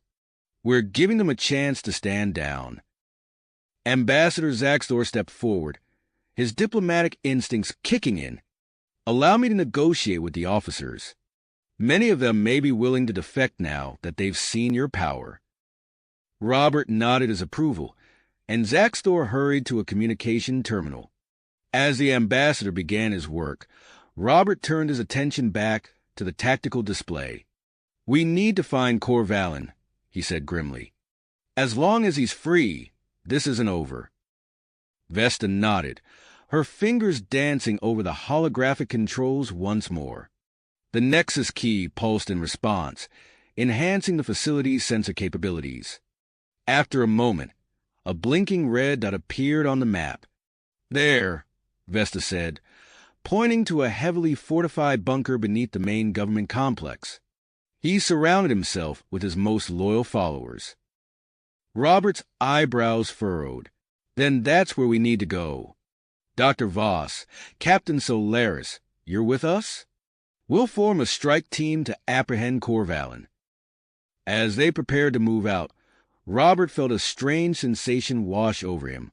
"We're giving them a chance to stand down." Ambassador Zaxtor stepped forward, his diplomatic instincts kicking in. "Allow me to negotiate with the officers. Many of them may be willing to defect now that they've seen your power." Robert nodded his approval, and Zaxtor hurried to a communication terminal. As the ambassador began his work, Robert turned his attention back to the tactical display. "We need to find Corvallin," he said grimly. "As long as he's free, this isn't over." Vesta nodded, her fingers dancing over the holographic controls once more. The Nexus key pulsed in response, enhancing the facility's sensor capabilities. After a moment, a blinking red dot appeared on the map. "There," Vesta said, pointing to a heavily fortified bunker beneath the main government complex. He surrounded himself with his most loyal followers. Robert's eyebrows furrowed. "Then that's where we need to go. Dr. Voss, Captain Solaris, you're with us? We'll form a strike team to apprehend Corvallin." As they prepared to move out, Robert felt a strange sensation wash over him.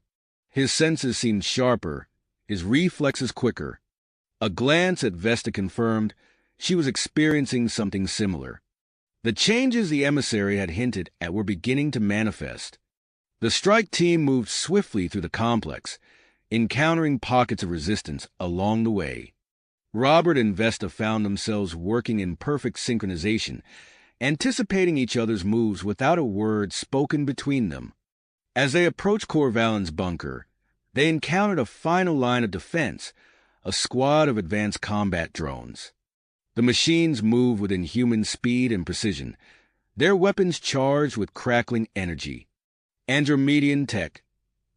His senses seemed sharper, his reflexes quicker. A glance at Vesta confirmed she was experiencing something similar. The changes the emissary had hinted at were beginning to manifest. The strike team moved swiftly through the complex, encountering pockets of resistance along the way. Robert and Vesta found themselves working in perfect synchronization, anticipating each other's moves without a word spoken between them. As they approached Corvallin's bunker, they encountered a final line of defense, a squad of advanced combat drones. The machines moved with inhuman speed and precision, their weapons charged with crackling energy. "Andromedian tech,"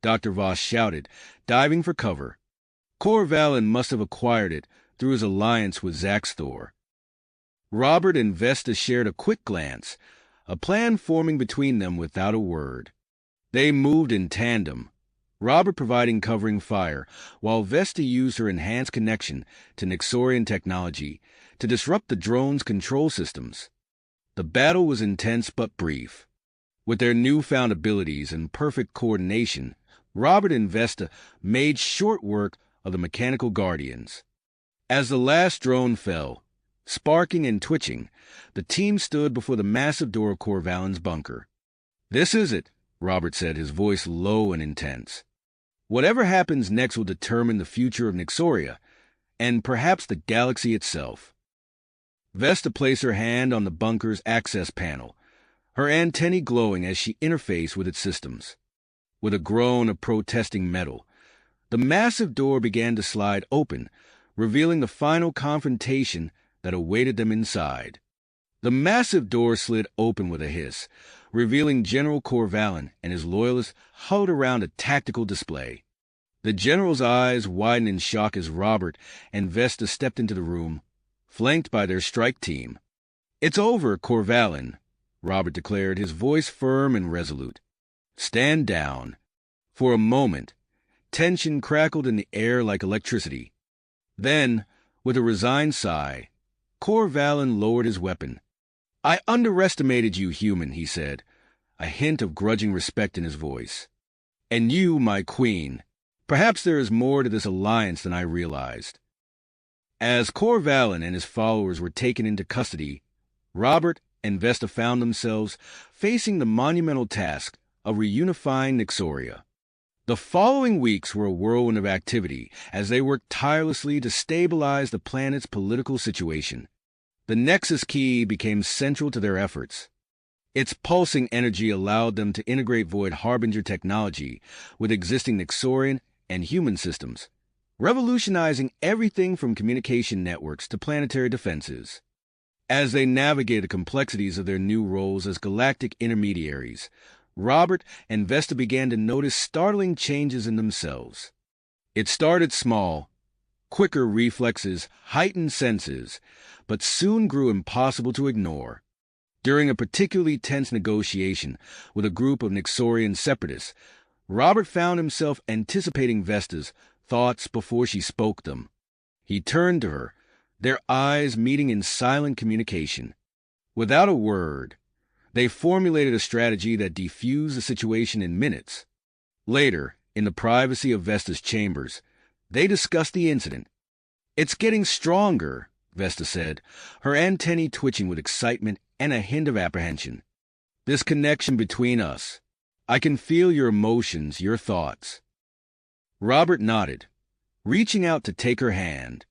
Dr. Voss shouted, diving for cover. Corvallin must have acquired it through his alliance with Zaxthor. Robert and Vesta shared a quick glance, a plan forming between them without a word. They moved in tandem, Robert providing covering fire, while Vesta used her enhanced connection to Nixorian technology to disrupt the drone's control systems. The battle was intense but brief. With their newfound abilities and perfect coordination, Robert and Vesta made short work of the mechanical guardians. As the last drone fell, sparking and twitching, the team stood before the massive door of Corvallin's bunker. "This is it," Robert said, his voice low and intense. "Whatever happens next will determine the future of Nixoria, and perhaps the galaxy itself." Vesta placed her hand on the bunker's access panel, her antennae glowing as she interfaced with its systems. With a groan of protesting metal, the massive door began to slide open, revealing the final confrontation that awaited them inside. The massive door slid open with a hiss, revealing General Corvallin and his loyalists huddled around a tactical display. The general's eyes widened in shock as Robert and Vesta stepped into the room, flanked by their strike team. "It's over, Corvallin," Robert declared, his voice firm and resolute. "Stand down." For a moment, tension crackled in the air like electricity. Then, with a resigned sigh, Corvallin lowered his weapon. "I underestimated you, human," he said, a hint of grudging respect in his voice. "And you, my queen. Perhaps there is more to this alliance than I realized." As Corvallin and his followers were taken into custody, Robert and Vesta found themselves facing the monumental task of reunifying Nixoria. The following weeks were a whirlwind of activity as they worked tirelessly to stabilize the planet's political situation. The Nexus Key became central to their efforts. Its pulsing energy allowed them to integrate Void Harbinger technology with existing Nixorian and human systems, revolutionizing everything from communication networks to planetary defenses. As they navigated the complexities of their new roles as galactic intermediaries, Robert and Vesta began to notice startling changes in themselves. It started small, quicker reflexes, heightened senses, but soon grew impossible to ignore. During a particularly tense negotiation with a group of Nixorian separatists, Robert found himself anticipating Vesta's thoughts before she spoke them. He turned to her, their eyes meeting in silent communication. Without a word, they formulated a strategy that defused the situation in minutes. Later, in the privacy of Vesta's chambers, they discussed the incident. "It's getting stronger," Vesta said, her antennae twitching with excitement and a hint of apprehension. "This connection between us. I can feel your emotions, your thoughts." Robert nodded, reaching out to take her hand.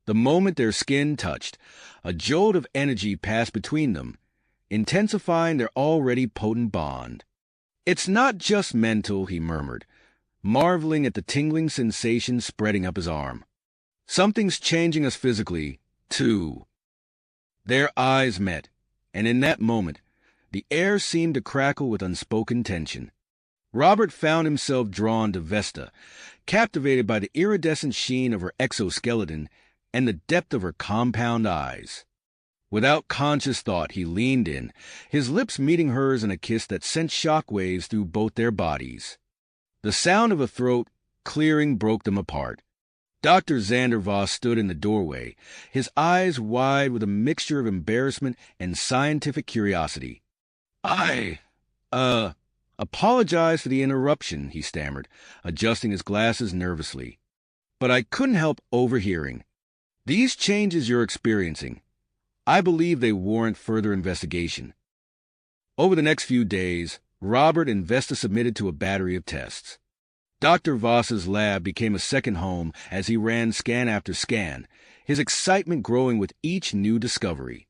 The moment their skin touched, a jolt of energy passed between them, intensifying their already potent bond. "It's not just mental," he murmured, marveling at the tingling sensation spreading up his arm. "Something's changing us physically, too." Their eyes met, and in that moment, the air seemed to crackle with unspoken tension. Robert found himself drawn to Vesta, captivated by the iridescent sheen of her exoskeleton and the depth of her compound eyes. Without conscious thought, he leaned in, his lips meeting hers in a kiss that sent shockwaves through both their bodies. The sound of a throat clearing broke them apart. Dr. Xander Voss stood in the doorway, his eyes wide with a mixture of embarrassment and scientific curiosity. "I apologize for the interruption," he stammered, adjusting his glasses nervously. "But I couldn't help overhearing. These changes you're experiencing, I believe they warrant further investigation." Over the next few days, Robert and Vesta submitted to a battery of tests. Dr. Voss's lab became a second home as he ran scan after scan, his excitement growing with each new discovery.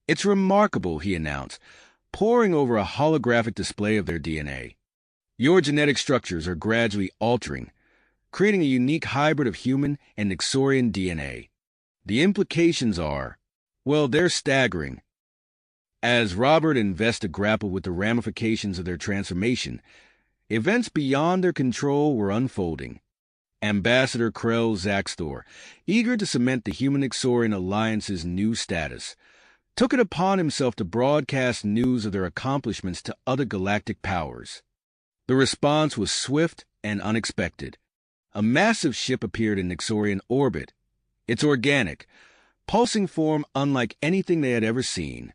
"It's remarkable," he announced, poring over a holographic display of their DNA. "Your genetic structures are gradually altering, creating a unique hybrid of human and Nixorian DNA. The implications are, well, they're staggering." As Robert and Vesta grappled with the ramifications of their transformation, events beyond their control were unfolding. Ambassador Krell Zaxthor, eager to cement the human-Nixorian alliance's new status, took it upon himself to broadcast news of their accomplishments to other galactic powers. The response was swift and unexpected. A massive ship appeared in Nixorian orbit, its organic, pulsing form unlike anything they had ever seen.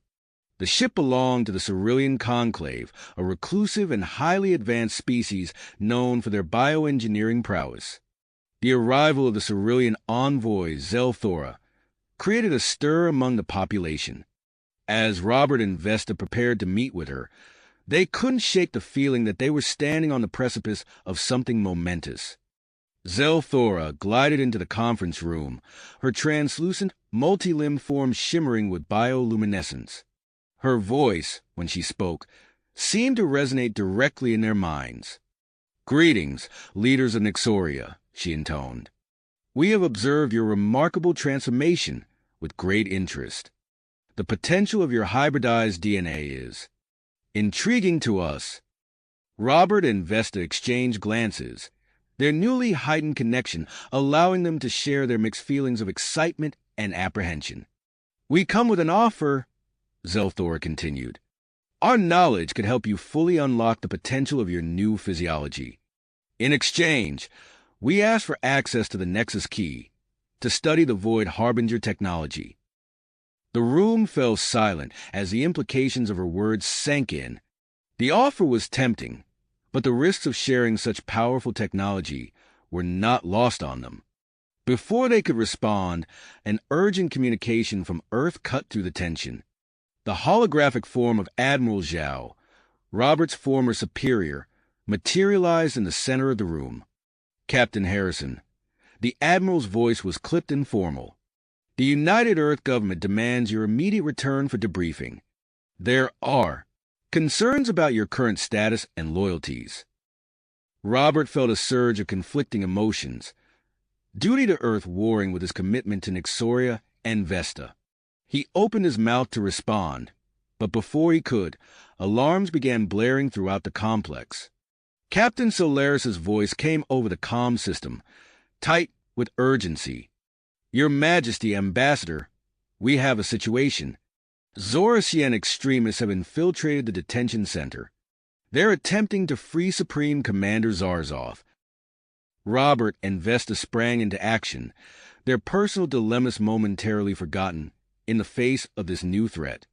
The ship belonged to the Cerulean Conclave, a reclusive and highly advanced species known for their bioengineering prowess. The arrival of the Cerulean envoy, Zelthora, created a stir among the population. As Robert and Vesta prepared to meet with her, they couldn't shake the feeling that they were standing on the precipice of something momentous. Zelthora glided into the conference room, her translucent, multi-limbed form shimmering with bioluminescence. Her voice, when she spoke, seemed to resonate directly in their minds. "Greetings, leaders of Nixoria," she intoned. "We have observed your remarkable transformation with great interest. The potential of your hybridized DNA is intriguing to us." Robert and Vesta exchanged glances, their newly heightened connection allowing them to share their mixed feelings of excitement and apprehension. "We come with an offer," Zelthor continued. "Our knowledge could help you fully unlock the potential of your new physiology. In exchange, we ask for access to the Nexus Key, to study the Void Harbinger technology." The room fell silent as the implications of her words sank in. The offer was tempting, but the risks of sharing such powerful technology were not lost on them. Before they could respond, an urgent communication from Earth cut through the tension. The holographic form of Admiral Zhao, Robert's former superior, materialized in the center of the room. "Captain Harrison," the Admiral's voice was clipped and formal, "the United Earth government demands your immediate return for debriefing. There are concerns about your current status and loyalties." Robert felt a surge of conflicting emotions, duty to Earth warring with his commitment to Nixoria and Vesta. He opened his mouth to respond, but before he could, alarms began blaring throughout the complex. Captain Solaris's voice came over the comm system, tight with urgency. "Your Majesty, Ambassador, we have a situation. Zorasian extremists have infiltrated the detention center. They're attempting to free Supreme Commander Zarzov." Robert and Vesta sprang into action, their personal dilemmas momentarily forgotten in the face of this new threat.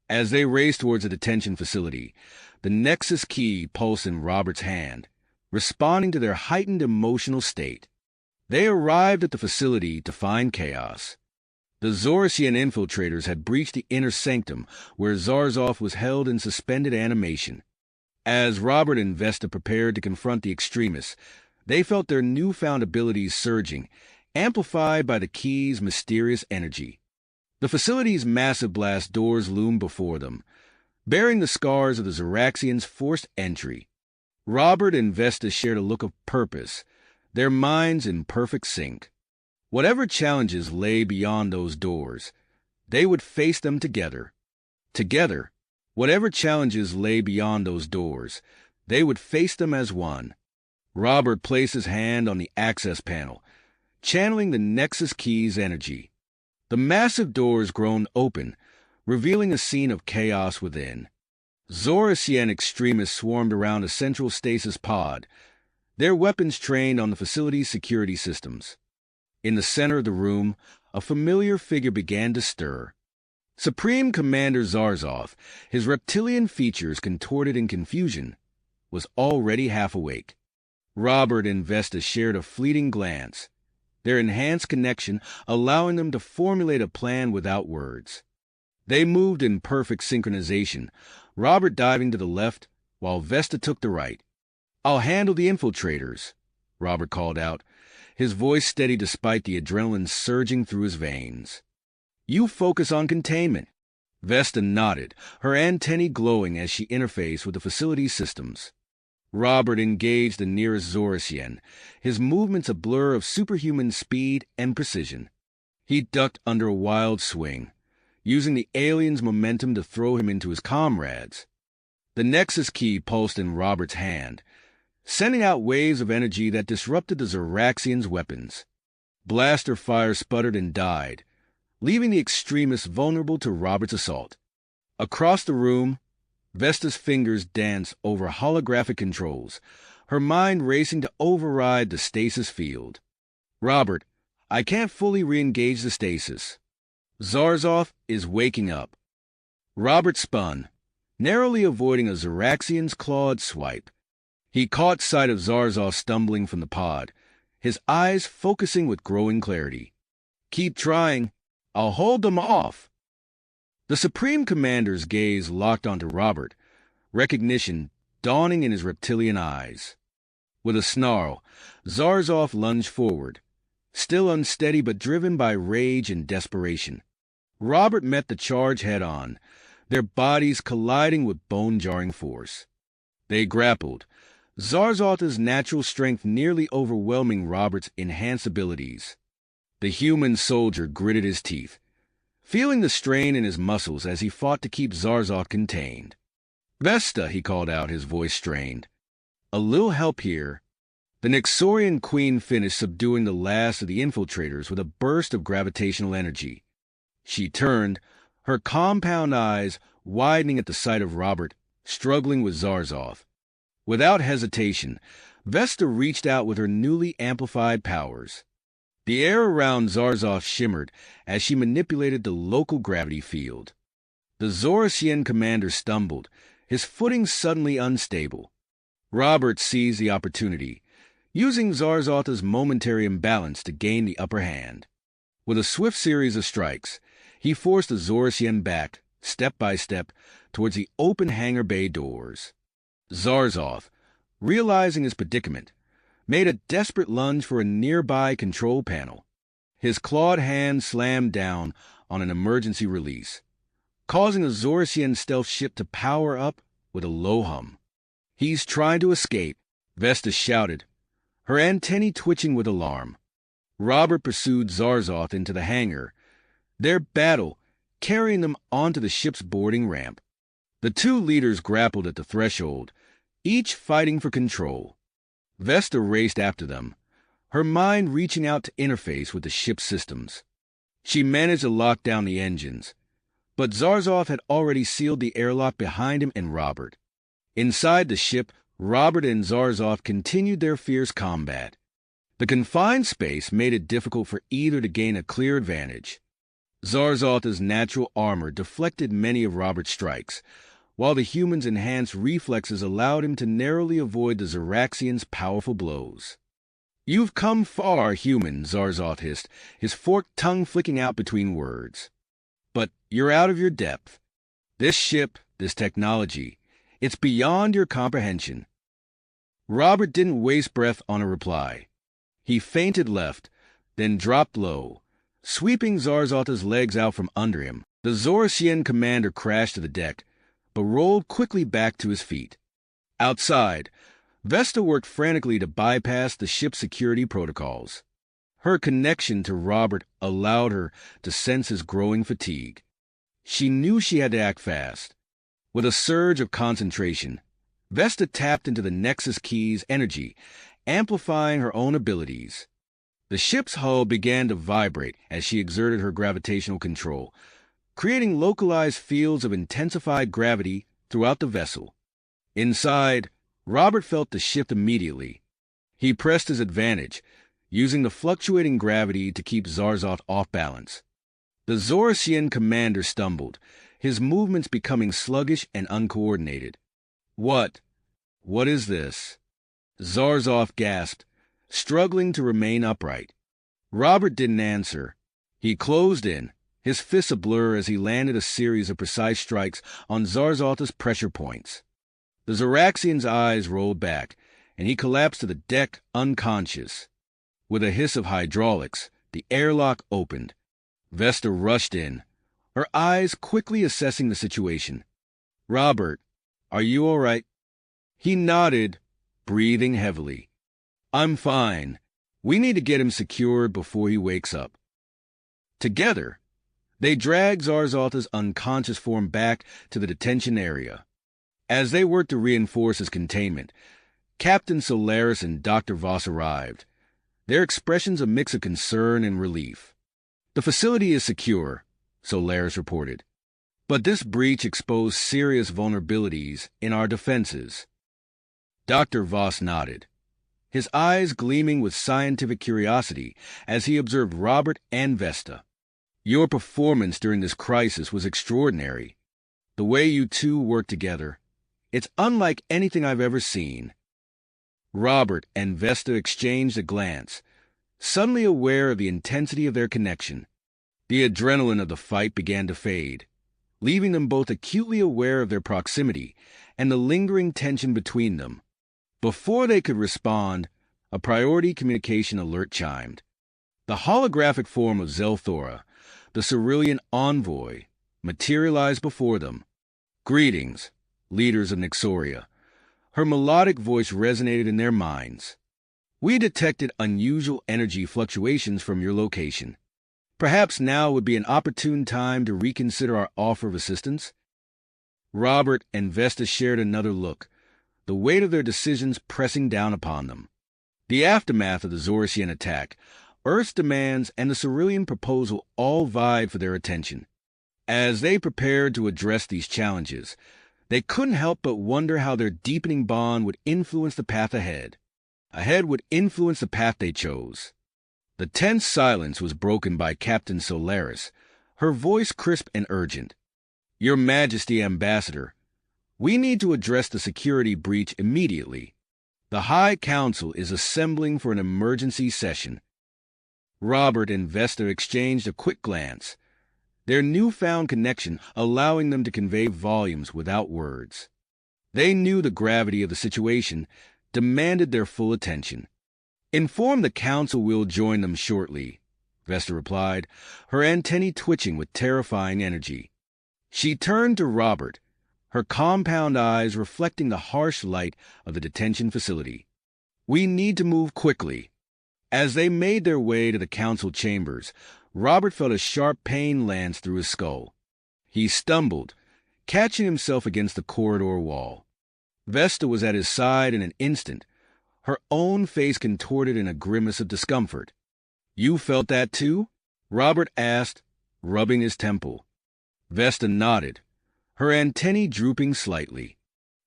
As they raced towards the detention facility, the Nexus Key pulsed in Robert's hand, responding to their heightened emotional state. They arrived at the facility to find chaos. The Zorasian infiltrators had breached the inner sanctum where Zarzov was held in suspended animation. As Robert and Vesta prepared to confront the extremists, they felt their newfound abilities surging, amplified by the Key's mysterious energy. The facility's massive blast doors loomed before them, bearing the scars of the Zoraxians' forced entry. Robert and Vesta shared a look of purpose, their minds in perfect sync. Whatever challenges lay beyond those doors, they would face them together. Together, whatever challenges lay beyond those doors, they would face them as one. Robert placed his hand on the access panel, channeling the Nexus Key's energy. The massive doors groaned open, revealing a scene of chaos within. Zorasian extremists swarmed around a central stasis pod, their weapons trained on the facility's security systems. In the center of the room, a familiar figure began to stir. Supreme Commander Zarzov, his reptilian features contorted in confusion, was already half awake. Robert and Vesta shared a fleeting glance, their enhanced connection allowing them to formulate a plan without words. They moved in perfect synchronization, Robert diving to the left while Vesta took the right. "I'll handle the infiltrators," Robert called out, his voice steady despite the adrenaline surging through his veins. "You focus on containment." Vesta nodded, her antennae glowing as she interfaced with the facility's systems. Robert engaged the nearest Zorasian, his movements a blur of superhuman speed and precision. He ducked under a wild swing, using the alien's momentum to throw him into his comrades. The Nexus key pulsed in Robert's hand, sending out waves of energy that disrupted the Zoraxian's weapons. Blaster fire sputtered and died, leaving the extremists vulnerable to Robert's assault. Across the room, Vesta's fingers danced over holographic controls, her mind racing to override the stasis field. "Robert, I can't fully re-engage the stasis. Zarzov is waking up." Robert spun, narrowly avoiding a Zoraxian's clawed swipe. He caught sight of Zarzov stumbling from the pod, his eyes focusing with growing clarity. "Keep trying. I'll hold them off." The Supreme Commander's gaze locked onto Robert, recognition dawning in his reptilian eyes. With a snarl, Zarzov lunged forward, still unsteady but driven by rage and desperation. Robert met the charge head-on, their bodies colliding with bone-jarring force. They grappled, Zarzov's natural strength nearly overwhelming Robert's enhanced abilities. The human soldier gritted his teeth, feeling the strain in his muscles as he fought to keep Zarzov contained. "Vesta," he called out, his voice strained. "A little help here." The Nyxorian queen finished subduing the last of the infiltrators with a burst of gravitational energy. She turned, her compound eyes widening at the sight of Robert, struggling with Zarzov. Without hesitation, Vesta reached out with her newly amplified powers. The air around Zarzov shimmered as she manipulated the local gravity field. The Zorasian commander stumbled, his footing suddenly unstable. Robert seized the opportunity, using Zarzov's momentary imbalance to gain the upper hand. With a swift series of strikes, he forced the Zorasian back, step by step, towards the open hangar bay doors. Zarzov, realizing his predicament, made a desperate lunge for a nearby control panel. His clawed hand slammed down on an emergency release, causing a Zorasian stealth ship to power up with a low hum. "He's trying to escape," Vesta shouted, her antennae twitching with alarm. Robert pursued Zarzov into the hangar, their battle carrying them onto the ship's boarding ramp. The two leaders grappled at the threshold, each fighting for control. Vesta raced after them, her mind reaching out to interface with the ship's systems. She managed to lock down the engines, but Zarzov had already sealed the airlock behind him and Robert. Inside the ship, Robert and Zarzov continued their fierce combat. The confined space made it difficult for either to gain a clear advantage. Zarzov's natural armor deflected many of Robert's strikes, while the human's enhanced reflexes allowed him to narrowly avoid the Zoraxian's powerful blows. "You've come far, human," Zarzov hissed, his forked tongue flicking out between words. "But you're out of your depth. This ship, this technology, it's beyond your comprehension." Robert didn't waste breath on a reply. He feinted left, then dropped low, sweeping Zarzov's legs out from under him. The Zorasian commander crashed to the deck, but rolled quickly back to his feet. Outside, Vesta worked frantically to bypass the ship's security protocols. Her connection to Robert allowed her to sense his growing fatigue. She knew she had to act fast. With a surge of concentration, Vesta tapped into the Nexus key's energy, amplifying her own abilities. The ship's hull began to vibrate as she exerted her gravitational control, creating localized fields of intensified gravity throughout the vessel. Inside, Robert felt the shift immediately. He pressed his advantage, using the fluctuating gravity to keep Zarzov off balance. The Zorasian commander stumbled, his movements becoming sluggish and uncoordinated. What is this?" Zarzov gasped, struggling to remain upright. Robert didn't answer. He closed in, his fists a blur as he landed a series of precise strikes on Zarzov's pressure points. The Zoraxian's eyes rolled back, and he collapsed to the deck unconscious. With a hiss of hydraulics, the airlock opened. Vesta rushed in, her eyes quickly assessing the situation. "Robert, are you all right?" He nodded, breathing heavily. "I'm fine. We need to get him secured before he wakes up." Together, they dragged Zarzalta's unconscious form back to the detention area. As they worked to reinforce his containment, Captain Solaris and Dr. Voss arrived, their expressions a mix of concern and relief. "The facility is secure," Solaris reported, "but this breach exposed serious vulnerabilities in our defenses." Dr. Voss nodded, his eyes gleaming with scientific curiosity as he observed Robert and Vesta. "Your performance during this crisis was extraordinary. The way you two worked together, it's unlike anything I've ever seen." Robert and Vesta exchanged a glance, suddenly aware of the intensity of their connection. The adrenaline of the fight began to fade, leaving them both acutely aware of their proximity and the lingering tension between them. Before they could respond, a priority communication alert chimed. The holographic form of Zelthora, the Cerulean envoy, materialized before them. "Greetings, leaders of Nixoria." Her melodic voice resonated in their minds. "We detected unusual energy fluctuations from your location. Perhaps now would be an opportune time to reconsider our offer of assistance." Robert and Vesta shared another look, the weight of their decisions pressing down upon them. The aftermath of the Zorsian attack, Earth's demands, and the Cerulean proposal all vied for their attention. As they prepared to address these challenges, they couldn't help but wonder how their deepening bond would influence the path ahead. Would influence the path they chose. The tense silence was broken by Captain Solaris, her voice crisp and urgent. "Your Majesty, Ambassador, we need to address the security breach immediately. The High Council is assembling for an emergency session." Robert and Vesta exchanged a quick glance, their newfound connection allowing them to convey volumes without words. They knew the gravity of the situation demanded their full attention. "Inform the Council we'll join them shortly," Vesta replied, her antennae twitching with terrifying energy. She turned to Robert, her compound eyes reflecting the harsh light of the detention facility. "We need to move quickly." As they made their way to the council chambers, Robert felt a sharp pain lance through his skull. He stumbled, catching himself against the corridor wall. Vesta was at his side in an instant, her own face contorted in a grimace of discomfort. "You felt that too?" Robert asked, rubbing his temple. Vesta nodded, her antennae drooping slightly.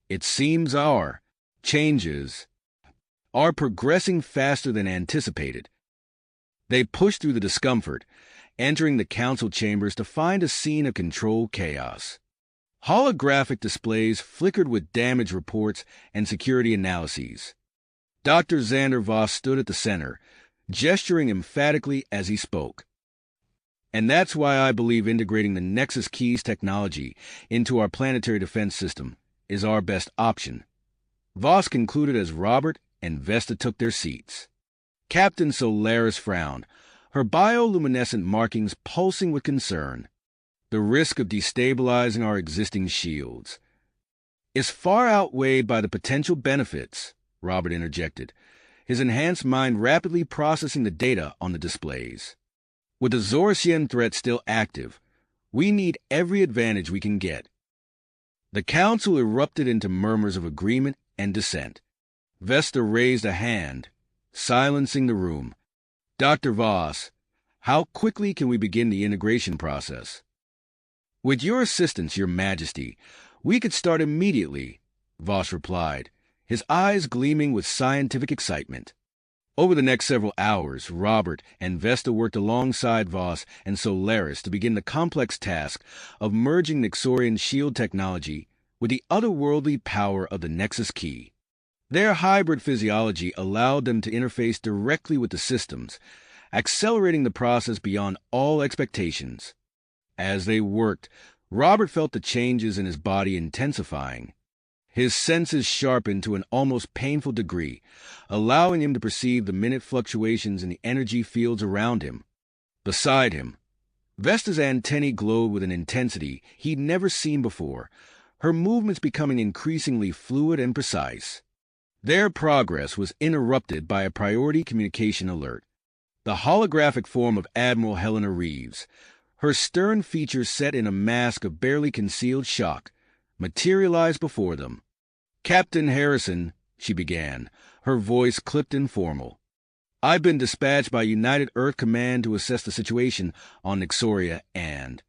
"It seems our changes are progressing faster than anticipated." They pushed through the discomfort, entering the council chambers to find a scene of controlled chaos. Holographic displays flickered with damage reports and security analyses. Dr. Xander Voss stood at the center, gesturing emphatically as he spoke. "And that's why I believe integrating the Nexus Keys technology into our planetary defense system is our best option," Voss concluded as Robert and Vesta took their seats. Captain Solaris frowned, her bioluminescent markings pulsing with concern. "The risk of destabilizing our existing shields is far outweighed by the potential benefits," Robert interjected, his enhanced mind rapidly processing the data on the displays. "With the Zorsian threat still active, we need every advantage we can get." The council erupted into murmurs of agreement and dissent. Vesta raised a hand, silencing the room. "Dr. Voss, how quickly can we begin the integration process?" "With your assistance, Your Majesty, we could start immediately," Voss replied, his eyes gleaming with scientific excitement. Over the next several hours, Robert and Vesta worked alongside Voss and Solaris to begin the complex task of merging Nixorian shield technology with the otherworldly power of the Nexus Key. Their hybrid physiology allowed them to interface directly with the systems, accelerating the process beyond all expectations. As they worked, Robert felt the changes in his body intensifying. His senses sharpened to an almost painful degree, allowing him to perceive the minute fluctuations in the energy fields around him. Beside him, Vesta's antennae glowed with an intensity he'd never seen before, her movements becoming increasingly fluid and precise. Their progress was interrupted by a priority communication alert. The holographic form of Admiral Helena Reeves, her stern features set in a mask of barely concealed shock, materialized before them. "Captain Harrison," she began, her voice clipped and formal. "I've been dispatched by United Earth Command to assess the situation on Nixoria and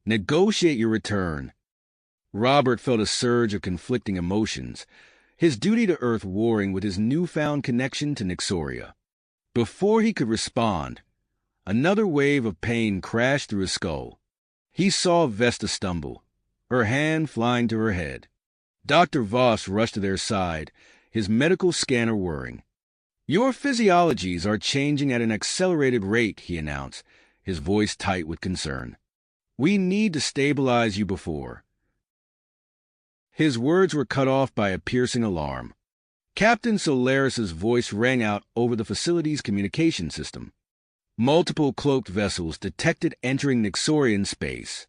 negotiate your return." Robert felt a surge of conflicting emotions, his duty to Earth warring with his newfound connection to Nixoria. Before he could respond, another wave of pain crashed through his skull. He saw Vesta stumble, her hand flying to her head. Dr. Voss rushed to their side, his medical scanner whirring. "Your physiologies are changing at an accelerated rate," he announced, his voice tight with concern. "We need to stabilize you before." His words were cut off by a piercing alarm. Captain Solaris's voice rang out over the facility's communication system. Multiple cloaked vessels detected entering Nixorian space.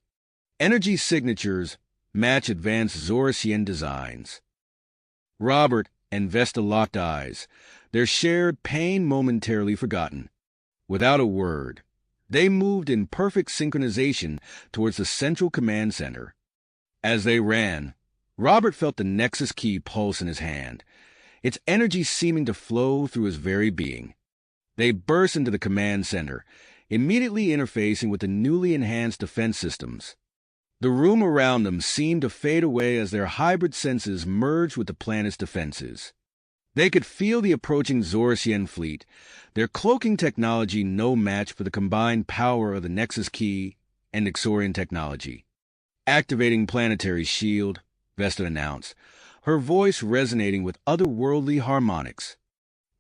Energy signatures match advanced Zorasian designs. Robert and Vesta locked eyes, their shared pain momentarily forgotten. Without a word, they moved in perfect synchronization towards the central command center. As they ran, Robert felt the Nexus key pulse in his hand, its energy seeming to flow through his very being. They burst into the command center, immediately interfacing with the newly enhanced defense systems. The room around them seemed to fade away as their hybrid senses merged with the planet's defenses. They could feel the approaching Zorasian fleet, their cloaking technology no match for the combined power of the Nexus key and Nixorian technology. "Activating planetary shield," Vesta announced, her voice resonating with otherworldly harmonics.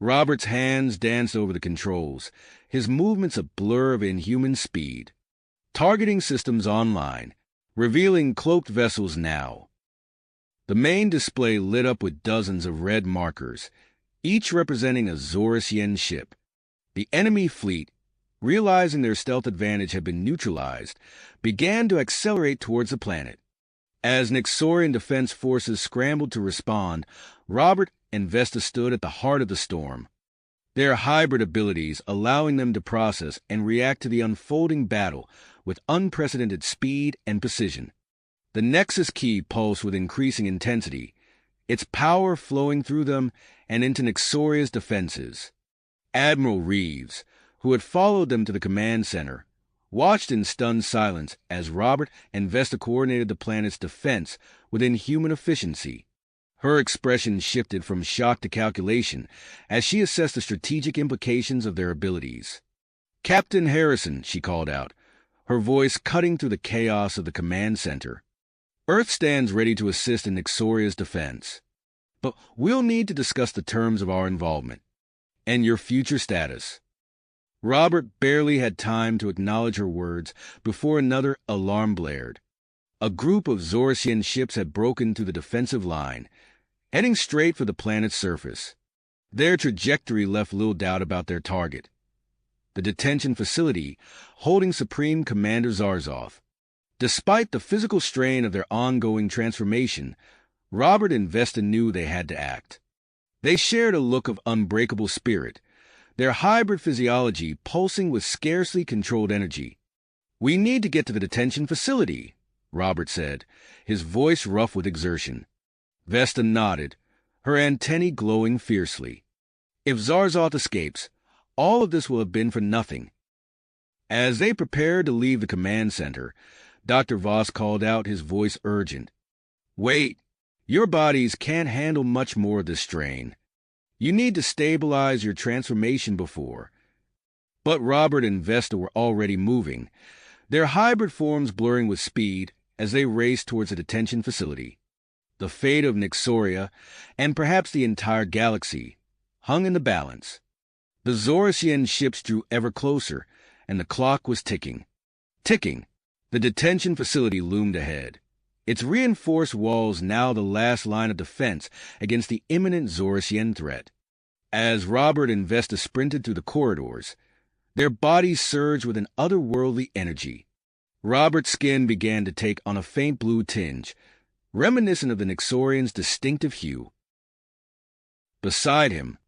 Robert's hands danced over the controls, his movements a blur of inhuman speed. "Targeting systems online, revealing cloaked vessels now." The main display lit up with dozens of red markers, each representing a Zorasian ship. The enemy fleet, realizing their stealth advantage had been neutralized, began to accelerate towards the planet. As Nixorian defense forces scrambled to respond, Robert and Vesta stood at the heart of the storm, their hybrid abilities allowing them to process and react to the unfolding battle with unprecedented speed and precision. The Nexus key pulsed with increasing intensity, its power flowing through them and into Nixoria's defenses. Admiral Reeves, who had followed them to the command center, watched in stunned silence as Robert and Vesta coordinated the planet's defense with inhuman efficiency. Her expression shifted from shock to calculation as she assessed the strategic implications of their abilities. "Captain Harrison," she called out, her voice cutting through the chaos of the command center. "Earth stands ready to assist in Nixoria's defense. But we'll need to discuss the terms of our involvement and your future status." Robert barely had time to acknowledge her words before another alarm blared. A group of Zorasian ships had broken through the defensive line, heading straight for the planet's surface. Their trajectory left little doubt about their target: the detention facility holding Supreme Commander Zarzov. Despite the physical strain of their ongoing transformation, Robert and Vesta knew they had to act. They shared a look of unbreakable spirit, their hybrid physiology pulsing with scarcely controlled energy. "We need to get to the detention facility," Robert said, his voice rough with exertion. Vesta nodded, her antennae glowing fiercely. "If Zarzov escapes, all of this will have been for nothing." As they prepared to leave the command center, Dr. Voss called out, his voice urgent. "Wait, your bodies can't handle much more of this strain. You need to stabilize your transformation before." But Robert and Vesta were already moving, their hybrid forms blurring with speed as they raced towards the detention facility. The fate of Nixoria, and perhaps the entire galaxy, hung in the balance. The Zorasian ships drew ever closer, and the clock was ticking. Ticking. The detention facility loomed ahead, its reinforced walls now the last line of defense against the imminent Zorasian threat. As Robert and Vesta sprinted through the corridors, their bodies surged with an otherworldly energy. Robert's skin began to take on a faint blue tinge, reminiscent of the Nixorian's distinctive hue. Beside him,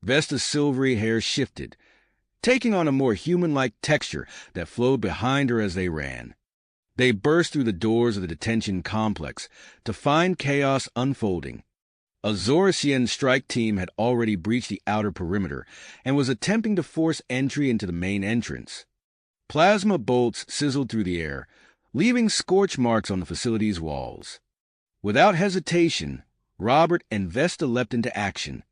Vesta's silvery hair shifted, taking on a more human-like texture that flowed behind her as they ran. They burst through the doors of the detention complex to find chaos unfolding. A Zorasian strike team had already breached the outer perimeter and was attempting to force entry into the main entrance. Plasma bolts sizzled through the air, leaving scorch marks on the facility's walls. Without hesitation, Robert and Vesta leapt into action.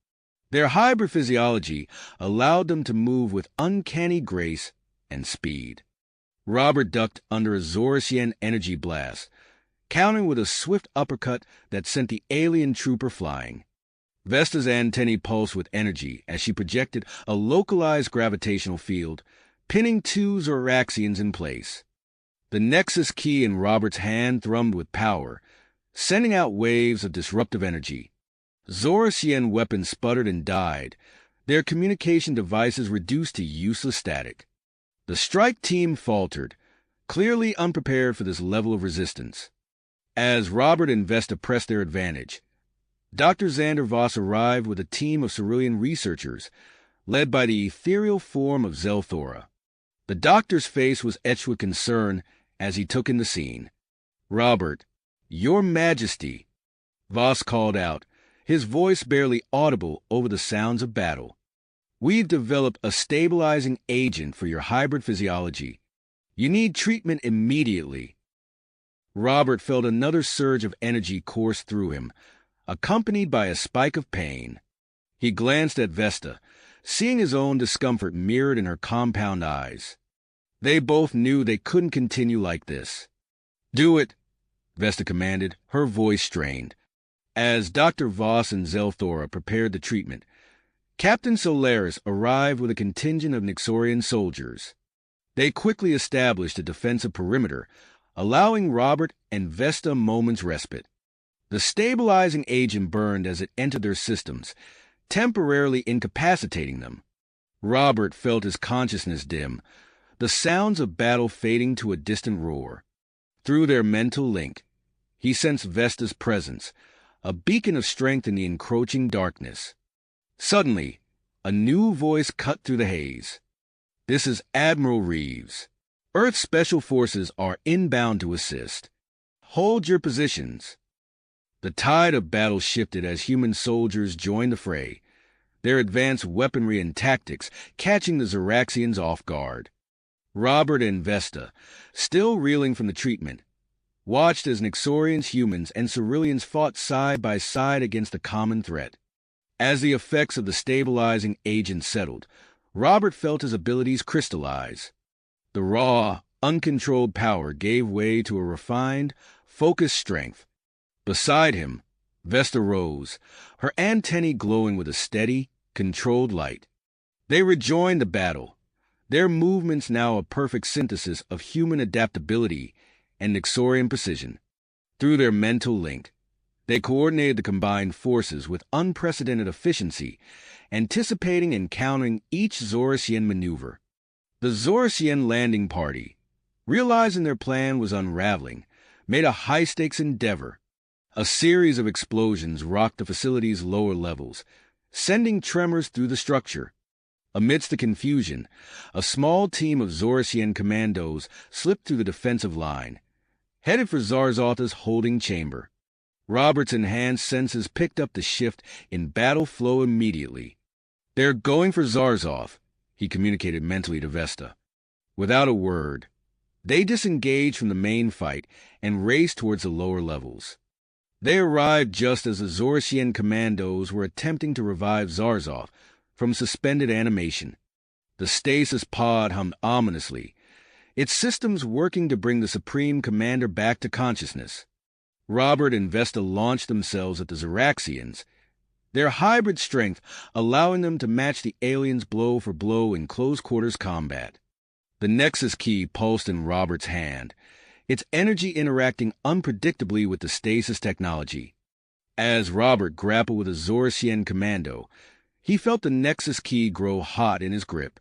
Their hybrid physiology allowed them to move with uncanny grace and speed. Robert ducked under a Zorasian energy blast, countering with a swift uppercut that sent the alien trooper flying. Vesta's antennae pulsed with energy as she projected a localized gravitational field, pinning two Zoraxians in place. The Nexus key in Robert's hand thrummed with power, sending out waves of disruptive energy. Zorasian weapons sputtered and died, their communication devices reduced to useless static. The strike team faltered, clearly unprepared for this level of resistance. As Robert and Vesta pressed their advantage, Dr. Xander Voss arrived with a team of Cerulean researchers, led by the ethereal form of Zelthora. The doctor's face was etched with concern as he took in the scene. "Robert, Your Majesty," Voss called out, his voice barely audible over the sounds of battle. "We've developed a stabilizing agent for your hybrid physiology. You need treatment immediately." Robert felt another surge of energy course through him, accompanied by a spike of pain. He glanced at Vesta, seeing his own discomfort mirrored in her compound eyes. They both knew they couldn't continue like this. "Do it," Vesta commanded, her voice strained. As Dr. Voss and Zelthora prepared the treatment, Captain Solaris arrived with a contingent of Nixorian soldiers. They quickly established a defensive perimeter, allowing Robert and Vesta a moment's respite. The stabilizing agent burned as it entered their systems, temporarily incapacitating them. Robert felt his consciousness dim, the sounds of battle fading to a distant roar. Through their mental link, he sensed Vesta's presence, a beacon of strength in the encroaching darkness. Suddenly, a new voice cut through the haze. "This is Admiral Reeves. Earth's Special Forces are inbound to assist. Hold your positions." The tide of battle shifted as human soldiers joined the fray, their advanced weaponry and tactics catching the Zoraxians off guard. Robert and Vesta, still reeling from the treatment, watched as Nixorians, humans, and Ceruleans fought side by side against a common threat. As the effects of the stabilizing agent settled, Robert felt his abilities crystallize. The raw, uncontrolled power gave way to a refined, focused strength. Beside him, Vesta rose, her antennae glowing with a steady, controlled light. They rejoined the battle, their movements now a perfect synthesis of human adaptability and Nixorian precision. Through their mental link, they coordinated the combined forces with unprecedented efficiency, anticipating and countering each Zorasian maneuver. The Zorasian landing party, realizing their plan was unraveling, made a high-stakes endeavor. A series of explosions rocked the facility's lower levels, sending tremors through the structure. Amidst the confusion, a small team of Zorasian commandos slipped through the defensive line, headed for Zarzotha's holding chamber. Robert's enhanced senses picked up the shift in battle flow immediately. "They're going for Zarzoth," he communicated mentally to Vesta. Without a word, they disengaged from the main fight and raced towards the lower levels. They arrived just as the Zorasian commandos were attempting to revive Zarzoth from suspended animation. The stasis pod hummed ominously, its systems working to bring the Supreme Commander back to consciousness. Robert and Vesta launched themselves at the Zoraxians, their hybrid strength allowing them to match the aliens blow for blow in close-quarters combat. The Nexus key pulsed in Robert's hand, its energy interacting unpredictably with the stasis technology. As Robert grappled with a Zorcian commando, he felt the Nexus key grow hot in his grip.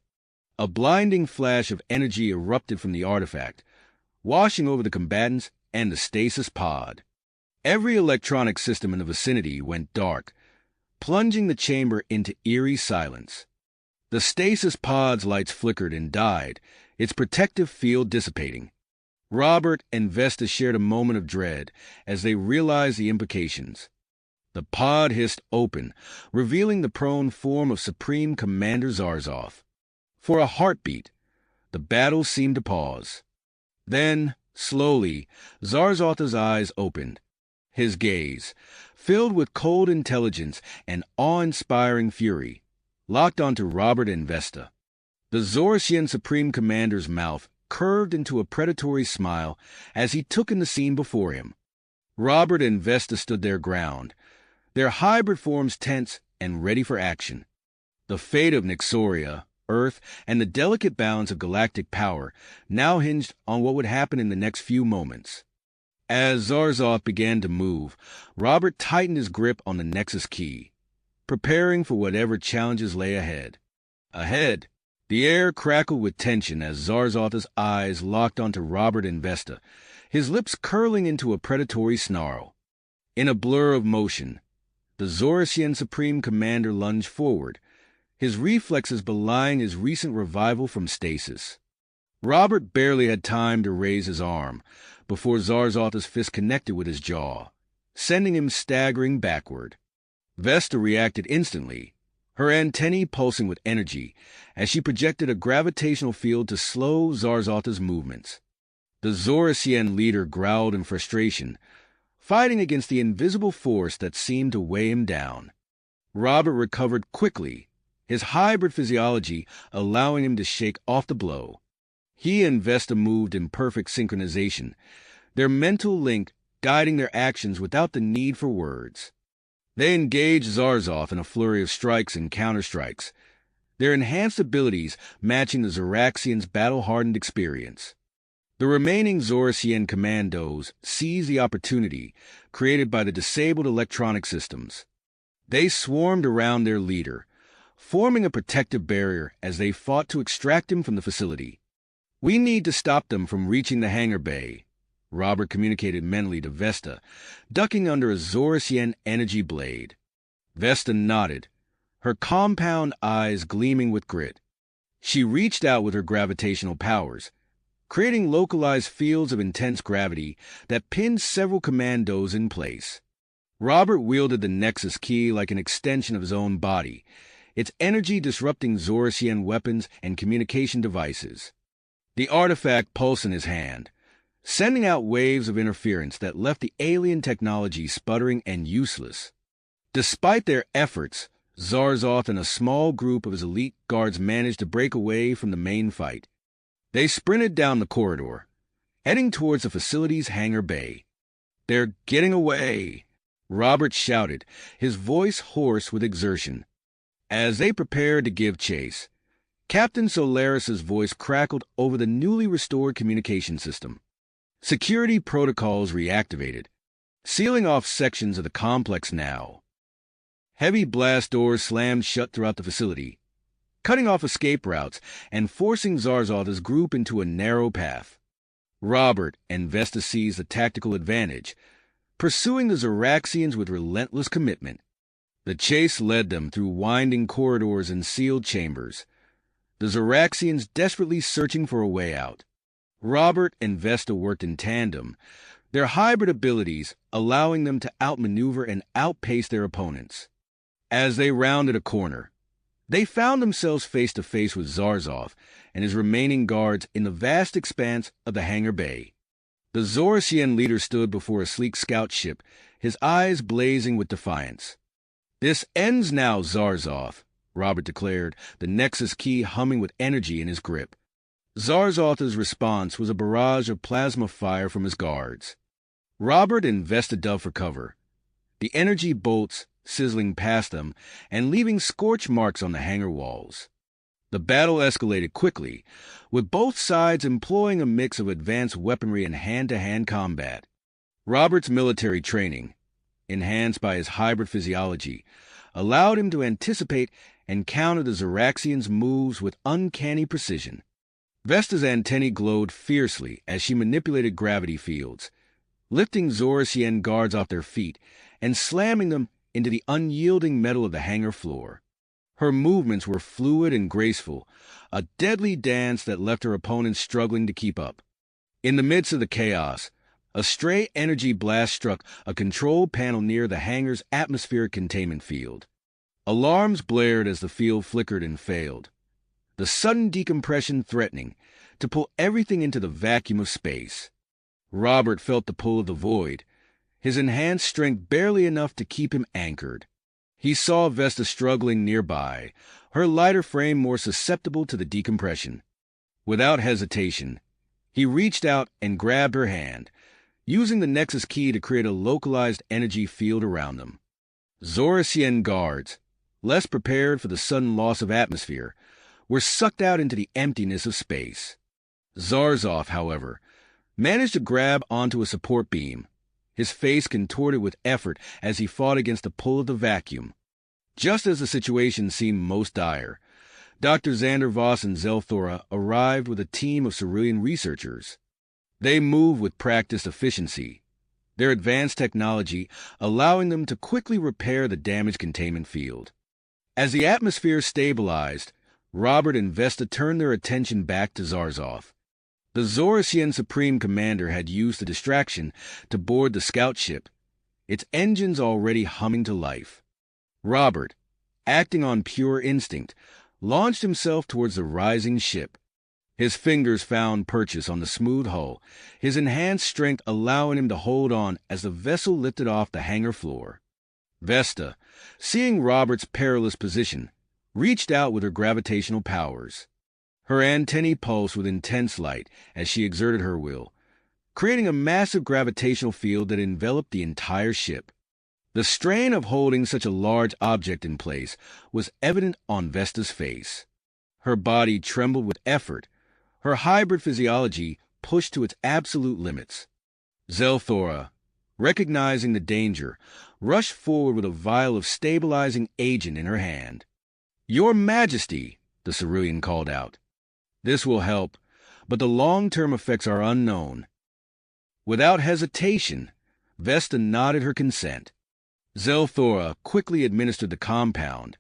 A blinding flash of energy erupted from the artifact, washing over the combatants and the stasis pod. Every electronic system in the vicinity went dark, plunging the chamber into eerie silence. The stasis pod's lights flickered and died, its protective field dissipating. Robert and Vesta shared a moment of dread as they realized the implications. The pod hissed open, revealing the prone form of Supreme Commander Zarzov. For a heartbeat, the battle seemed to pause. Then, slowly, Zarzov's eyes opened. His gaze, filled with cold intelligence and awe-inspiring fury, locked onto Robert and Vesta. The Zorcian Supreme Commander's mouth curved into a predatory smile as he took in the scene before him. Robert and Vesta stood their ground, their hybrid forms tense and ready for action. The fate of Nixoria, Earth, and the delicate balance of galactic power now hinged on what would happen in the next few moments. As Zarzov began to move, Robert tightened his grip on the Nexus key, preparing for whatever challenges lay ahead. Ahead, the air crackled with tension as Zarzov's eyes locked onto Robert and Vesta, his lips curling into a predatory snarl. In a blur of motion, the Zorcian Supreme Commander lunged forward, his reflexes belying his recent revival from stasis. Robert barely had time to raise his arm before Zarzov's fist connected with his jaw, sending him staggering backward. Vesta reacted instantly, her antennae pulsing with energy as she projected a gravitational field to slow Zarzov's movements. The Zorcian leader growled in frustration, fighting against the invisible force that seemed to weigh him down. Robert recovered quickly, his hybrid physiology allowing him to shake off the blow. He and Vesta moved in perfect synchronization, their mental link guiding their actions without the need for words. They engaged Zarzov in a flurry of strikes and counterstrikes, their enhanced abilities matching the Zoraxians' battle-hardened experience. The remaining Zorcian commandos seized the opportunity created by the disabled electronic systems. They swarmed around their leader, forming a protective barrier as they fought to extract him from the facility. "We need to stop them from reaching the hangar bay," Robert communicated mentally to Vesta, ducking under a Zorcian energy blade. Vesta nodded, her compound eyes gleaming with grit. She reached out with her gravitational powers, creating localized fields of intense gravity that pinned several commandos in place. Robert wielded the Nexus key like an extension of his own body, its energy disrupting Zorcian weapons and communication devices. The artifact pulsed in his hand, sending out waves of interference that left the alien technology sputtering and useless. Despite their efforts, Zarzov and a small group of his elite guards managed to break away from the main fight. They sprinted down the corridor, heading towards the facility's hangar bay. "They're getting away," Robert shouted, his voice hoarse with exertion. As they prepared to give chase, Captain Solaris's voice crackled over the newly restored communication system. Security protocols reactivated, sealing off sections of the complex now. Heavy blast doors slammed shut throughout the facility, cutting off escape routes and forcing Zarzov's group into a narrow path. Robert and Vesta seized the tactical advantage, pursuing the Zoraxians with relentless commitment. The chase led them through winding corridors and sealed chambers, the Zoraxians desperately searching for a way out. Robert and Vesta worked in tandem, their hybrid abilities allowing them to outmaneuver and outpace their opponents. As they rounded a corner, they found themselves face to face with Zarzov and his remaining guards in the vast expanse of the hangar bay. The Zorcian leader stood before a sleek scout ship, his eyes blazing with defiance. "This ends now, Zarzov," Robert declared, the Nexus key humming with energy in his grip. Zarzov's response was a barrage of plasma fire from his guards. Robert and Vesta dove for cover, the energy bolts sizzling past them and leaving scorch marks on the hangar walls. The battle escalated quickly, with both sides employing a mix of advanced weaponry and hand-to-hand combat. Robert's military training, enhanced by his hybrid physiology, allowed him to anticipate and counter the Zoraxians' moves with uncanny precision. Vesta's antennae glowed fiercely as she manipulated gravity fields, lifting Zoracian guards off their feet and slamming them into the unyielding metal of the hangar floor. Her movements were fluid and graceful, a deadly dance that left her opponents struggling to keep up. In the midst of the chaos, a stray energy blast struck a control panel near the hangar's atmospheric containment field. Alarms blared as the field flickered and failed, the sudden decompression threatening to pull everything into the vacuum of space. Robert felt the pull of the void, his enhanced strength barely enough to keep him anchored. He saw Vesta struggling nearby, her lighter frame more susceptible to the decompression. Without hesitation, he reached out and grabbed her hand, using the Nexus key to create a localized energy field around them. Zoracian guards, less prepared for the sudden loss of atmosphere, were sucked out into the emptiness of space. Zarzov, however, managed to grab onto a support beam, his face contorted with effort as he fought against the pull of the vacuum. Just as the situation seemed most dire, Dr. Xander Voss and Zelthora arrived with a team of Cerulean researchers. They moved with practiced efficiency, their advanced technology allowing them to quickly repair the damaged containment field. As the atmosphere stabilized, Robert and Vesta turned their attention back to Zarzov. The Zoracian Supreme Commander had used the distraction to board the scout ship, its engines already humming to life. Robert, acting on pure instinct, launched himself towards the rising ship. His fingers found purchase on the smooth hull, his enhanced strength allowing him to hold on as the vessel lifted off the hangar floor. Vesta, seeing Robert's perilous position, reached out with her gravitational powers. Her antennae pulsed with intense light as she exerted her will, creating a massive gravitational field that enveloped the entire ship. The strain of holding such a large object in place was evident on Vesta's face. Her body trembled with effort, her hybrid physiology pushed to its absolute limits. Zelthora, recognizing the danger, rushed forward with a vial of stabilizing agent in her hand. "Your Majesty," the Cerulean called out. "This will help, but the long-term effects are unknown." Without hesitation, Vesta nodded her consent. Zelthora quickly administered the compound,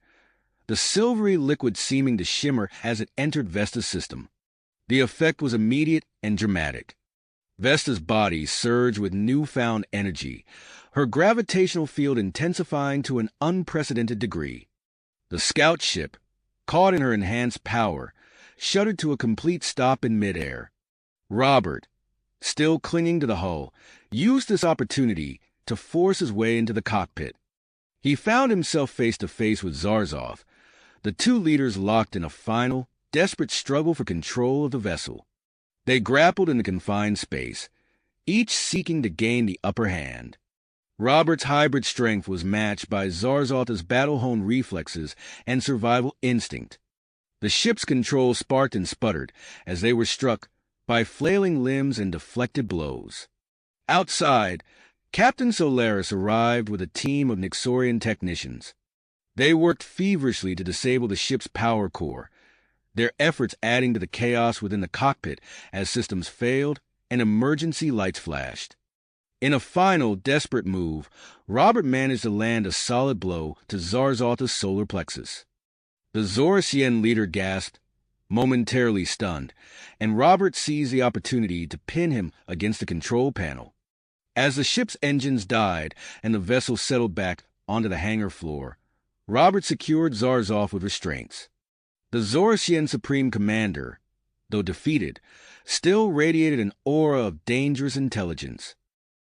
the silvery liquid seeming to shimmer as it entered Vesta's system. The effect was immediate and dramatic. Vesta's body surged with newfound energy, her gravitational field intensifying to an unprecedented degree. The scout ship, caught in her enhanced power, shuddered to a complete stop in midair. Robert, still clinging to the hull, used this opportunity to force his way into the cockpit. He found himself face to face with Zarzov, the two leaders locked in a final, desperate struggle for control of the vessel. They grappled in the confined space, each seeking to gain the upper hand. Robert's hybrid strength was matched by Zarzov's battle-honed reflexes and survival instinct. The ship's controls sparked and sputtered as they were struck by flailing limbs and deflected blows. Outside, Captain Solaris arrived with a team of Nixorian technicians. They worked feverishly to disable the ship's power core, their efforts adding to the chaos within the cockpit as systems failed and emergency lights flashed. In a final, desperate move, Robert managed to land a solid blow to Zarzov's solar plexus. The Zoracian leader gasped, momentarily stunned, and Robert seized the opportunity to pin him against the control panel. As the ship's engines died and the vessel settled back onto the hangar floor, Robert secured Zarzov with restraints. The Zoracian Supreme Commander, though defeated, still radiated an aura of dangerous intelligence.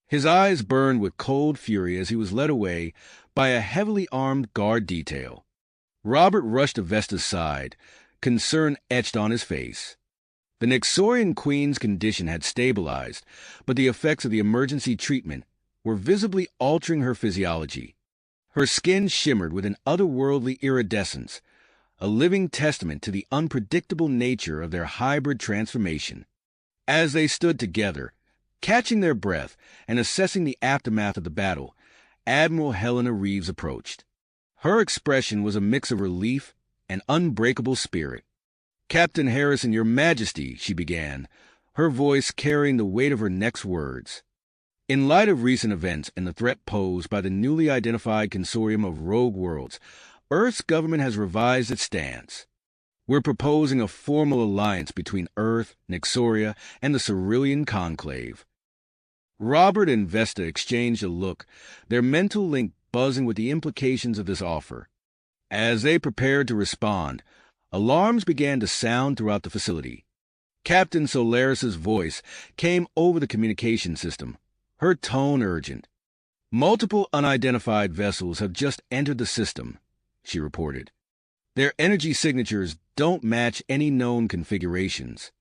His eyes burned with cold fury as he was led away by a heavily armed guard detail. Robert rushed to Vesta's side, concern etched on his face. The Nixorian Queen's condition had stabilized, but the effects of the emergency treatment were visibly altering her physiology. Her skin shimmered with an otherworldly iridescence, a living testament to the unpredictable nature of their hybrid transformation. As they stood together, catching their breath and assessing the aftermath of the battle, Admiral Helena Reeves approached. Her expression was a mix of relief and unbreakable spirit. "Captain Harrison, Your Majesty," she began, her voice carrying the weight of her next words. "In light of recent events and the threat posed by the newly identified consortium of rogue worlds, Earth's government has revised its stance. We're proposing a formal alliance between Earth, Nyxoria, and the Cerulean Conclave." Robert and Vesta exchanged a look, their mental link buzzing with the implications of this offer. As they prepared to respond, alarms began to sound throughout the facility. Captain Solaris's voice came over the communication system, her tone urgent. "Multiple unidentified vessels have just entered the system," she reported. "Their energy signatures don't match any known configurations."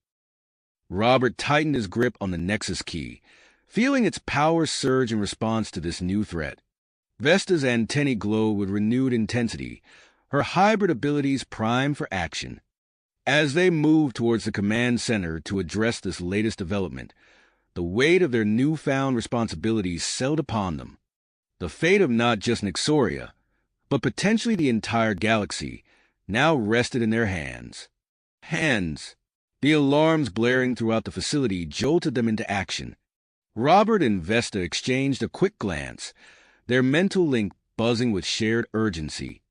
Robert tightened his grip on the Nexus key, feeling its power surge in response to this new threat. Vesta's antennae glowed with renewed intensity, her hybrid abilities primed for action. As they moved towards the command center to address this latest development, the weight of their newfound responsibilities settled upon them. The fate of not just Nyxoria, but potentially the entire galaxy, now rested in their hands. The alarms blaring throughout the facility jolted them into action. Robert and Vesta exchanged a quick glance, their mental link buzzing with shared urgency.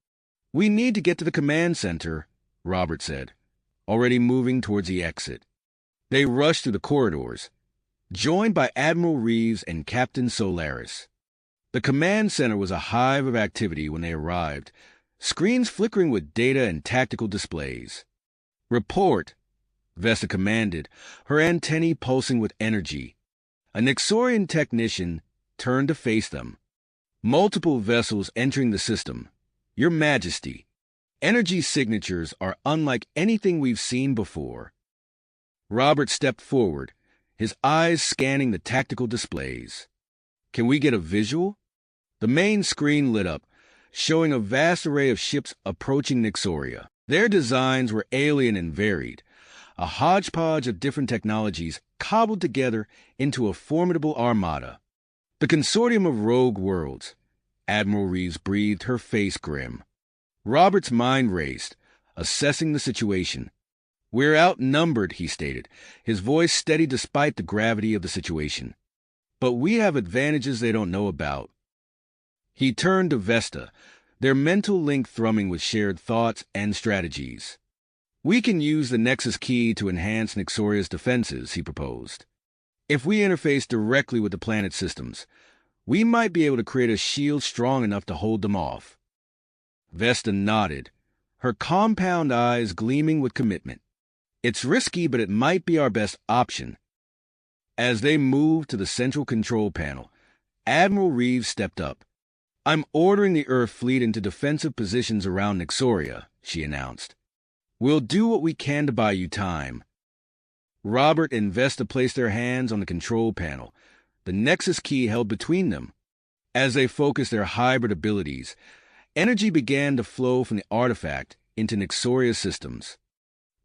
"We need to get to the command center," Robert said, already moving towards the exit. They rushed through the corridors, joined by Admiral Reeves and Captain Solaris. The command center was a hive of activity when they arrived, screens flickering with data and tactical displays. "Report," Vesta commanded, her antennae pulsing with energy. A Nyxorian technician turned to face them. "Multiple vessels entering the system. Your Majesty, energy signatures are unlike anything we've seen before." Robert stepped forward, his eyes scanning the tactical displays. "Can we get a visual?" The main screen lit up, showing a vast array of ships approaching Nyxoria. Their designs were alien and varied, a hodgepodge of different technologies cobbled together into a formidable armada. "The consortium of rogue worlds," Admiral Reeves breathed, her face grim. Robert's mind raced, assessing the situation. "We're outnumbered," he stated, his voice steady despite the gravity of the situation. "But we have advantages they don't know about." He turned to Vesta, their mental link thrumming with shared thoughts and strategies. "We can use the Nexus key to enhance Nyxoria's defenses," he proposed. "If we interface directly with the planet's systems, we might be able to create a shield strong enough to hold them off." Vesta nodded, her compound eyes gleaming with commitment. "It's risky, but it might be our best option." As they moved to the central control panel, Admiral Reeves stepped up. "I'm ordering the Earth fleet into defensive positions around Nyxoria," she announced. "We'll do what we can to buy you time." Robert and Vesta placed their hands on the control panel, the Nexus key held between them. As they focused their hybrid abilities, energy began to flow from the artifact into Nyxoria's systems.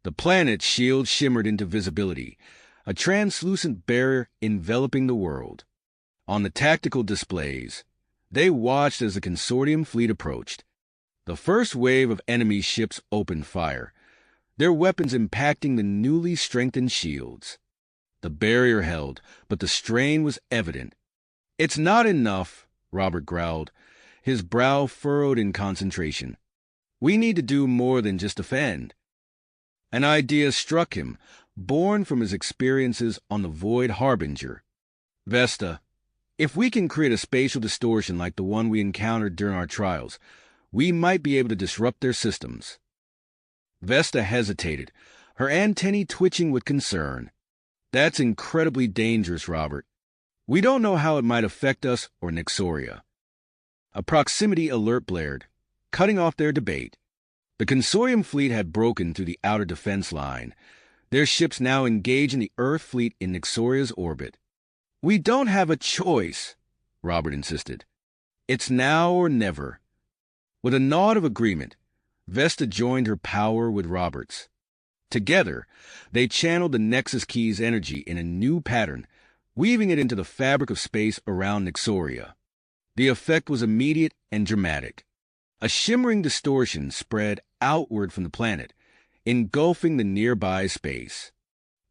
The planet's shield shimmered into visibility, a translucent barrier enveloping the world. On the tactical displays, they watched as the consortium fleet approached. The first wave of enemy ships opened fire, their weapons impacting the newly strengthened shields. The barrier held, but the strain was evident. "It's not enough," Robert growled, his brow furrowed in concentration. "We need to do more than just defend." An idea struck him, born from his experiences on the Void Harbinger. "Vesta, if we can create a spatial distortion like the one we encountered during our trials, we might be able to disrupt their systems." Vesta hesitated, her antennae twitching with concern. "That's incredibly dangerous, Robert. We don't know how it might affect us or Nyxoria." A proximity alert blared, cutting off their debate. The consortium fleet had broken through the outer defense line, their ships now engaged in the Earth fleet in Nyxoria's orbit. "We don't have a choice," Robert insisted. "It's now or never." With a nod of agreement, Vesta joined her power with Robert's. Together, they channeled the Nexus Key's energy in a new pattern, weaving it into the fabric of space around Nixoria. The effect was immediate and dramatic. A shimmering distortion spread outward from the planet, engulfing the nearby space.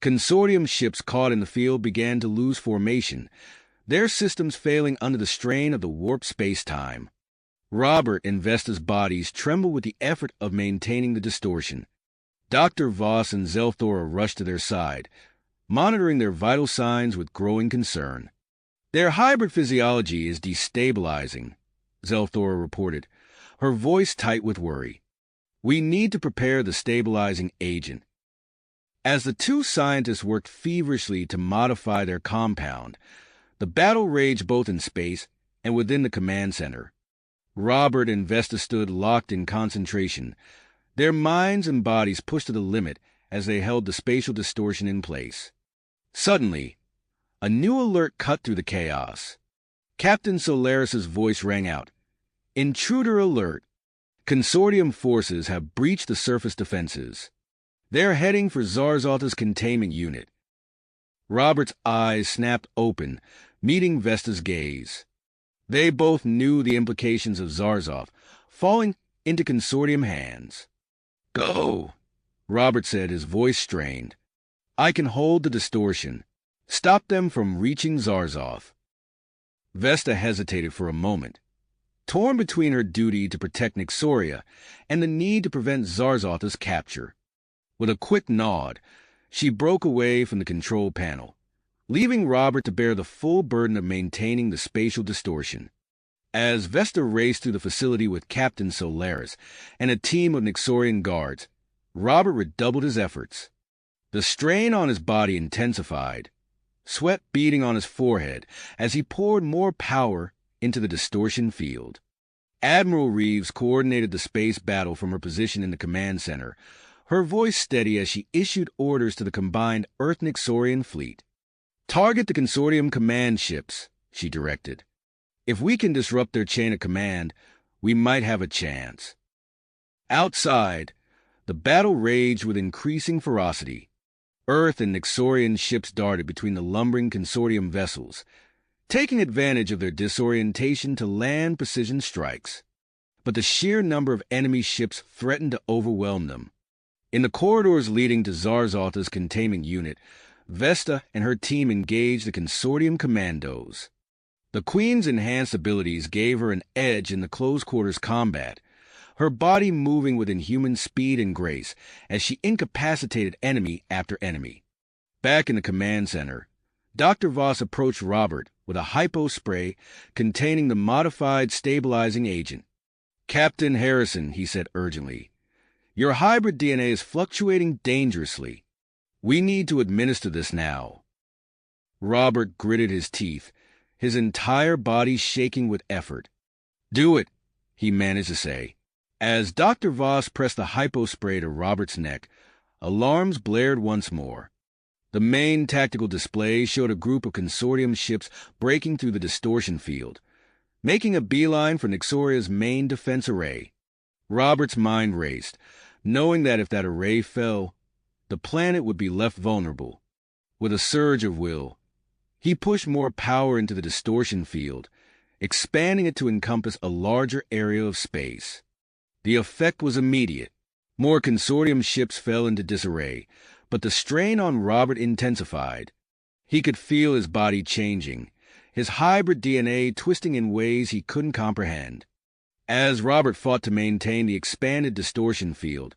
Consortium ships caught in the field began to lose formation, their systems failing under the strain of the warped space-time. Robert and Vesta's bodies trembled with the effort of maintaining the distortion. Dr. Voss and Zelthora rushed to their side, monitoring their vital signs with growing concern. "Their hybrid physiology is destabilizing," Zelthora reported, her voice tight with worry. "We need to prepare the stabilizing agent." As the two scientists worked feverishly to modify their compound, the battle raged both in space and within the command center. Robert and Vesta stood locked in concentration, their minds and bodies pushed to the limit as they held the spatial distortion in place. Suddenly, a new alert cut through the chaos. Captain Solaris's voice rang out. "Intruder alert! Consortium forces have breached the surface defenses. They're heading for Zarzalta's containment unit." Robert's eyes snapped open, meeting Vesta's gaze. They both knew the implications of Zarzov falling into Consortium hands. "Go," Robert said, his voice strained. "I can hold the distortion. Stop them from reaching Zarzov." Vesta hesitated for a moment, torn between her duty to protect Nixoria and the need to prevent Zarzalta's capture. With a quick nod, she broke away from the control panel, leaving Robert to bear the full burden of maintaining the spatial distortion. As Vesta raced through the facility with Captain Solaris and a team of Nixorian guards, Robert redoubled his efforts. The strain on his body intensified, sweat beading on his forehead as he poured more power into the distortion field. Admiral Reeves coordinated the space battle from her position in the command center, her voice steady as she issued orders to the combined Earth-Nixorian fleet. "Target the Consortium command ships," she directed. "If we can disrupt their chain of command, we might have a chance." Outside, the battle raged with increasing ferocity. Earth and Nixorian ships darted between the lumbering Consortium vessels, taking advantage of their disorientation to land precision strikes. But the sheer number of enemy ships threatened to overwhelm them. In the corridors leading to Zarzalta's containment unit, Vesta and her team engaged the Consortium commandos. The Queen's enhanced abilities gave her an edge in the close-quarters combat, her body moving with inhuman speed and grace as she incapacitated enemy after enemy. Back in the command center, Dr. Voss approached Robert with a hypo spray containing the modified stabilizing agent. "Captain Harrison," he said urgently, "your hybrid DNA is fluctuating dangerously. We need to administer this now." Robert gritted his teeth, his entire body shaking with effort. "Do it," he managed to say. As Dr. Voss pressed the hypo spray to Robert's neck, alarms blared once more. The main tactical display showed a group of Consortium ships breaking through the distortion field, making a beeline for Nixoria's main defense array. Robert's mind raced, knowing that if that array fell, the planet would be left vulnerable. With a surge of will, he pushed more power into the distortion field, expanding it to encompass a larger area of space. The effect was immediate. More Consortium ships fell into disarray, but the strain on Robert intensified. He could feel his body changing, his hybrid DNA twisting in ways he couldn't comprehend. As Robert fought to maintain the expanded distortion field,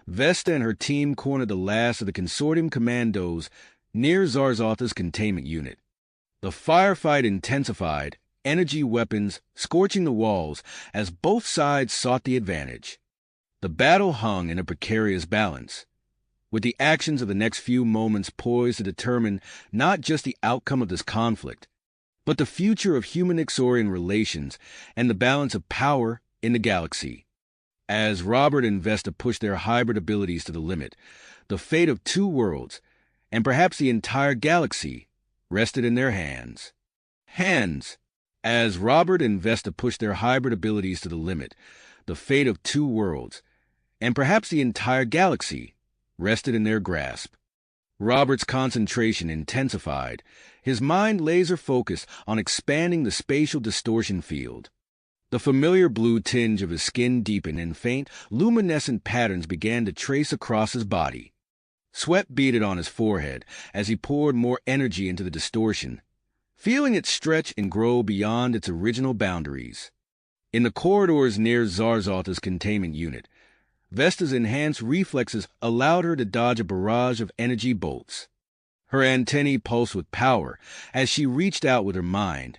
Vesta and her team cornered the last of the Consortium commandos near Zarzalta's containment unit. The firefight intensified, energy weapons scorching the walls as both sides sought the advantage. The battle hung in a precarious balance, with the actions of the next few moments poised to determine not just the outcome of this conflict, but the future of human-Nixorian relations and the balance of power in the galaxy. As Robert and Vesta pushed their hybrid abilities to the limit, the fate of two worlds, and perhaps the entire galaxy, rested in their hands. As Robert and Vesta pushed their hybrid abilities to the limit, the fate of two worlds, and perhaps the entire galaxy, rested in their grasp. Robert's concentration intensified, his mind laser-focused on expanding the spatial distortion field. The familiar blue tinge of his skin deepened and faint, luminescent patterns began to trace across his body. Sweat beaded on his forehead as he poured more energy into the distortion, feeling it stretch and grow beyond its original boundaries. In the corridors near Zarzalta's containment unit, Vesta's enhanced reflexes allowed her to dodge a barrage of energy bolts. Her antennae pulsed with power as she reached out with her mind,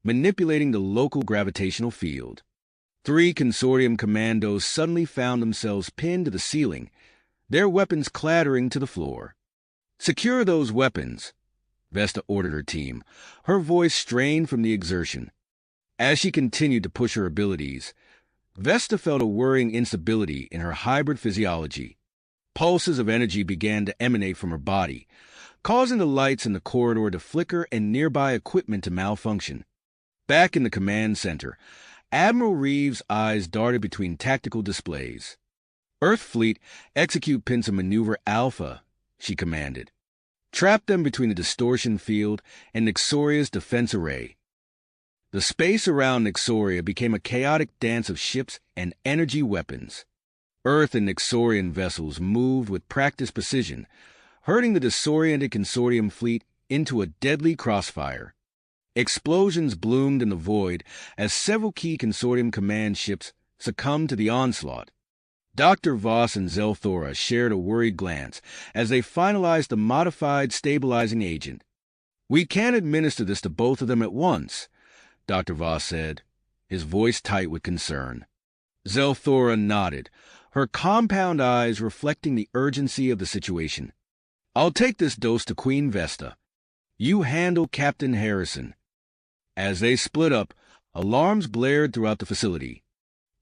manipulating the local gravitational field. 3 consortium commandos suddenly found themselves pinned to the ceiling, their weapons clattering to the floor. "Secure those weapons," Vesta ordered her team, her voice strained from the exertion. As she continued to push her abilities, Vesta felt a worrying instability in her hybrid physiology. Pulses of energy began to emanate from her body, causing the lights in the corridor to flicker and nearby equipment to malfunction. Back in the command center, Admiral Reeves' eyes darted between tactical displays. "Earth Fleet, execute Pincer Maneuver Alpha," she commanded. "Trap them between the distortion field and Nixoria's defense array." The space around Nixoria became a chaotic dance of ships and energy weapons. Earth and Nixorian vessels moved with practiced precision, herding the disoriented consortium fleet into a deadly crossfire. Explosions bloomed in the void as several key consortium command ships succumbed to the onslaught. Dr. Voss and Zelthora shared a worried glance as they finalized the modified stabilizing agent. "We can't administer this to both of them at once," Dr. Voss said, his voice tight with concern. Zelthora nodded, her compound eyes reflecting the urgency of the situation. "I'll take this dose to Queen Vesta. You handle Captain Harrison." As they split up, alarms blared throughout the facility.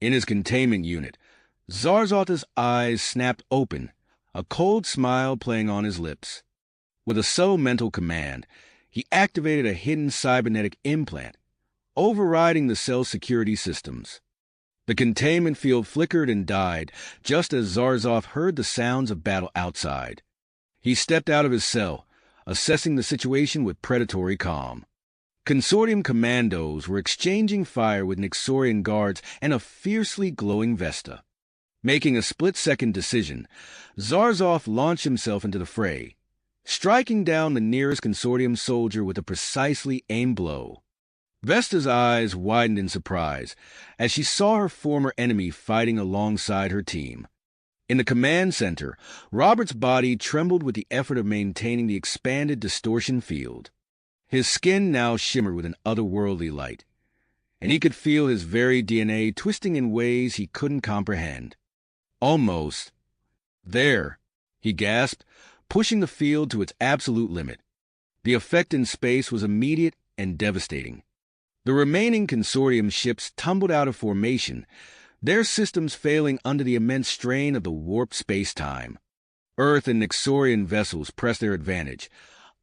In his containment unit, Zarzalta's eyes snapped open, a cold smile playing on his lips. With a subtle mental command, he activated a hidden cybernetic implant, overriding the cell's security systems. The containment field flickered and died just as Zarzov heard the sounds of battle outside. He stepped out of his cell, assessing the situation with predatory calm. Consortium commandos were exchanging fire with Nixorian guards and a fiercely glowing Vesta. Making a split-second decision, Zarzov launched himself into the fray, striking down the nearest consortium soldier with a precisely aimed blow. Vesta's eyes widened in surprise as she saw her former enemy fighting alongside her team. In the command center, Robert's body trembled with the effort of maintaining the expanded distortion field. His skin now shimmered with an otherworldly light, and he could feel his very DNA twisting in ways he couldn't comprehend. "Almost. There," he gasped, pushing the field to its absolute limit. The effect in space was immediate and devastating. The remaining consortium ships tumbled out of formation, their systems failing under the immense strain of the warped space-time. Earth and Nixorian vessels pressed their advantage,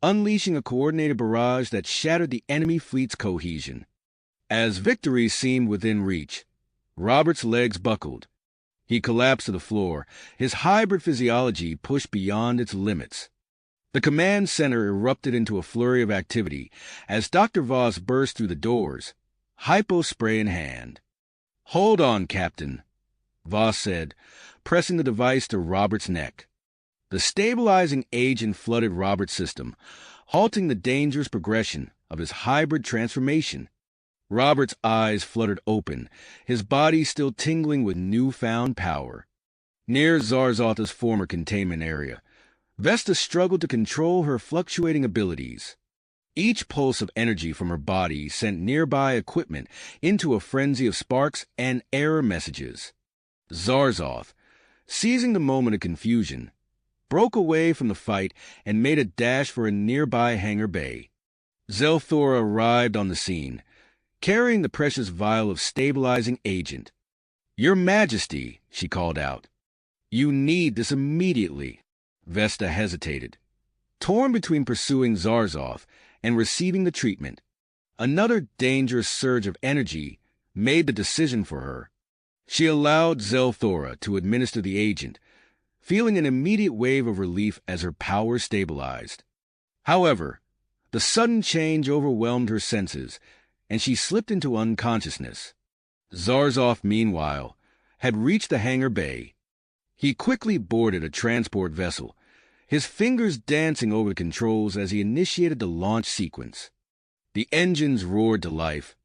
unleashing a coordinated barrage that shattered the enemy fleet's cohesion. As victory seemed within reach, Robert's legs buckled. He collapsed to the floor, his hybrid physiology pushed beyond its limits. The command center erupted into a flurry of activity as Dr. Voss burst through the doors, hypo-spray in hand. "Hold on, Captain," Voss said, pressing the device to Robert's neck. The stabilizing agent flooded Robert's system, halting the dangerous progression of his hybrid transformation. Robert's eyes fluttered open, his body still tingling with newfound power. Near Zarzalta's former containment area, Vesta struggled to control her fluctuating abilities. Each pulse of energy from her body sent nearby equipment into a frenzy of sparks and error messages. Zarzov, seizing the moment of confusion, broke away from the fight and made a dash for a nearby hangar bay. Zelthora arrived on the scene, carrying the precious vial of stabilizing agent. "Your Majesty," she called out. "You need this immediately." Vesta hesitated, torn between pursuing Zarzov and receiving the treatment. Another dangerous surge of energy made the decision for her. She allowed Zelthora to administer the agent, feeling an immediate wave of relief as her power stabilized. However, the sudden change overwhelmed her senses, and she slipped into unconsciousness. Zarzov, meanwhile, had reached the hangar bay. He quickly boarded a transport vessel, his fingers dancing over the controls as he initiated the launch sequence. The engines roared to life,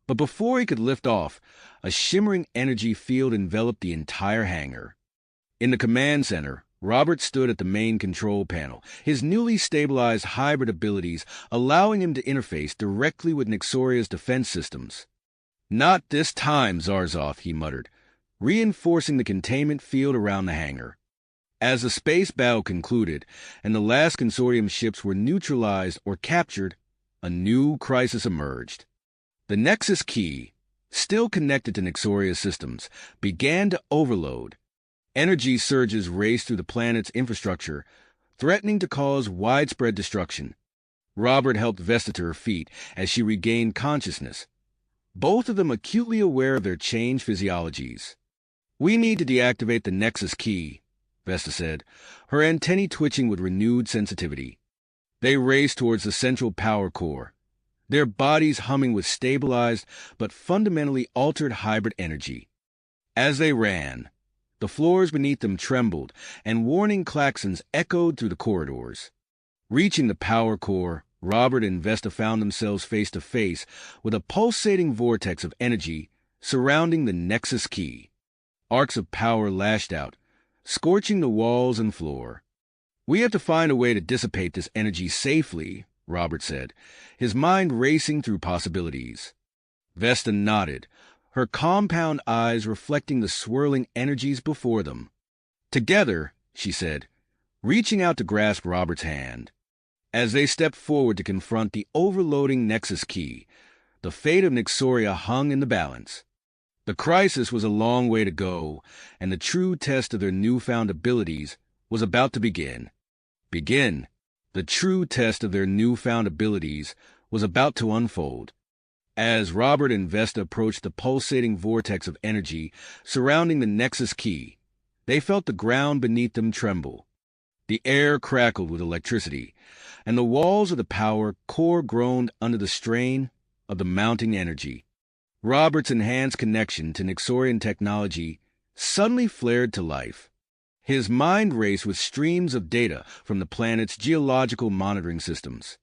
but before he could lift off, a shimmering energy field enveloped the entire hangar. In the command center, Robert stood at the main control panel, his newly stabilized hybrid abilities allowing him to interface directly with Nyxoria's defense systems. "Not this time, Zarzov," he muttered, reinforcing the containment field around the hangar. As the space battle concluded and the last consortium ships were neutralized or captured, a new crisis emerged. The Nexus key, still connected to Nyxoria's systems, began to overload. Energy surges raced through the planet's infrastructure, threatening to cause widespread destruction. Robert helped Vesta to her feet as she regained consciousness, both of them acutely aware of their changed physiologies. "We need to deactivate the Nexus key," Vesta said, her antennae twitching with renewed sensitivity. They raced towards the central power core, their bodies humming with stabilized but fundamentally altered hybrid energy. As they ran, the floors beneath them trembled, and warning klaxons echoed through the corridors. Reaching the power core, Robert and Vesta found themselves face to face with a pulsating vortex of energy surrounding the Nexus key. Arcs of power lashed out, scorching the walls and floor. "We have to find a way to dissipate this energy safely," Robert said, his mind racing through possibilities. Vesta nodded, her compound eyes reflecting the swirling energies before them. "Together," she said, reaching out to grasp Robert's hand. As they stepped forward to confront the overloading Nexus key, the fate of Nyxoria hung in the balance. The crisis was a long way to go, and the true test of their newfound abilities was about to begin. The true test of their newfound abilities was about to unfold. As Robert and Vesta approached the pulsating vortex of energy surrounding the Nexus key, they felt the ground beneath them tremble. The air crackled with electricity, and the walls of the power core groaned under the strain of the mounting energy. Robert's enhanced connection to Nyxorian technology suddenly flared to life. His mind raced with streams of data from the planet's geological monitoring systems.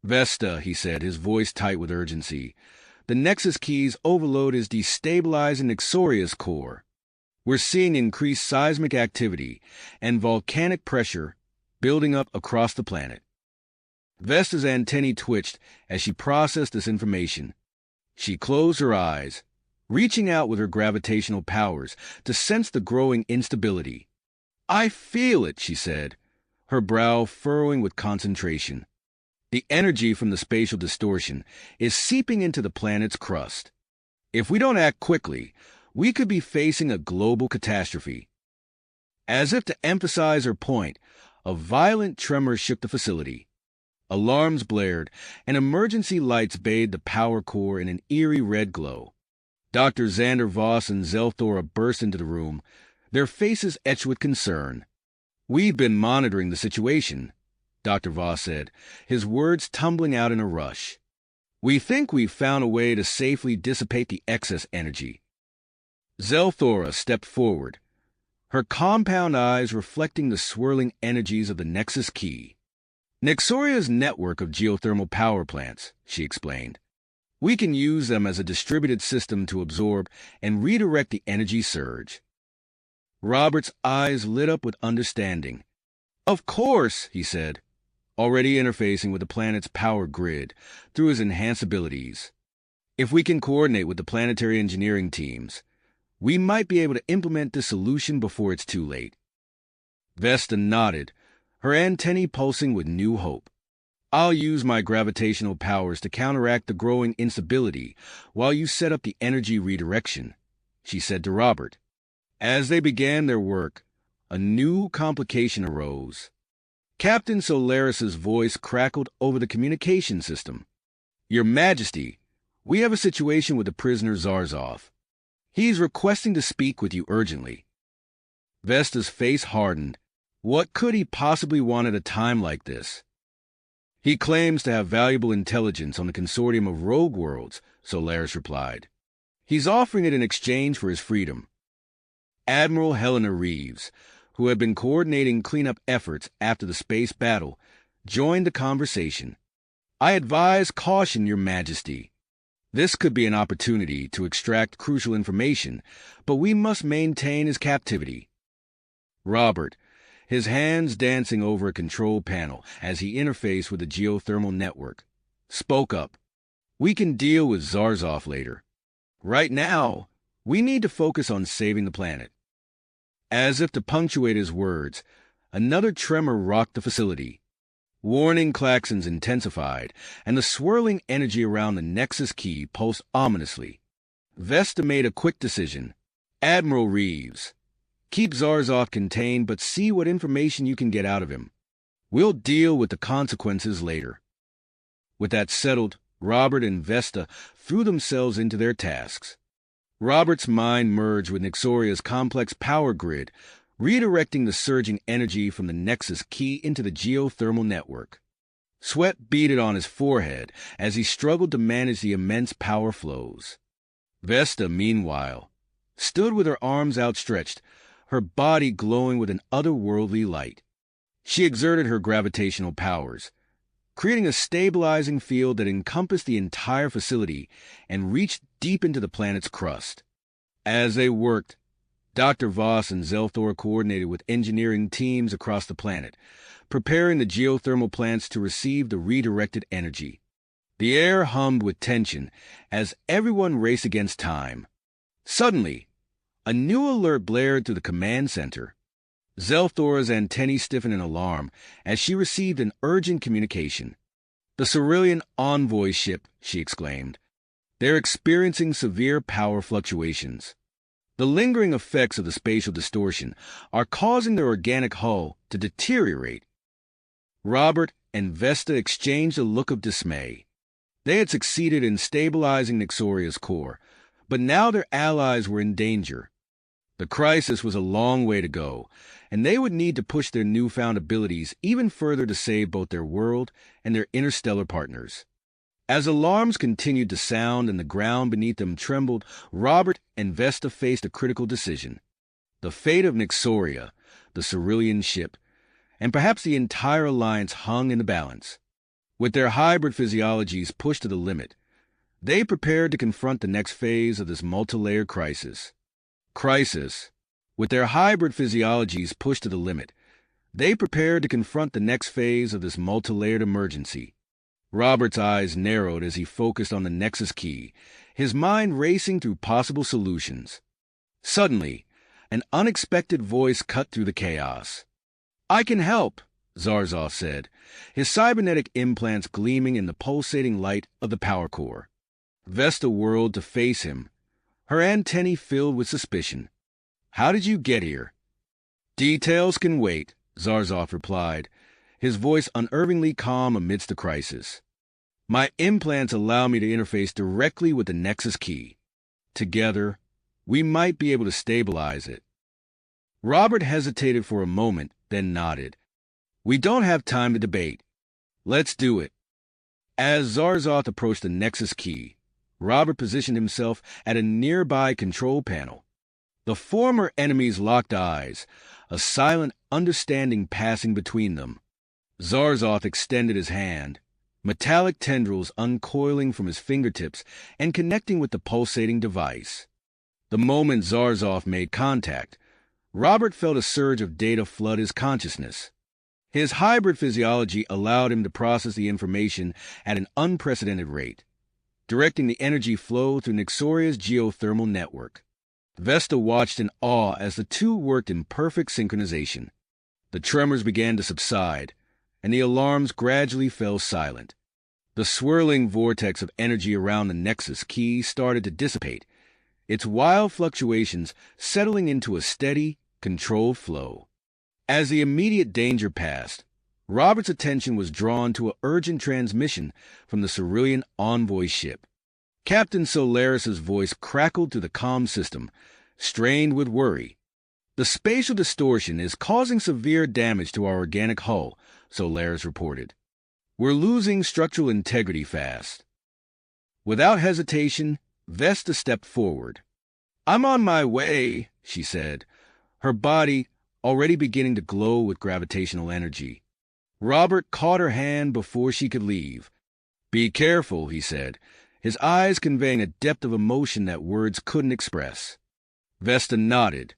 "Vesta," he said, his voice tight with urgency, "the Nexus key's overload is destabilizing Nyxoria's core. We're seeing increased seismic activity and volcanic pressure building up across the planet." Vesta's antennae twitched as she processed this information. She closed her eyes, reaching out with her gravitational powers to sense the growing instability. "I feel it," she said, her brow furrowing with concentration. "The energy from the spatial distortion is seeping into the planet's crust. If we don't act quickly, we could be facing a global catastrophe." As if to emphasize her point, a violent tremor shook the facility. Alarms blared, and emergency lights bathed the power core in an eerie red glow. Dr. Xander Voss and Zelthora burst into the room, their faces etched with concern. "We've been monitoring the situation," Dr. Voss said, his words tumbling out in a rush. "We think we've found a way to safely dissipate the excess energy." Zelthora stepped forward, her compound eyes reflecting the swirling energies of the Nexus key. "Nyxoria's network of geothermal power plants," she explained. "We can use them as a distributed system to absorb and redirect the energy surge." Robert's eyes lit up with understanding. "Of course," he said, already interfacing with the planet's power grid through his enhanced abilities. "If we can coordinate with the planetary engineering teams, we might be able to implement this solution before it's too late." Vesta nodded, her antennae pulsing with new hope. "I'll use my gravitational powers to counteract the growing instability while you set up the energy redirection," she said to Robert. As they began their work, a new complication arose. Captain Solaris's voice crackled over the communication system. "Your Majesty, we have a situation with the prisoner Zarzov." He's requesting to speak with you urgently. Vesta's face hardened. What could he possibly want at a time like this? He claims to have valuable intelligence on the consortium of rogue worlds, Solaris replied. He's offering it in exchange for his freedom. Admiral Helena Reeves, who had been coordinating cleanup efforts after the space battle, joined the conversation. I advise caution, Your Majesty. This could be an opportunity to extract crucial information, but we must maintain his captivity. Robert, his hands dancing over a control panel as he interfaced with the geothermal network, spoke up. We can deal with Zarzov later. Right now, we need to focus on saving the planet. As if to punctuate his words, another tremor rocked the facility. Warning klaxons intensified, and the swirling energy around the Nexus key pulsed ominously. Vesta made a quick decision. Admiral Reeves, keep Zarzov contained, but see what information you can get out of him. We'll deal with the consequences later. With that settled, Robert and Vesta threw themselves into their tasks. Robert's mind merged with Nixoria's complex power grid, redirecting the surging energy from the Nexus key into the geothermal network. Sweat beaded on his forehead as he struggled to manage the immense power flows. Vesta, meanwhile, stood with her arms outstretched, her body glowing with an otherworldly light. She exerted her gravitational powers, creating a stabilizing field that encompassed the entire facility and reached deep into the planet's crust. As they worked, Dr. Voss and Zelthor coordinated with engineering teams across the planet, preparing the geothermal plants to receive the redirected energy. The air hummed with tension as everyone raced against time. Suddenly, a new alert blared through the command center. Zelthor's antennae stiffened in alarm as she received an urgent communication. The Cerulean envoy ship, she exclaimed. They're experiencing severe power fluctuations. The lingering effects of the spatial distortion are causing their organic hull to deteriorate. Robert and Vesta exchanged a look of dismay. They had succeeded in stabilizing Nixoria's core, but now their allies were in danger. The crisis was a long way to go, and they would need to push their newfound abilities even further to save both their world and their interstellar partners. As alarms continued to sound and the ground beneath them trembled, Robert and Vesta faced a critical decision. The fate of Nixoria, the Cerulean ship, and perhaps the entire alliance hung in the balance. With their hybrid physiologies pushed to the limit, they prepared to confront the next phase of this multi-layered crisis. With their hybrid physiologies pushed to the limit, they prepared to confront the next phase of this multi-layered emergency. Robert's eyes narrowed as he focused on the Nexus key, his mind racing through possible solutions. Suddenly, an unexpected voice cut through the chaos. I can help, Zarzov said, his cybernetic implants gleaming in the pulsating light of the power core. Vesta whirled to face him, her antennae filled with suspicion. How did you get here? Details can wait, Zarzov replied, his voice unervingly calm amidst the crisis. My implants allow me to interface directly with the Nexus key. Together, we might be able to stabilize it. Robert hesitated for a moment, then nodded. We don't have time to debate. Let's do it. As Zarzov approached the Nexus key, Robert positioned himself at a nearby control panel. The former enemies locked eyes, a silent understanding passing between them. Zarzov extended his hand, metallic tendrils uncoiling from his fingertips and connecting with the pulsating device. The moment Zarzov made contact, Robert felt a surge of data flood his consciousness. His hybrid physiology allowed him to process the information at an unprecedented rate, directing the energy flow through Nixoria's geothermal network. Vesta watched in awe as the two worked in perfect synchronization. The tremors began to subside, and the alarms gradually fell silent. The swirling vortex of energy around the Nexus key started to dissipate, its wild fluctuations settling into a steady, controlled flow. As the immediate danger passed, Robert's attention was drawn to an urgent transmission from the Cerulean envoy ship. Captain Solaris's voice crackled through the comm system, strained with worry. The spatial distortion is causing severe damage to our organic hull, Solaris reported. We're losing structural integrity fast. Without hesitation, Vesta stepped forward. I'm on my way, she said, her body already beginning to glow with gravitational energy. Robert caught her hand before she could leave. Be careful, he said, his eyes conveying a depth of emotion that words couldn't express. Vesta nodded,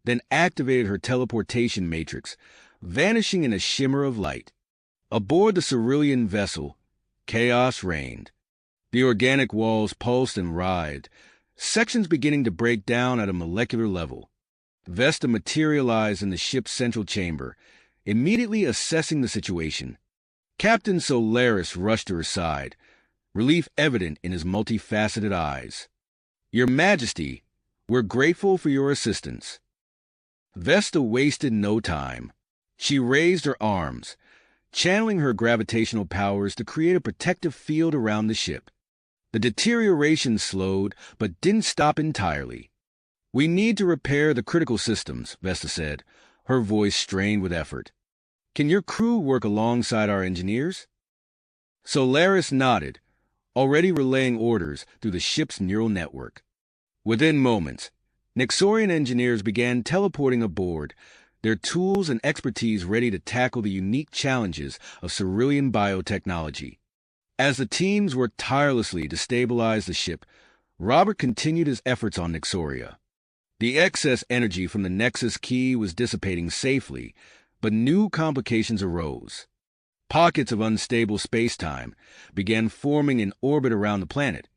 then activated her teleportation matrix, vanishing in a shimmer of light. Aboard the Cerulean vessel, chaos reigned. The organic walls pulsed and writhed, sections beginning to break down at a molecular level. Vesta materialized in the ship's central chamber, immediately assessing the situation. Captain Solaris rushed to her side, relief evident in his multifaceted eyes. Your Majesty, we're grateful for your assistance. Vesta wasted no time. She raised her arms, channeling her gravitational powers to create a protective field around the ship. The deterioration slowed, but didn't stop entirely. We need to repair the critical systems, Vesta said, her voice strained with effort. Can your crew work alongside our engineers? Solaris nodded, already relaying orders through the ship's neural network. Within moments, Nixorian engineers began teleporting aboard, their tools and expertise ready to tackle the unique challenges of Cerulean biotechnology. As the teams worked tirelessly to stabilize the ship, Robert continued his efforts on Nixoria. The excess energy from the Nexus key was dissipating safely, but new complications arose. Pockets of unstable space-time began forming in orbit around the planet,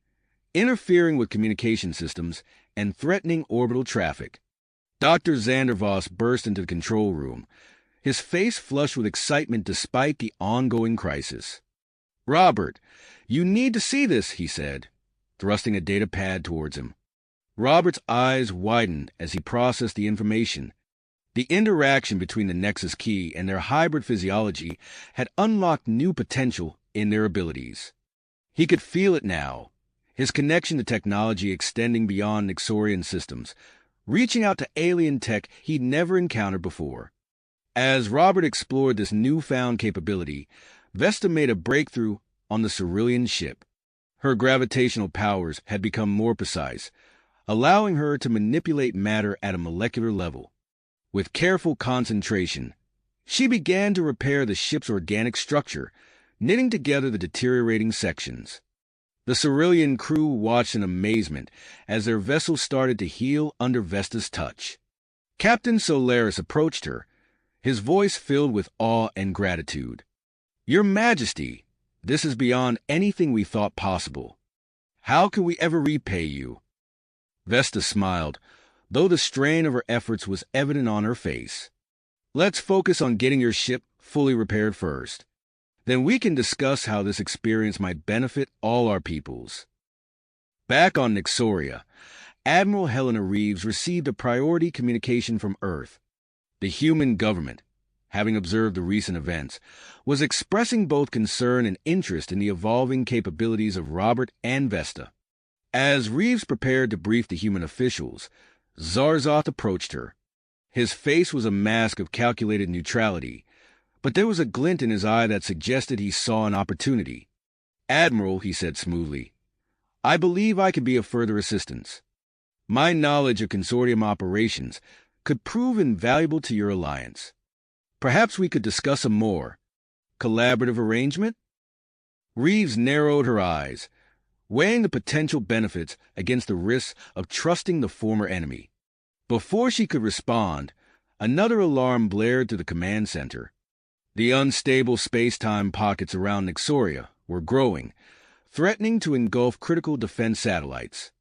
interfering with communication systems and threatening orbital traffic. Dr. Zandervoss burst into the control room, his face flushed with excitement despite the ongoing crisis. Robert, you need to see this, he said, thrusting a data pad towards him. Robert's eyes widened as he processed the information. The interaction between the Nexus key and their hybrid physiology had unlocked new potential in their abilities. He could feel it now, his connection to technology extending beyond Nixorian systems, reaching out to alien tech he'd never encountered before. As Robert explored this newfound capability, Vesta made a breakthrough on the Cerulean ship. Her gravitational powers had become more precise, allowing her to manipulate matter at a molecular level. With careful concentration, she began to repair the ship's organic structure, knitting together the deteriorating sections. The Cerulean crew watched in amazement as their vessel started to heal under Vesta's touch. Captain Solaris approached her, his voice filled with awe and gratitude. Your Majesty, this is beyond anything we thought possible. How can we ever repay you? Vesta smiled, though the strain of her efforts was evident on her face. Let's focus on getting your ship fully repaired first. Then we can discuss how this experience might benefit all our peoples. Back on Nixoria, Admiral Helena Reeves received a priority communication from Earth. The human government, having observed the recent events, was expressing both concern and interest in the evolving capabilities of Robert and Vesta. As Reeves prepared to brief the human officials, Zarzoth approached her. His face was a mask of calculated neutrality, but there was a glint in his eye that suggested he saw an opportunity. Admiral, he said smoothly, I believe I can be of further assistance. My knowledge of consortium operations could prove invaluable to your alliance. Perhaps we could discuss a more collaborative arrangement? Reeves narrowed her eyes, weighing the potential benefits against the risks of trusting the former enemy. Before she could respond, another alarm blared through the command center. The unstable space-time pockets around Nixoria were growing, threatening to engulf critical defense satellites.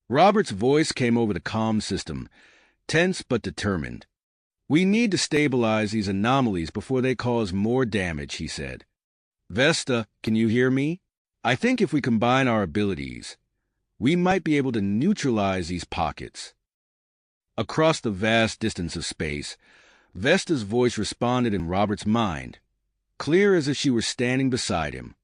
Robert's voice came over the comm system, tense but determined. We need to stabilize these anomalies before they cause more damage, he said. Vesta, can you hear me? I think if we combine our abilities, we might be able to neutralize these pockets. Across the vast distance of space, Vesta's voice responded in Robert's mind, clear as if she were standing beside him.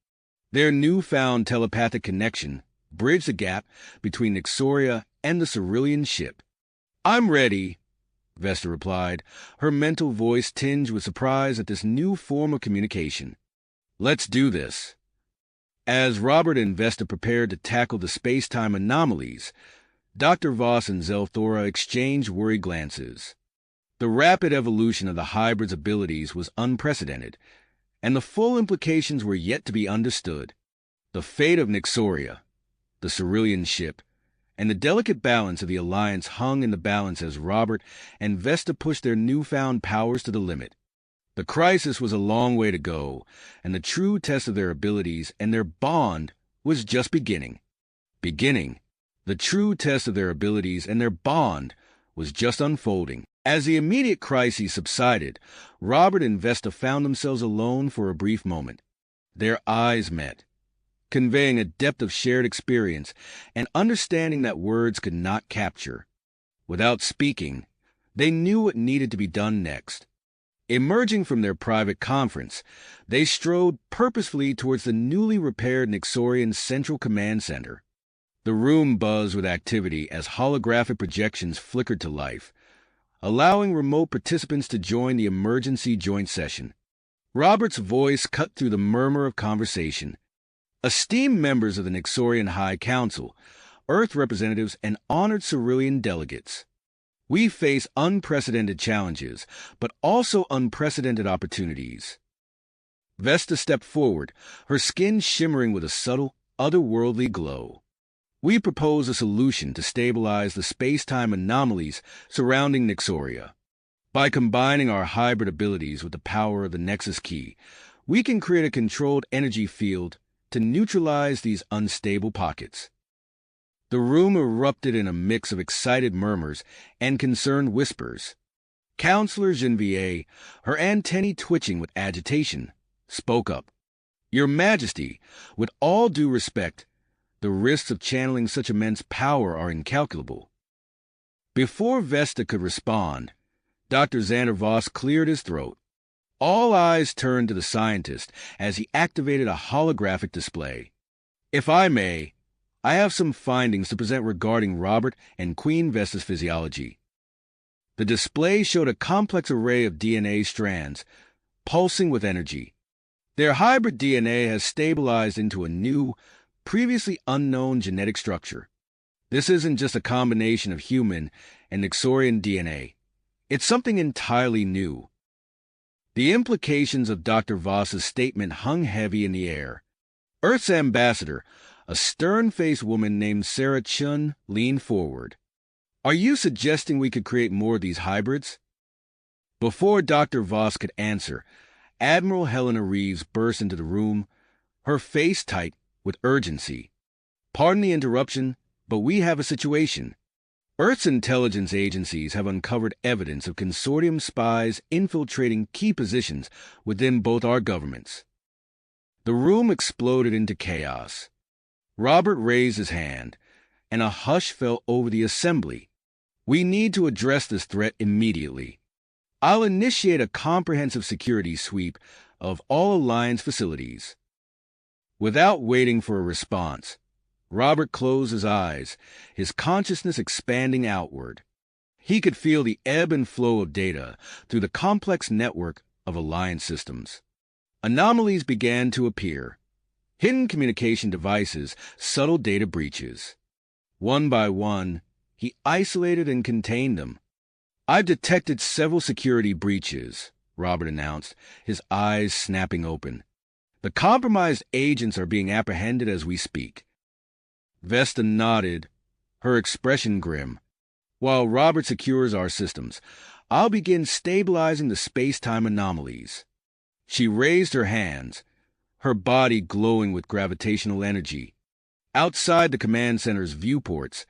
Their newfound telepathic connection bridge the gap between Nixoria and the Cerulean ship. "I'm ready," Vesta replied, her mental voice tinged with surprise at this new form of communication. "Let's do this." As Robert and Vesta prepared to tackle the space-time anomalies, Dr. Voss and Zelthora exchanged worried glances. The rapid evolution of the hybrid's abilities was unprecedented, and the full implications were yet to be understood. The fate of Nixoria, the Cerulean ship, and the delicate balance of the Alliance hung in the balance as Robert and Vesta pushed their newfound powers to the limit. The crisis was a long way to go, and the true test of their abilities and their bond was just beginning. The true test of their abilities and their bond was just unfolding. As the immediate crises subsided, Robert and Vesta found themselves alone for a brief moment. Their eyes met, conveying a depth of shared experience and understanding that words could not capture. Without speaking, they knew what needed to be done next. Emerging from their private conference, they strode purposefully towards the newly repaired Nixorian Central Command Center. The room buzzed with activity as holographic projections flickered to life, allowing remote participants to join the emergency joint session. Robert's voice cut through the murmur of conversation. "Esteemed members of the Nixorian High Council, Earth representatives, and honored Cerulean delegates, we face unprecedented challenges, but also unprecedented opportunities." Vesta stepped forward, her skin shimmering with a subtle, otherworldly glow. "We propose a solution to stabilize the space-time anomalies surrounding Nixoria. By combining our hybrid abilities with the power of the Nexus Key, we can create a controlled energy field to neutralize these unstable pockets." The room erupted in a mix of excited murmurs and concerned whispers. Counselor Genevieve, her antennae twitching with agitation, spoke up. "Your Majesty, with all due respect, the risks of channeling such immense power are incalculable." Before Vesta could respond, Dr. Xander Voss cleared his throat. All eyes turned to the scientist as he activated a holographic display. "If I may, I have some findings to present regarding Robert and Queen Vesta's physiology." The display showed a complex array of DNA strands, pulsing with energy. Their hybrid DNA has stabilized into a new, previously unknown genetic structure. This isn't just a combination of human and Nixorian DNA. It's something entirely new. The implications of Dr. Voss's statement hung heavy in the air. Earth's ambassador, a stern-faced woman named Sarah Chun, leaned forward. "Are you suggesting we could create more of these hybrids?" Before Dr. Voss could answer, Admiral Helena Reeves burst into the room, her face tight with urgency. "Pardon the interruption, but we have a situation. Earth's intelligence agencies have uncovered evidence of consortium spies infiltrating key positions within both our governments." The room exploded into chaos. Robert raised his hand, and a hush fell over the assembly. "We need to address this threat immediately. I'll initiate a comprehensive security sweep of all Alliance facilities." Without waiting for a response, Robert closed his eyes, his consciousness expanding outward. He could feel the ebb and flow of data through the complex network of Alliance systems. Anomalies began to appear. Hidden communication devices, subtle data breaches. One by one, he isolated and contained them. "I've detected several security breaches," Robert announced, his eyes snapping open. "The compromised agents are being apprehended as we speak." Vesta nodded, her expression grim. "While Robert secures our systems, I'll begin stabilizing the space-time anomalies." She raised her hands, her body glowing with gravitational energy. Outside the command center's viewports,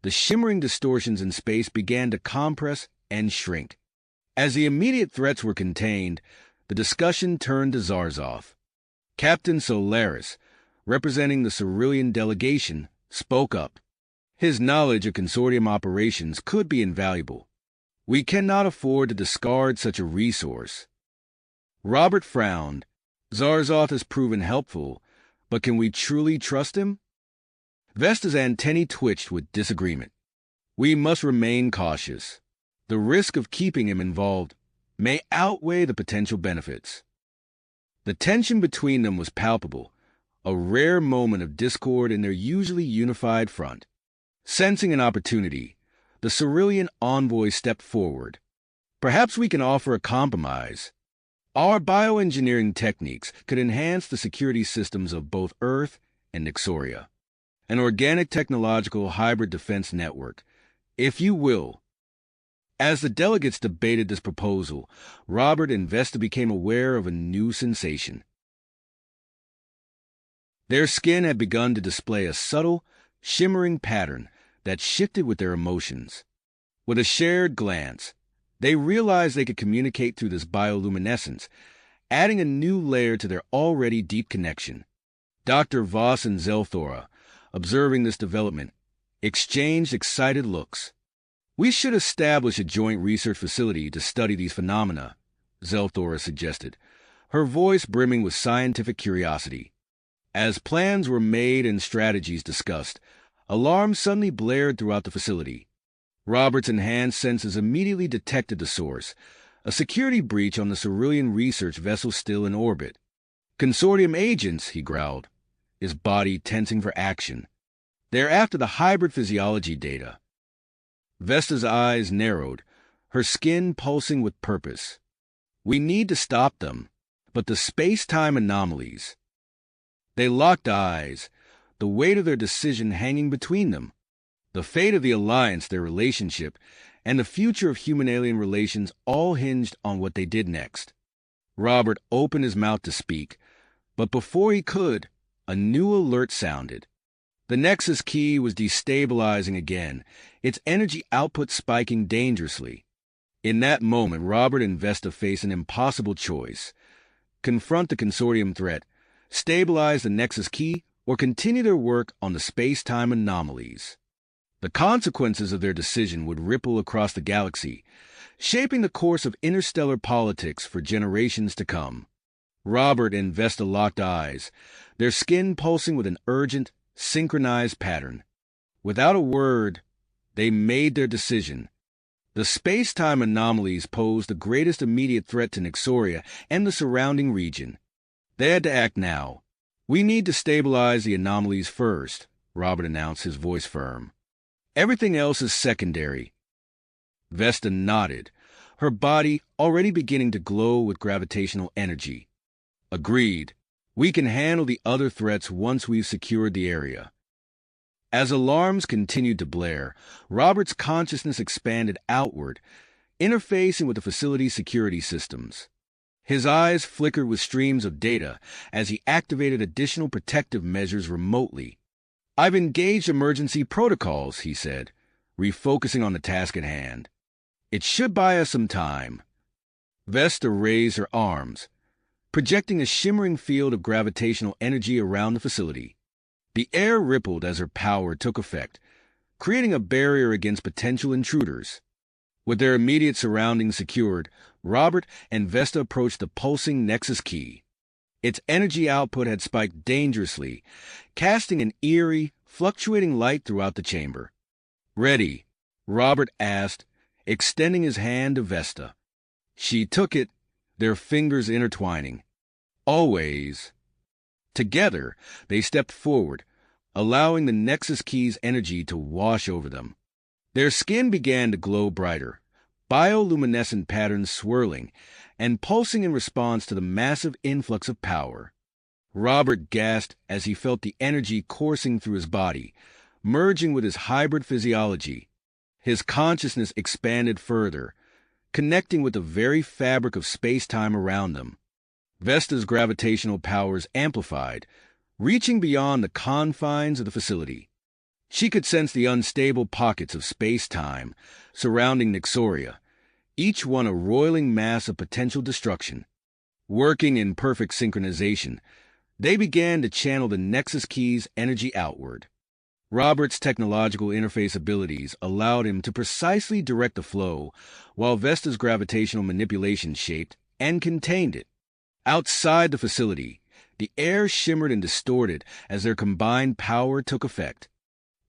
the shimmering distortions in space began to compress and shrink. As the immediate threats were contained, the discussion turned to Zarzov. Captain Solaris, representing the Cerulean delegation, spoke up. His knowledge of consortium operations could be invaluable. "We cannot afford to discard such a resource." Robert frowned. "Zarzov has proven helpful, but can we truly trust him?" Vesta's antennae twitched with disagreement. We must remain cautious. The risk of keeping him involved may outweigh the potential benefits. The tension between them was palpable, a rare moment of discord in their usually unified front. Sensing an opportunity, the Cerulean envoy stepped forward. Perhaps we can offer a compromise. Our bioengineering techniques could enhance the security systems of both Earth and Nixoria. An organic technological hybrid defense network, if you will. As the delegates debated this proposal, Robert and Vesta became aware of a new sensation. Their skin had begun to display a subtle, shimmering pattern that shifted with their emotions. With a shared glance, they realized they could communicate through this bioluminescence, adding a new layer to their already deep connection. Dr. Voss and Zelthora, observing this development, exchanged excited looks. We should establish a joint research facility to study these phenomena, Zelthora suggested, her voice brimming with scientific curiosity. As plans were made and strategies discussed, alarms suddenly blared throughout the facility. Robert's enhanced senses immediately detected the source, a security breach on the Cerulean research vessel still in orbit. Consortium agents, he growled, his body tensing for action. They're after the hybrid physiology data. Vesta's eyes narrowed, her skin pulsing with purpose. We need to stop them, but the space-time anomalies. They locked eyes, the weight of their decision hanging between them. The fate of the Alliance, their relationship, and the future of human-alien relations all hinged on what they did next. Robert opened his mouth to speak, but before he could, a new alert sounded. The Nexus key was destabilizing again, its energy output spiking dangerously. In that moment, Robert and Vesta faced an impossible choice. Confront the Consortium threat, stabilize the Nexus key, or continue their work on the space-time anomalies. The consequences of their decision would ripple across the galaxy, shaping the course of interstellar politics for generations to come. Robert and Vesta locked eyes, their skin pulsing with an urgent, synchronized pattern. Without a word, they made their decision. The space-time anomalies posed the greatest immediate threat to Nixoria and the surrounding region. They had to act now. We need to stabilize the anomalies first, Robert announced, his voice firm. Everything else is secondary. Vesta nodded, her body already beginning to glow with gravitational energy. Agreed. We can handle the other threats once we've secured the area. As alarms continued to blare, Robert's consciousness expanded outward, interfacing with the facility's security systems. His eyes flickered with streams of data as he activated additional protective measures remotely. I've engaged emergency protocols, he said, refocusing on the task at hand. It should buy us some time. Vesta raised her arms, projecting a shimmering field of gravitational energy around the facility. The air rippled as her power took effect, creating a barrier against potential intruders. With their immediate surroundings secured, Robert and Vesta approached the pulsing Nexus key. Its energy output had spiked dangerously, casting an eerie, fluctuating light throughout the chamber. Ready? Robert asked, extending his hand to Vesta. She took it, their fingers intertwining. Always. Together, they stepped forward, allowing the Nexus key's energy to wash over them. Their skin began to glow brighter, bioluminescent patterns swirling and pulsing in response to the massive influx of power. Robert gasped as he felt the energy coursing through his body, merging with his hybrid physiology. His consciousness expanded further, connecting with the very fabric of space-time around them. Vesta's gravitational powers amplified, reaching beyond the confines of the facility. She could sense the unstable pockets of space-time surrounding Nixoria, each one a roiling mass of potential destruction. Working in perfect synchronization, they began to channel the Nexus key's energy outward. Robert's technological interface abilities allowed him to precisely direct the flow, while Vesta's gravitational manipulation shaped and contained it. Outside the facility, the air shimmered and distorted as their combined power took effect.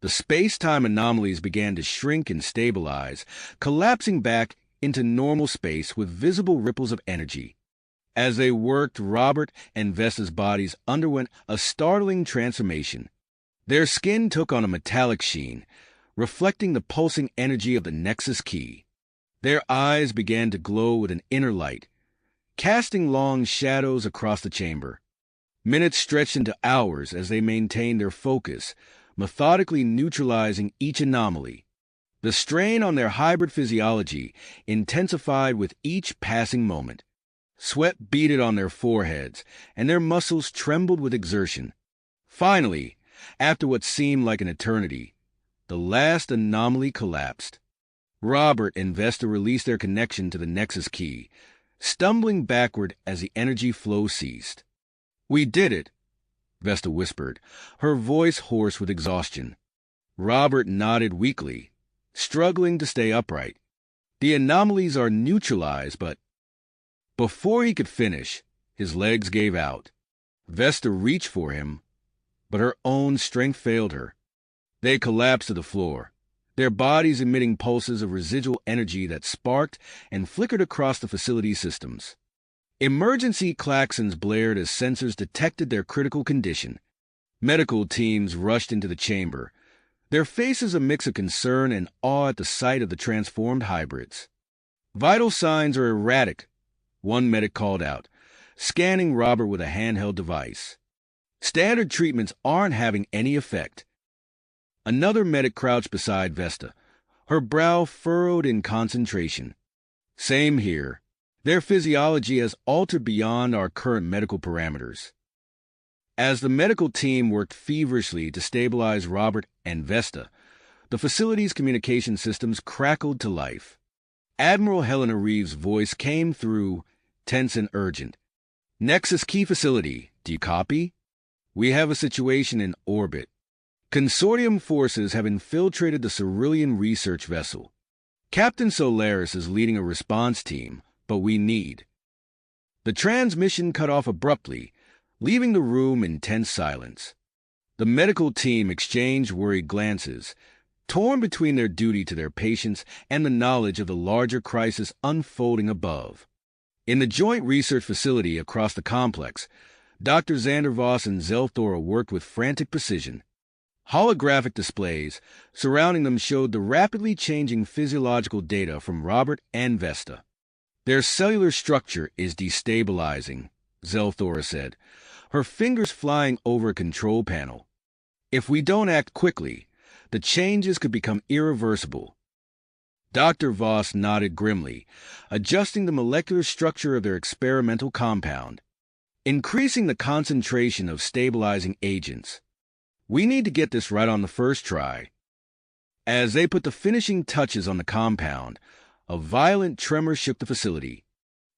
The space-time anomalies began to shrink and stabilize, collapsing back into normal space with visible ripples of energy. As they worked, Robert and Vesta's bodies underwent a startling transformation. Their skin took on a metallic sheen, reflecting the pulsing energy of the Nexus key. Their eyes began to glow with an inner light, casting long shadows across the chamber. Minutes stretched into hours as they maintained their focus, methodically neutralizing each anomaly. The strain on their hybrid physiology intensified with each passing moment. Sweat beaded on their foreheads, and their muscles trembled with exertion. Finally, after what seemed like an eternity, the last anomaly collapsed. Robert and Vesta released their connection to the Nexus key, stumbling backward as the energy flow ceased. "We did it," Vesta whispered, her voice hoarse with exhaustion. Robert nodded weakly, struggling to stay upright. "The anomalies are neutralized, but—" Before he could finish, his legs gave out. Vesta reached for him, but her own strength failed her. They collapsed to the floor, their bodies emitting pulses of residual energy that sparked and flickered across the facility's systems. Emergency klaxons blared as sensors detected their critical condition. Medical teams rushed into the chamber, their faces a mix of concern and awe at the sight of the transformed hybrids. "Vital signs are erratic," one medic called out, scanning Robert with a handheld device. "Standard treatments aren't having any effect." Another medic crouched beside Vesta, her brow furrowed in concentration. "Same here. Their physiology has altered beyond our current medical parameters." As the medical team worked feverishly to stabilize Robert and Vesta, the facility's communication systems crackled to life. Admiral Helena Reeves' voice came through, tense and urgent. "Nexus Key Facility, do you copy? We have a situation in orbit. Consortium forces have infiltrated the Cerulean research vessel. Captain Solaris is leading a response team, but we need—" The transmission cut off abruptly, leaving the room in tense silence. The medical team exchanged worried glances, torn between their duty to their patients and the knowledge of the larger crisis unfolding above. In the joint research facility across the complex, Dr. Xander Voss and Zelthora worked with frantic precision. Holographic displays surrounding them showed the rapidly changing physiological data from Robert and Vesta. "Their cellular structure is destabilizing," Zelthora said, her fingers flying over a control panel. "If we don't act quickly, the changes could become irreversible." Dr. Voss nodded grimly, adjusting the molecular structure of their experimental compound, increasing the concentration of stabilizing agents. "We need to get this right on the first try." As they put the finishing touches on the compound, a violent tremor shook the facility.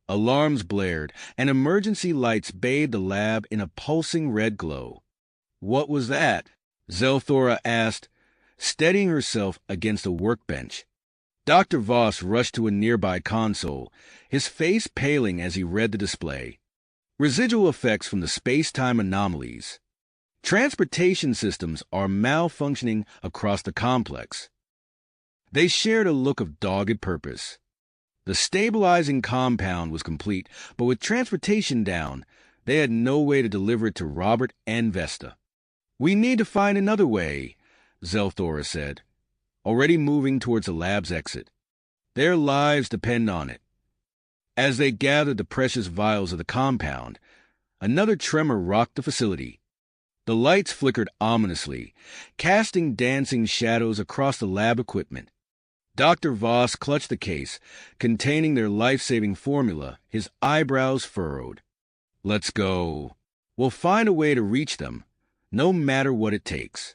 Alarms blared, and emergency lights bathed the lab in a pulsing red glow. "What was that?" Zelthora asked, steadying herself against a workbench. Dr. Voss rushed to a nearby console, his face paling as he read the display. "Residual effects from the space-time anomalies. Transportation systems are malfunctioning across the complex." They shared a look of dogged purpose. The stabilizing compound was complete, but with transportation down, they had no way to deliver it to Robert and Vesta. "We need to find another way," Zelthora said, already moving towards the lab's exit. "Their lives depend on it." As they gathered the precious vials of the compound, another tremor rocked the facility. The lights flickered ominously, casting dancing shadows across the lab equipment. Dr. Voss clutched the case, containing their life-saving formula, his eyebrows furrowed. "Let's go. We'll find a way to reach them, no matter what it takes."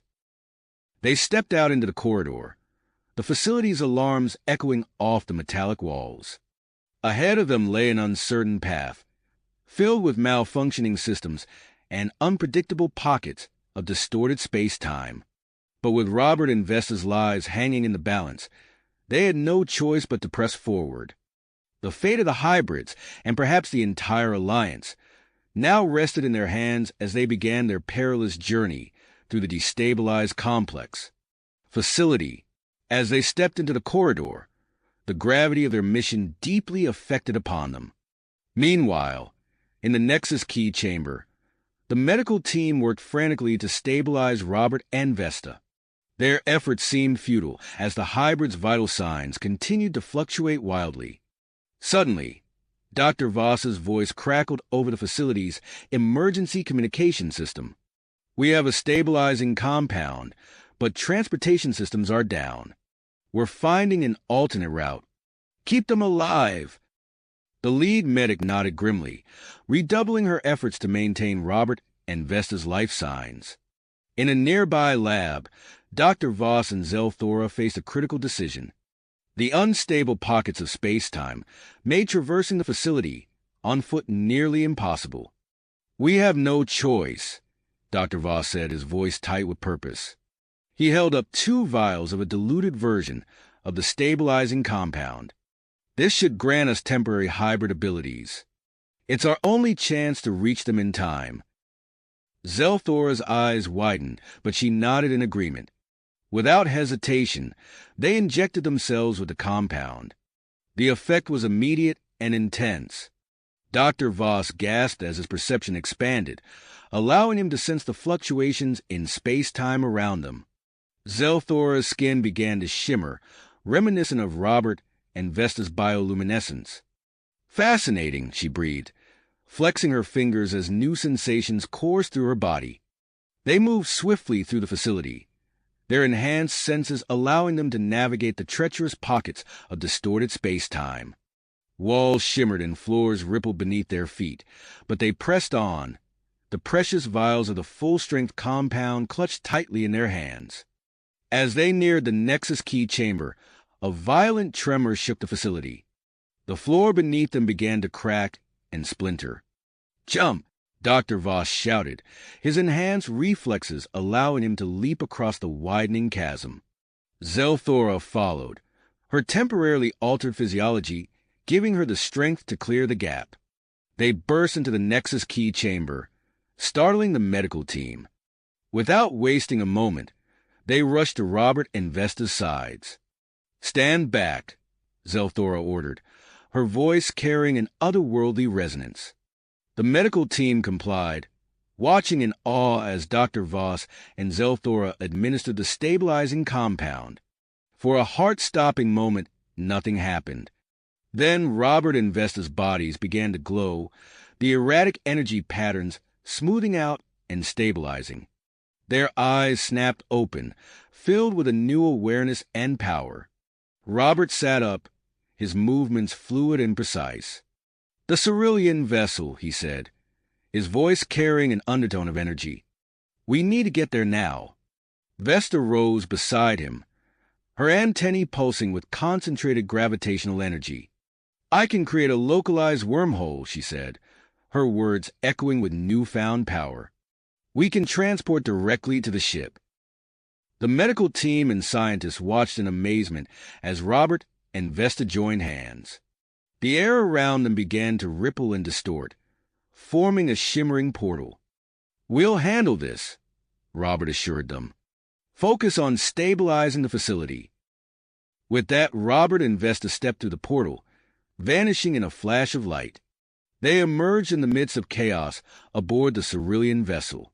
They stepped out into the corridor, the facility's alarms echoing off the metallic walls. Ahead of them lay an uncertain path, filled with malfunctioning systems and unpredictable pockets of distorted space-time. But with Robert and Vesta's lives hanging in the balance, they had no choice but to press forward. The fate of the hybrids, and perhaps the entire alliance, now rested in their hands as they began their perilous journey through the destabilized complex. facility. As they stepped into the corridor, the gravity of their mission deeply affected upon them. Meanwhile, in the Nexus Key chamber, the medical team worked frantically to stabilize Robert and Vesta. Their efforts seemed futile as the hybrid's vital signs continued to fluctuate wildly. Suddenly, Dr. Voss's voice crackled over the facility's emergency communication system. "We have a stabilizing compound, but transportation systems are down. We're finding an alternate route. Keep them alive." The lead medic nodded grimly, redoubling her efforts to maintain Robert and Vesta's life signs. In a nearby lab, Dr. Voss and Zelthora faced a critical decision. The unstable pockets of space-time made traversing the facility on foot nearly impossible. "We have no choice," Dr. Voss said, his voice tight with purpose. He held up 2 vials of a diluted version of the stabilizing compound. "This should grant us temporary hybrid abilities. It's our only chance to reach them in time." Zelthora's eyes widened, but she nodded in agreement. Without hesitation, they injected themselves with the compound. The effect was immediate and intense. Dr. Voss gasped as his perception expanded, allowing him to sense the fluctuations in space-time around them. Zelthora's skin began to shimmer, reminiscent of Robert and Vesta's bioluminescence. "Fascinating," she breathed, flexing her fingers as new sensations coursed through her body. They moved swiftly through the facility, their enhanced senses allowing them to navigate the treacherous pockets of distorted space-time. Walls shimmered and floors rippled beneath their feet, but they pressed on, the precious vials of the full-strength compound clutched tightly in their hands. As they neared the Nexus Key chamber, a violent tremor shook the facility. The floor beneath them began to crack and splinter. "Jump!" Dr. Voss shouted, his enhanced reflexes allowing him to leap across the widening chasm. Zelthora followed, her temporarily altered physiology giving her the strength to clear the gap. They burst into the Nexus Key chamber, startling the medical team. Without wasting a moment, they rushed to Robert and Vesta's sides. "Stand back," Zelthora ordered, her voice carrying an otherworldly resonance. The medical team complied, watching in awe as Dr. Voss and Zelthora administered the stabilizing compound. For a heart-stopping moment, nothing happened. Then Robert and Vesta's bodies began to glow, the erratic energy patterns smoothing out and stabilizing. Their eyes snapped open, filled with a new awareness and power. Robert sat up, his movements fluid and precise. "The Cerulean vessel," he said, his voice carrying an undertone of energy. "We need to get there now." Vesta rose beside him, her antennae pulsing with concentrated gravitational energy. "I can create a localized wormhole," she said, her words echoing with newfound power. "We can transport directly to the ship." The medical team and scientists watched in amazement as Robert and Vesta joined hands. The air around them began to ripple and distort, forming a shimmering portal. "We'll handle this," Robert assured them. "Focus on stabilizing the facility." With that, Robert and Vesta stepped through the portal, vanishing in a flash of light. They emerged in the midst of chaos aboard the Cerulean vessel.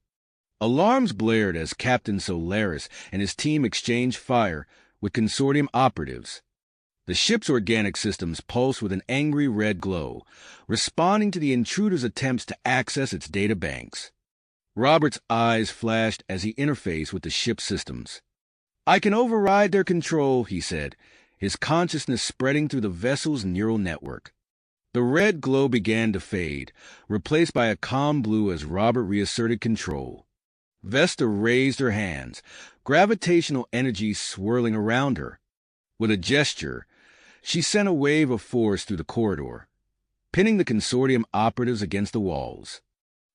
Alarms blared as Captain Solaris and his team exchanged fire with consortium operatives. The ship's organic systems pulsed with an angry red glow, responding to the intruders' attempts to access its data banks. Robert's eyes flashed as he interfaced with the ship's systems. "I can override their control," he said, his consciousness spreading through the vessel's neural network. The red glow began to fade, replaced by a calm blue as Robert reasserted control. Vesta raised her hands, gravitational energy swirling around her. With a gesture, she sent a wave of force through the corridor, pinning the consortium operatives against the walls.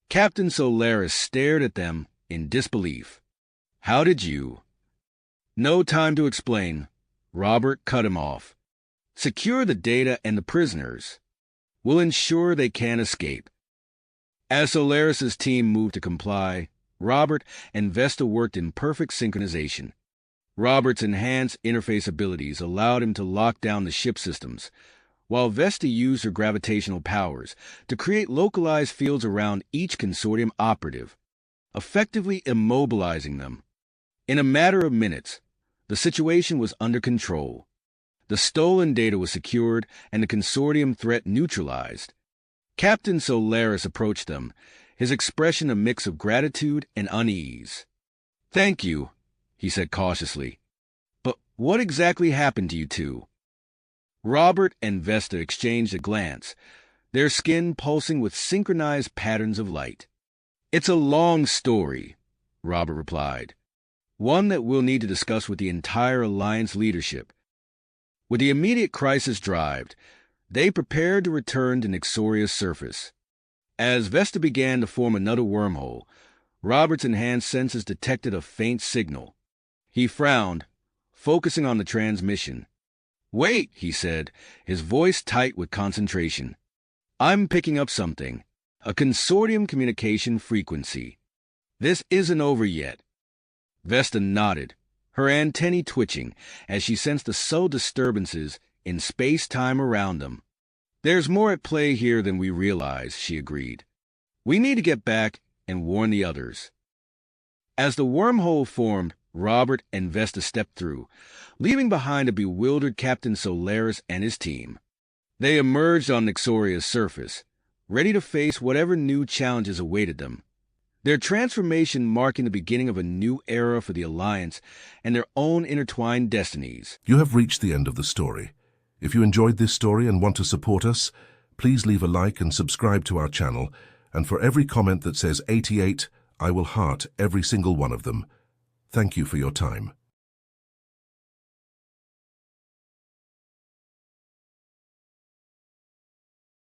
Captain Solaris stared at them in disbelief. "How did you—" "No time to explain," Robert cut him off. "Secure the data and the prisoners. We'll ensure they can't escape." As Solaris's team moved to comply, Robert and Vesta worked in perfect synchronization. Robert's enhanced interface abilities allowed him to lock down the ship systems, while Vesta used her gravitational powers to create localized fields around each consortium operative, effectively immobilizing them. In a matter of minutes, the situation was under control. The stolen data was secured and the consortium threat neutralized. Captain Solaris approached them, his expression a mix of gratitude and unease. "Thank you," he said cautiously. "But what exactly happened to you two?" Robert and Vesta exchanged a glance, their skin pulsing with synchronized patterns of light. "It's a long story," Robert replied, "one that we'll need to discuss with the entire Alliance leadership." With the immediate crisis drived, they prepared to return to Nixoria's surface. As Vesta began to form another wormhole, Robert's enhanced senses detected a faint signal. He frowned, focusing on the transmission. "Wait," he said, his voice tight with concentration. "I'm picking up something. A consortium communication frequency. This isn't over yet." Vesta nodded, her antennae twitching as she sensed the subtle disturbances in space-time around them. "There's more at play here than we realize," she agreed. "We need to get back and warn the others." As the wormhole formed, Robert and Vesta stepped through, leaving behind a bewildered Captain Solaris and his team. They emerged on Nixoria's surface, ready to face whatever new challenges awaited them. Their transformation marking the beginning of a new era for the Alliance and their own intertwined destinies. You have reached the end of the story. If you enjoyed this story and want to support us, please leave a like and subscribe to our channel, and for every comment that says 88, I will heart every single one of them. Thank you for your time.